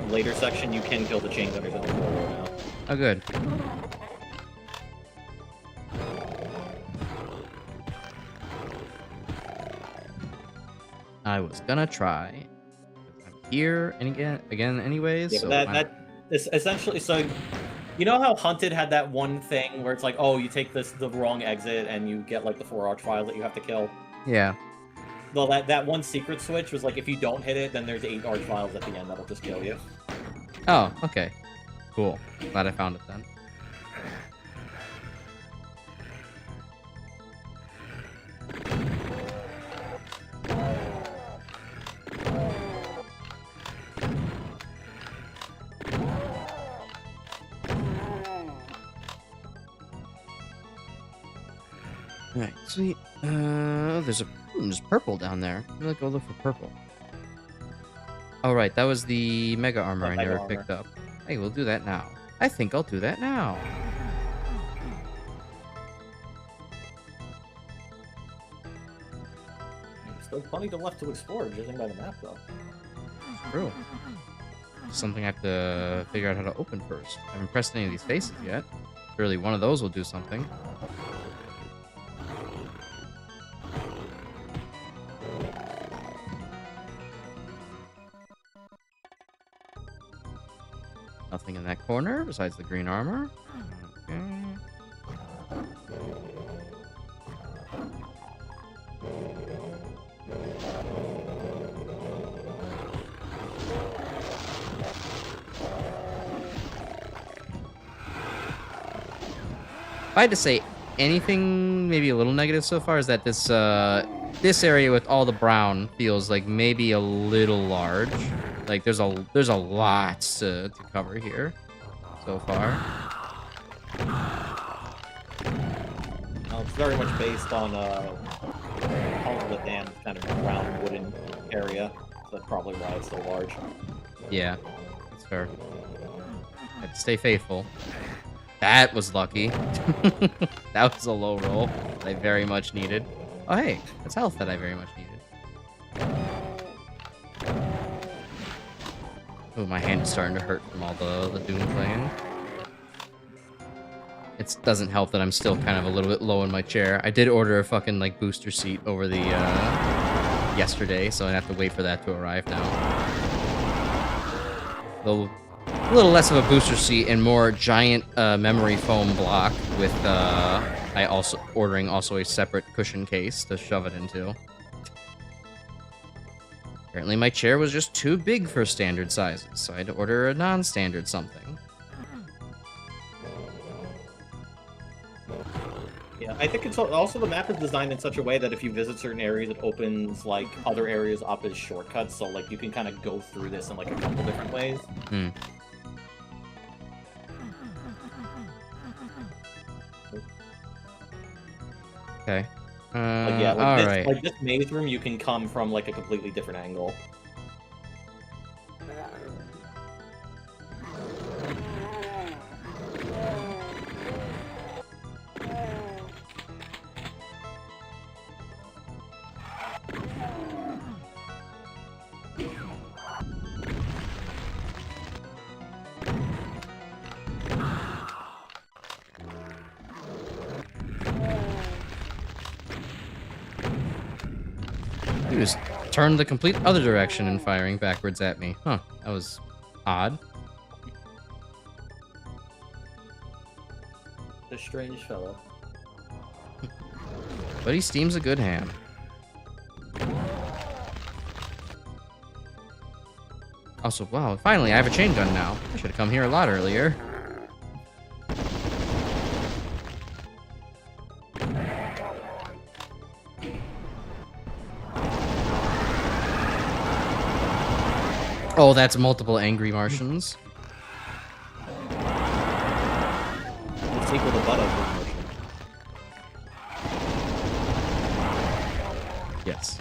later section, you can kill the chain gunners on the floor now. Oh, good. I was gonna try. I'm here and again anyways. Yeah, so that is essentially, so you know how Hunted had that one thing where it's like, oh, you take the wrong exit and you get like the 4 Archviles that you have to kill. Yeah. Well, that one secret switch was like, if you don't hit it, then there's 8 Archviles at the end that'll just kill you. Oh, okay. Cool. Glad I found it then. Alright, sweet. There's purple down there. I'm gonna go look for purple. Oh, right, that was the mega armor I never picked up. Hey, we'll do that now. I think I'll do that now. Still plenty to left to explore, judging by the map, though. True. Something I have to figure out how to open first. I haven't pressed any of these faces yet. Surely one of those will do something. Nothing in that corner besides the green armor. Okay. If I had to say anything maybe a little negative so far, is that this area with all the brown feels like maybe a little large. Like there's a lot to cover here so far. Well, it's very much based on all of the damn kind of round wooden area. So that's probably why it's so large. Yeah, that's fair. Have to stay faithful. That was lucky. That was a low roll that I very much needed. Oh hey, that's health that I very much needed. Oh, my hand is starting to hurt from all the Doom playing. It doesn't help that I'm still kind of a little bit low in my chair. I did order a fucking like booster seat over the yesterday, so I have to wait for that to arrive now. Though a little less of a booster seat and more giant memory foam block with I also ordering also a separate cushion case to shove it into. Apparently my chair was just too big for standard sizes, so I had to order a non-standard something. Yeah, I think it's also the map is designed in such a way that if you visit certain areas, it opens like other areas up as shortcuts, so like you can kind of go through this in like a couple different ways. Hmm. Oh. Okay. Like, yeah, all right. like this maze room, you can come from like a completely different angle. He just turned the complete other direction and firing backwards at me. Huh, that was odd. A strange fellow. But he steams a good ham. Also, wow, finally, I have a chain gun now. I should have come here a lot earlier. Oh, that's multiple angry Martians. The sequel to Butt Up. Yes.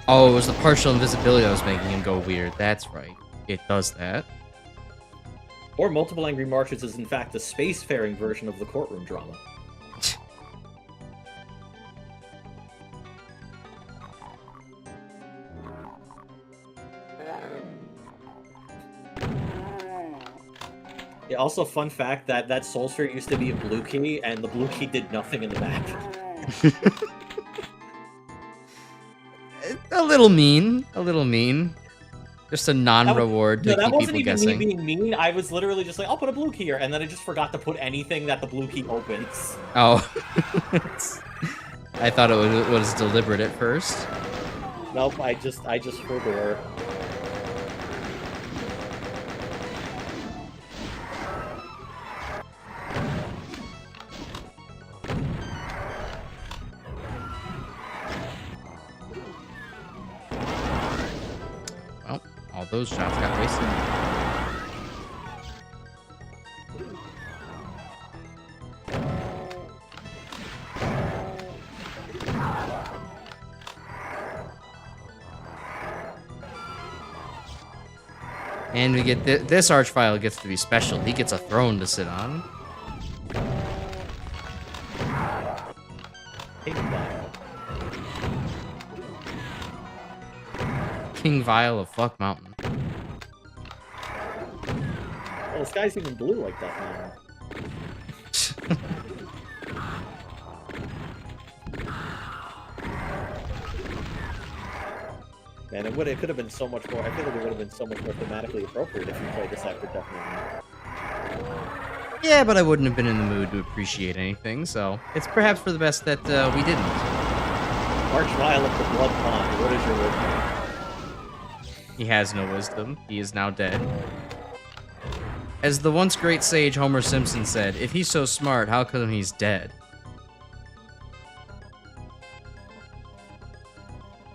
Oh, it was the partial invisibility that was making him go weird. That's right. It does that. Or Multiple Angry Martians is in fact a spacefaring version of the courtroom drama. Yeah, also, fun fact that Soul Sphere used to be a blue key, and the blue key did nothing in the map. A little mean. A little mean. Just a non-reward to that keep wasn't people even guessing. me being mean. I was literally just like, I'll put a blue key here, and then I just forgot to put anything that the blue key opens. Oh. I thought it was deliberate at first. Nope, I just forgot. Well, all those shots got wasted. And we get this Archvile gets to be special. He gets a throne to sit on. King Vile of Fuck Mountain. Oh, the sky's even blue like that now. Man, it could have been so much more. I feel like it would have been so much more thematically appropriate if you played this after Definitely. Yeah, but I wouldn't have been in the mood to appreciate anything, so it's perhaps for the best that we didn't. Archvile of the Blood Pond, what is your wisdom? He has no wisdom. He is now dead. As the once great sage Homer Simpson said, if he's so smart, how come he's dead?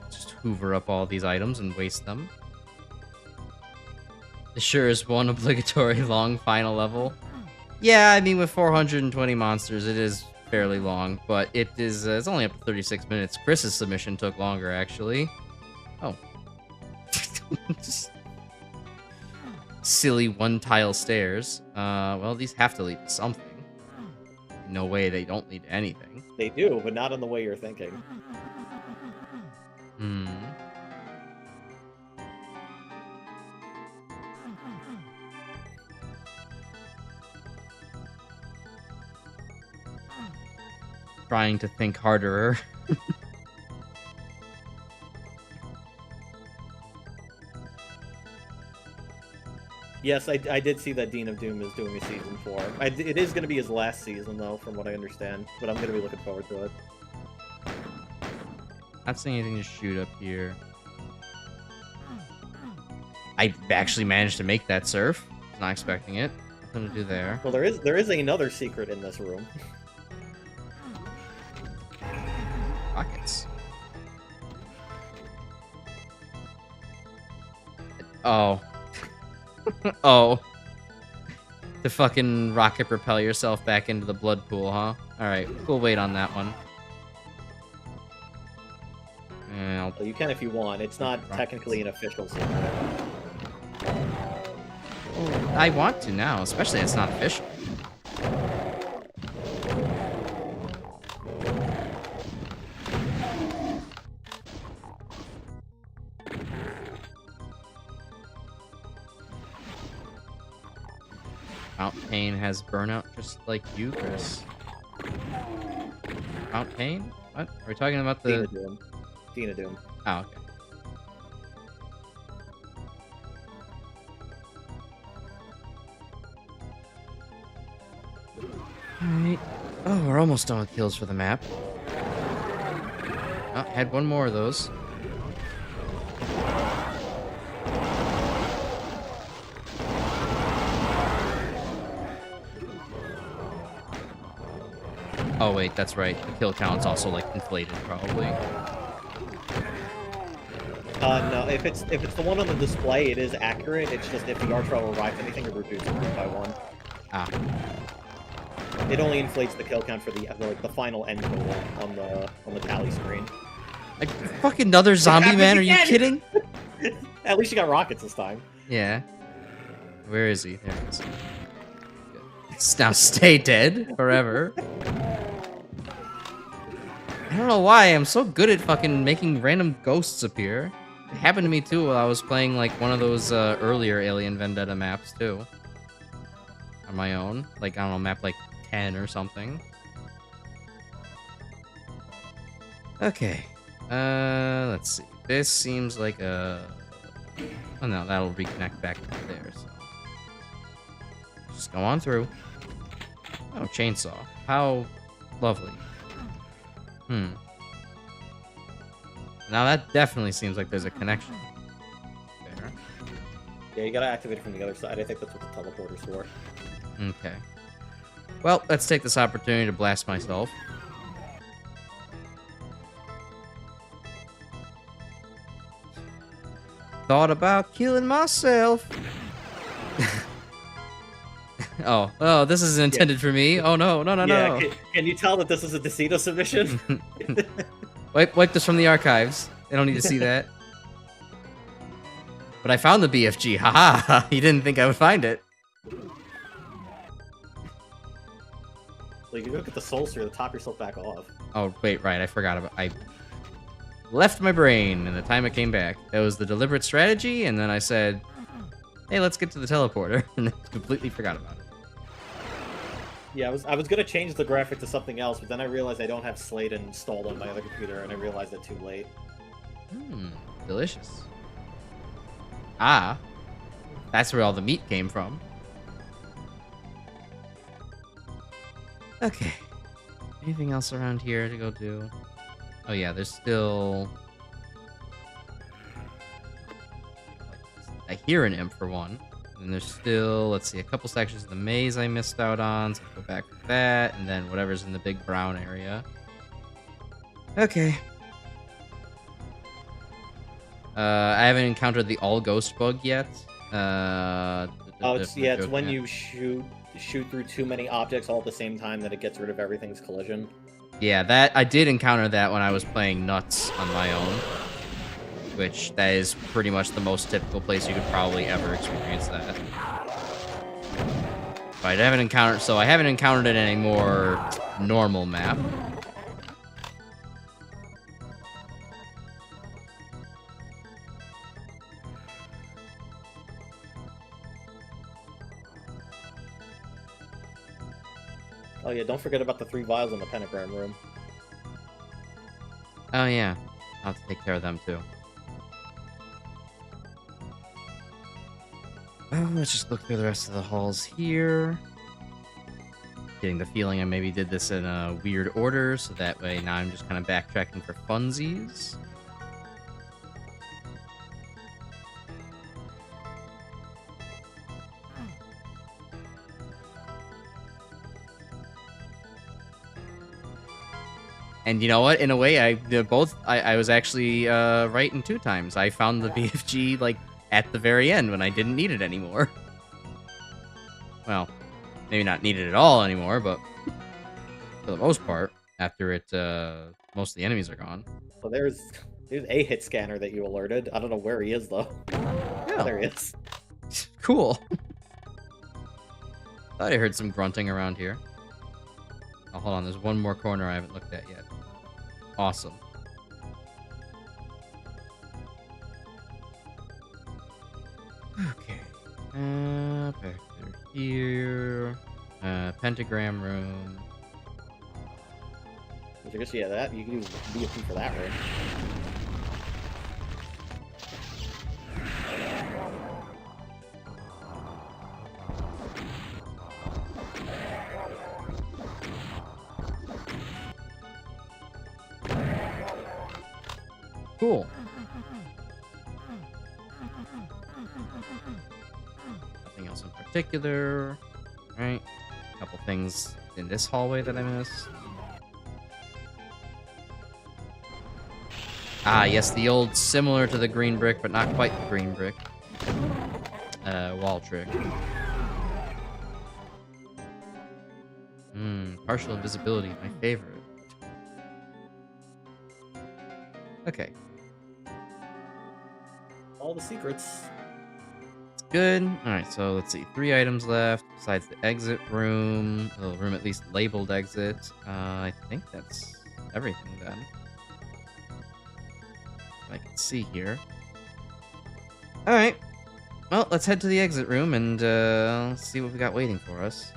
Just hoover up all these items and waste them. There sure is one obligatory long final level. Yeah, I mean, with 420 monsters, it is fairly long, but it is it's only up to 36 minutes. Chris's submission took longer, actually. Oh. Just silly one-tile stairs. Well, these have to lead to something. No way they don't lead to anything. They do, but not in the way you're thinking. Hmm. Trying to think harder. Yes, I did see that Dean of Doom is doing a season 4. It is going to be his last season, though, from what I understand. But I'm going to be looking forward to it. Not seeing anything to shoot up here. I actually managed to make that surf. Was not expecting it. Nothing to do there. Well, there is another secret in this room. Rockets. Oh. Oh. to fucking rocket propel yourself back into the blood pool, huh? Alright, we'll wait on that one. And Well, you can if you want. It's not technically an official secret. I want to now, especially it's not official. Mount Pain has burnout just like you, Chris. Mount Pain? What? Are we talking about the... Dina Doom. Oh, okay. Alright. Oh, we're almost done with kills for the map. Oh, had one more of those. Oh wait, that's right. The kill count's also like inflated, probably. No. If it's the one on the display, it is accurate. It's just if the archer arrives anything, it reduces it by 1. Ah. It only inflates the kill count for the final end total on the tally screen. Like fucking another zombie man? Are you kidding? At least you got rockets this time. Yeah. Where is he? There he is. Now stay dead forever. I don't know why I'm so good at fucking making random ghosts appear. It happened to me too while I was playing like one of those earlier Alien Vendetta maps too. On my own. Like, I don't know, map like 10 or something. Okay. Let's see. This seems like a... Oh no, that'll reconnect back there, so... Just go on through. Oh, chainsaw. How lovely. Now that definitely seems like there's a connection there. Yeah, you gotta activate it from the other side. I think that's what the teleporter's for. Okay. Well, let's take this opportunity to blast myself. Thought about killing myself. Oh, this is intended for me. Oh no. Yeah, can you tell that this is a decino submission? Wipe this from the archives. They don't need to see that. But I found the BFG. Haha! You didn't think I would find it. Like, you look at the soul sphere, top yourself back off. Oh, wait, right. I forgot about... I left my brain, and the time it came back. That was the deliberate strategy, and then I said, hey, let's get to the teleporter, and then completely forgot about it. Yeah, I was gonna change the graphic to something else, but then I realized I don't have Slate installed on my other computer, and I realized it too late. Delicious. Ah, that's where all the meat came from. Okay. Anything else around here to go do? Oh yeah, there's still... I hear an imp for one. And there's still, let's see, a couple sections of the maze I missed out on. So I'll go back to that, and then whatever's in the big brown area. Okay. I haven't encountered the all ghost bug yet. It's when you shoot through too many objects all at the same time that it gets rid of everything's collision. Yeah, that I did encounter that when I was playing Nuts on my own. Which, that is pretty much the most typical place you could probably ever experience that. But I haven't encountered it in a more normal map. Oh yeah, don't forget about the 3 vials in the pentagram room. Oh yeah, I'll have to take care of them too. Well, let's just look through the rest of the halls here. Getting the feeling I maybe did this in a weird order, so that way now I'm just kind of backtracking for funsies. And you know what? In a way, I was actually right in 2 times. I found the BFG like at the very end when I didn't need it anymore. Well, maybe not needed at all anymore, but for the most part, after it, most of the enemies are gone. So there's a hit scanner that you alerted. I don't know where he is though. Yeah. Oh, there he is. Cool. Thought I heard some grunting around here. Oh, hold on. There's one more corner I haven't looked at yet. Awesome. Okay. Back through here. Pentagram room. I guess, yeah, that you can use BFP for that, right? Cool. Nothing else in particular. Alright. A couple things in this hallway that I missed. Ah, yes, the old similar to the green brick, but not quite the green brick. Wall trick. Partial invisibility, my favorite. Okay. All the secrets. Good. Alright, so let's see. 3 items left, besides the exit room. The room at least labeled exit. I think that's everything then. I can see here. Alright. Well, let's head to the exit room and see what we got waiting for us.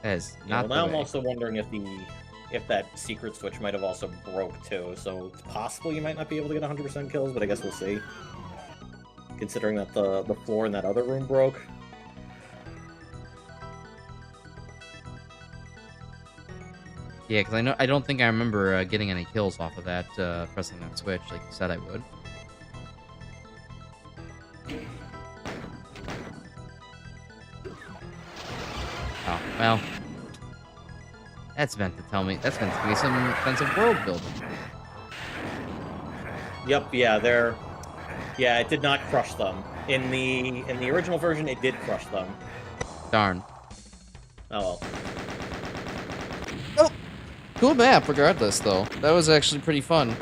That is not the now way. I'm also wondering if that secret switch might have also broke too, so it's possible you might not be able to get 100% kills, but I guess we'll see. Considering that the floor in that other room broke. Yeah, because I don't think I remember getting any kills off of that, pressing that switch like you said I would. Oh, well. That's meant to tell me. That's meant to be some sense of world building. Yep, yeah, yeah, it did not crush them. In the original version, it did crush them. Darn. Oh well. Oh, cool map regardless, though. That was actually pretty fun.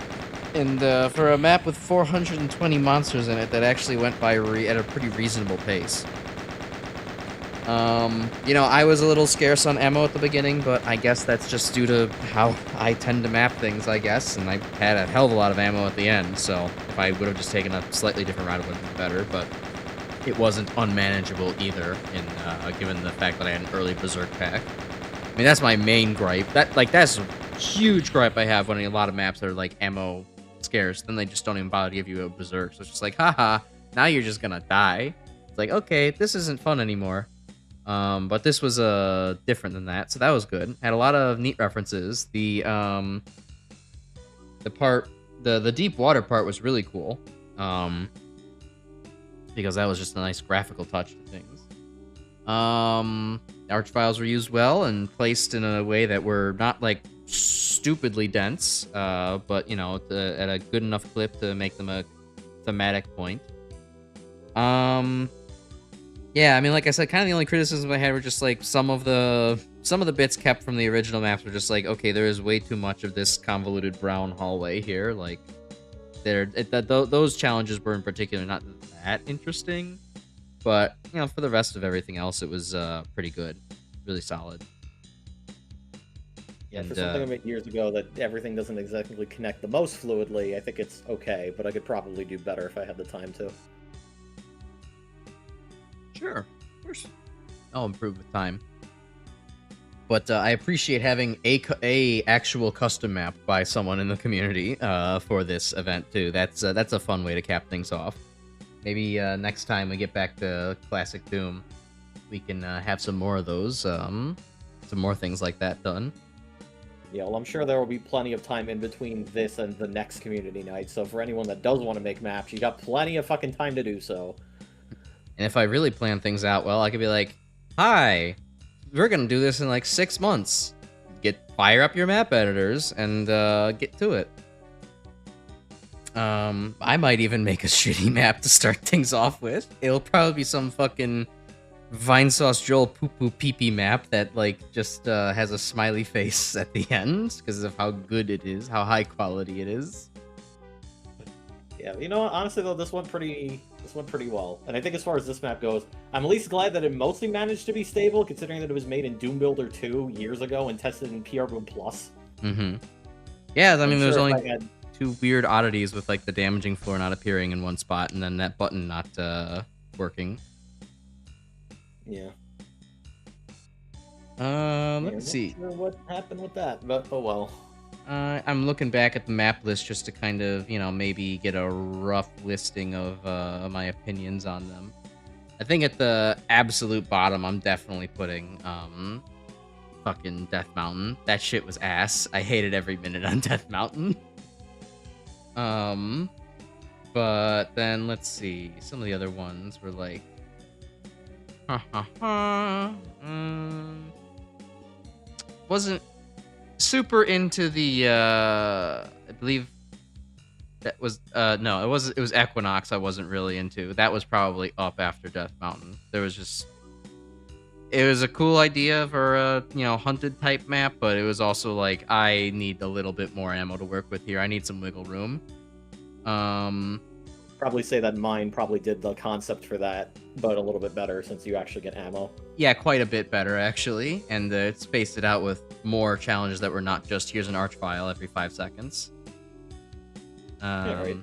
And for a map with 420 monsters in it, that actually went by at a pretty reasonable pace. You know, I was a little scarce on ammo at the beginning, but I guess that's just due to how I tend to map things, I guess, and I had a hell of a lot of ammo at the end, so if I would have just taken a slightly different route, it would have been better, but it wasn't unmanageable either, given the fact that I had an early Berserk pack. I mean, that's my main gripe. That's a huge gripe I have when a lot of maps are, like, ammo scarce, then they just don't even bother to give you a Berserk, so it's just like, haha, now you're just gonna die. It's like, okay, this isn't fun anymore. But this was different than that, so that was good. Had a lot of neat references. The deep water part was really cool. Because that was just a nice graphical touch to things. Arch files were used well and placed in a way that were not like stupidly dense, but you know, at a good enough clip to make them a thematic point. Yeah, I mean, like I said, kind of the only criticisms I had were just like some of the bits kept from the original maps were just like, okay, there is way too much of this convoluted brown hallway here. Like, those challenges were in particular not that interesting, but you know, for the rest of everything else, it was pretty good, really solid. Yeah, for something I made years ago that everything doesn't exactly connect the most fluidly, I think it's okay, but I could probably do better if I had the time to. Sure, of course. I'll improve with time. But I appreciate having a actual custom map by someone in the community for this event too. That's a fun way to cap things off. Maybe next time we get back to Classic Doom, we can have some more of those, some more things like that done. Yeah, well, I'm sure there will be plenty of time in between this and the next community night. So for anyone that does want to make maps, you got plenty of fucking time to do so. And if I really plan things out well, I could be like, hi, we're going to do this in like 6 months. Fire up your map editors and get to it. I might even make a shitty map to start things off with. It'll probably be some fucking Vinesauce Joel poo poo pee pee map that like just has a smiley face at the end because of how good it is, how high quality it is. Yeah, you know what? Honestly though, this went pretty well. And I think as far as this map goes, I'm at least glad that it mostly managed to be stable, considering that it was made in Doom Builder 2 years ago and tested in PR Boom Plus. Mm-hmm. Yeah, I mean, there's sure only two weird oddities with like the damaging floor not appearing in one spot and then that button not working. Yeah. Let's see. Not sure what happened with that, but oh well. I'm looking back at the map list just to kind of, you know, maybe get a rough listing of my opinions on them. I think at the absolute bottom, I'm definitely putting fucking Death Mountain. That shit was ass. I hated every minute on Death Mountain. But then let's see. Some of the other ones were like, wasn't super into the I believe that was no, it was Equinox I wasn't really into. That was probably up after Death Mountain. There was just, it was a cool idea for a, you know, hunted type map, but it was also like, I need a little bit more ammo to work with here. I need some wiggle room. Probably say that mine probably did the concept for that, but a little bit better since you actually get ammo. Yeah, quite a bit better actually, and it spaced it out with more challenges that were not just here's an arch file every 5 seconds. Yeah, right.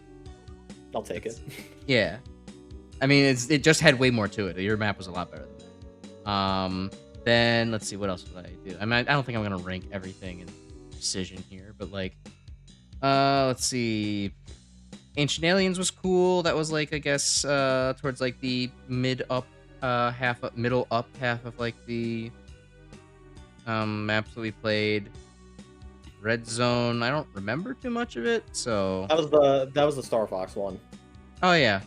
I'll take it. Yeah, I mean it just had way more to it. Your map was a lot better than that. Then let's see, what else would I do? I mean, I don't think I'm gonna rank everything in precision here, but like, let's see. Ancient Aliens was cool. That was like, I guess, towards like the middle up half of like the maps that we played. Red Zone, I don't remember too much of it, so that was the Star Fox one. Oh yeah,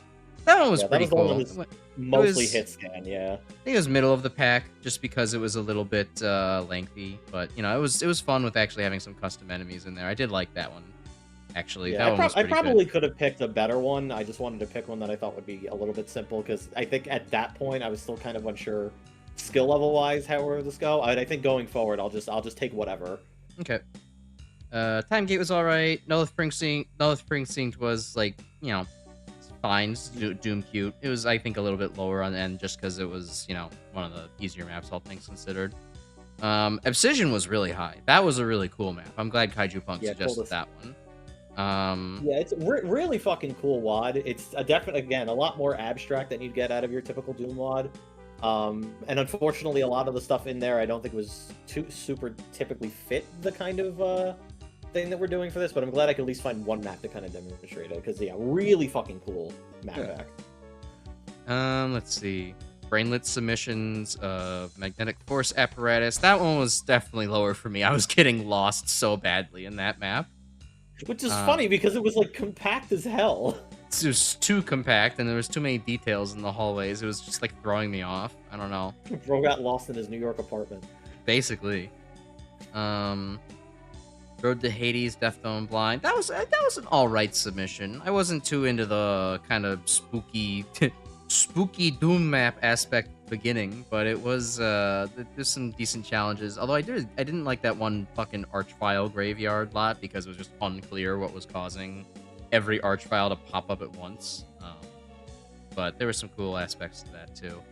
that one was pretty cool. Mostly hit scan, yeah. I think it was middle of the pack, just because it was a little bit lengthy, but you know, it was fun with actually having some custom enemies in there. I did like that one. Actually, yeah, that I probably could have picked a better one. I just wanted to pick one that I thought would be a little bit simple, because I think at that point I was still kind of unsure skill level wise how would this go. I think going forward I'll just take whatever. Okay. Time Gate was all right. Nullith Precinct was like, you know, fine. Doom cute. It was, I think, a little bit lower on the end just because it was, you know, one of the easier maps, all things considered. Obsidian was really high. That was a really cool map. I'm glad Kaiju Punk suggested that one. Yeah, it's really fucking cool WAD. It's a definite, again, a lot more abstract than you'd get out of your typical Doom WAD. And unfortunately, a lot of the stuff in there I don't think was too super typically fit the kind of thing that we're doing for this, but I'm glad I could at least find one map to kind of demonstrate it, because yeah, really fucking cool map pack. Let's see. Brainlet Submissions, Magnetic Force Apparatus. That one was definitely lower for me. I was getting lost so badly in that map. Which is funny because it was like compact as hell. It was too compact and there was too many details in the hallways. It was just like throwing me off. I don't know. Bro got lost in his New York apartment. Basically. Road to Hades, Death Dome Blind. That was an alright submission. I wasn't too into the kind of spooky spooky Doom map aspect beginning, but it was there's some decent challenges. Although I didn't like that one fucking Archvile graveyard lot because it was just unclear what was causing every Archvile to pop up at once. But there were some cool aspects to that too.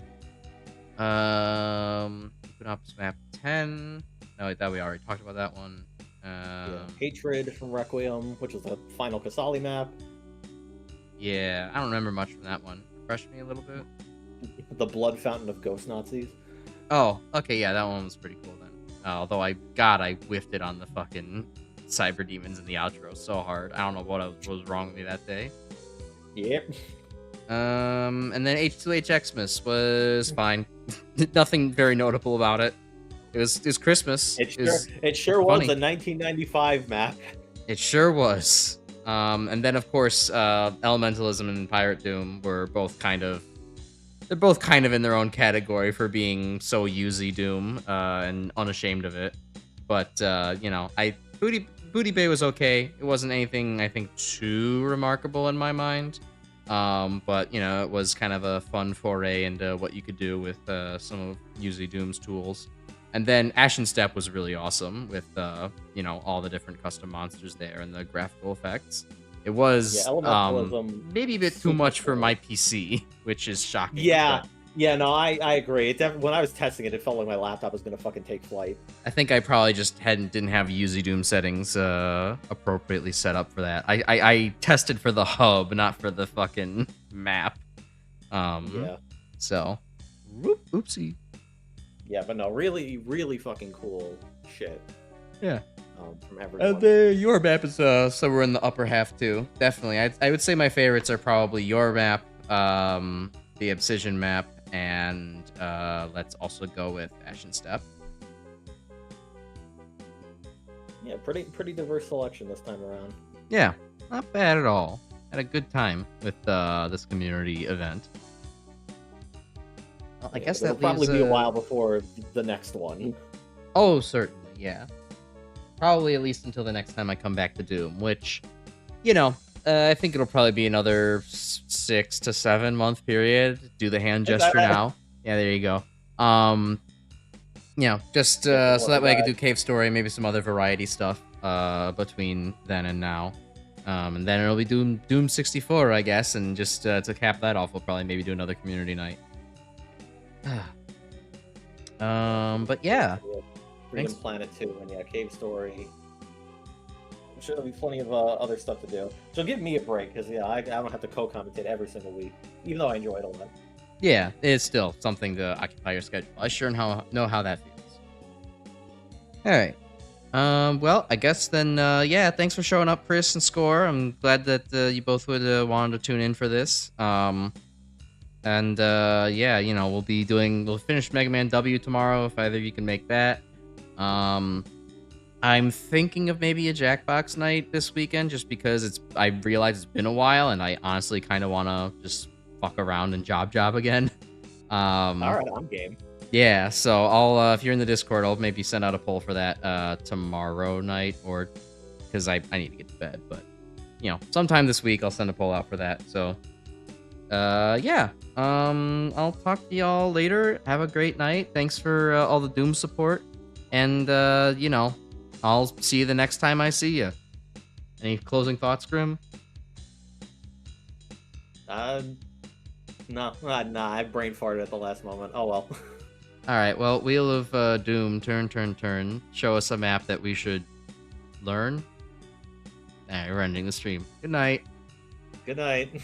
Equinox map 10. No, I thought we already talked about that one. Hatred from Requiem, which was the final Kasali map. Yeah, I don't remember much from that one. Refresh me a little bit. The Blood Fountain of Ghost Nazis. Oh, okay, yeah, that one was pretty cool then. Although I whiffed it on the fucking Cyber Demons in the outro so hard. I don't know what was wrong with me that day. Yep. And then H2H Xmas was fine. Nothing very notable about it. It was Christmas. It sure was a 1995 map. It sure was. And then of course, Elementalism and Pirate Doom were both kind of in their own category for being so Yuzi Doom and unashamed of it. But you know, Booty Bay was okay. It wasn't anything I think too remarkable in my mind. But you know, it was kind of a fun foray into what you could do with some of usually Doom's tools. And then Ashen Step was really awesome with you know, all the different custom monsters there and the graphical effects. It was elementalism, maybe a bit too super much for cool. my PC, which is shocking. Yeah, But yeah, no, I agree. When I was testing it, it felt like my laptop was gonna fucking take flight. I think I probably just didn't have Uzi Doom settings appropriately set up for that. I tested for the hub, not for the fucking map. Yeah. So, oopsie. Yeah, but no, really, really fucking cool shit. Yeah. From everyone. Your map is somewhere in the upper half too. Definitely, I would say my favorites are probably your map, the Obsidian map, and let's also go with Ashen Step. Yeah, pretty diverse selection this time around. Yeah, not bad at all. Had a good time with this community event. Well, I guess it'll that probably leaves, be a while before the next one. Oh, certainly, yeah. Probably at least until the next time I come back to Doom, which, you know, I think it'll probably be another 6 to 7 month period. Do the hand gesture now. Yeah, there you go. You know, just so that way I could do Cave Story, maybe some other variety stuff between then and now. And then it'll be Doom 64, I guess, and just to cap that off, we'll probably maybe do another community night. But yeah. Freedom Planet 2 and yeah, Cave Story. I'm sure there'll be plenty of other stuff to do. So give me a break, because yeah, I don't have to co-commentate every single week, even though I enjoy it a lot. Yeah, it's still something to occupy your schedule. I sure know how that feels. All right. Well, I guess then, yeah, thanks for showing up, Chris and Score. I'm glad that you both would wanted to tune in for this. And yeah, you know, we'll finish Mega Man W tomorrow if either of you can make that. I'm thinking of maybe a Jackbox night this weekend just because I realize it's been a while and I honestly kind of want to just fuck around and job again. All right, I'm game. Yeah, so I'll if you're in the Discord, I'll maybe send out a poll for that tomorrow night, or because I need to get to bed, but you know, sometime this week I'll send a poll out for that. So yeah, I'll talk to y'all later. Have a great night. Thanks for all the Doom support, and you know, I'll see you the next time I see you. Any closing thoughts, Grim? No, I brain farted at the last moment. Oh well. All right, well, Wheel of Doom, turn. Show us a map that we should learn. All right, we're ending the stream. Good night. Good night.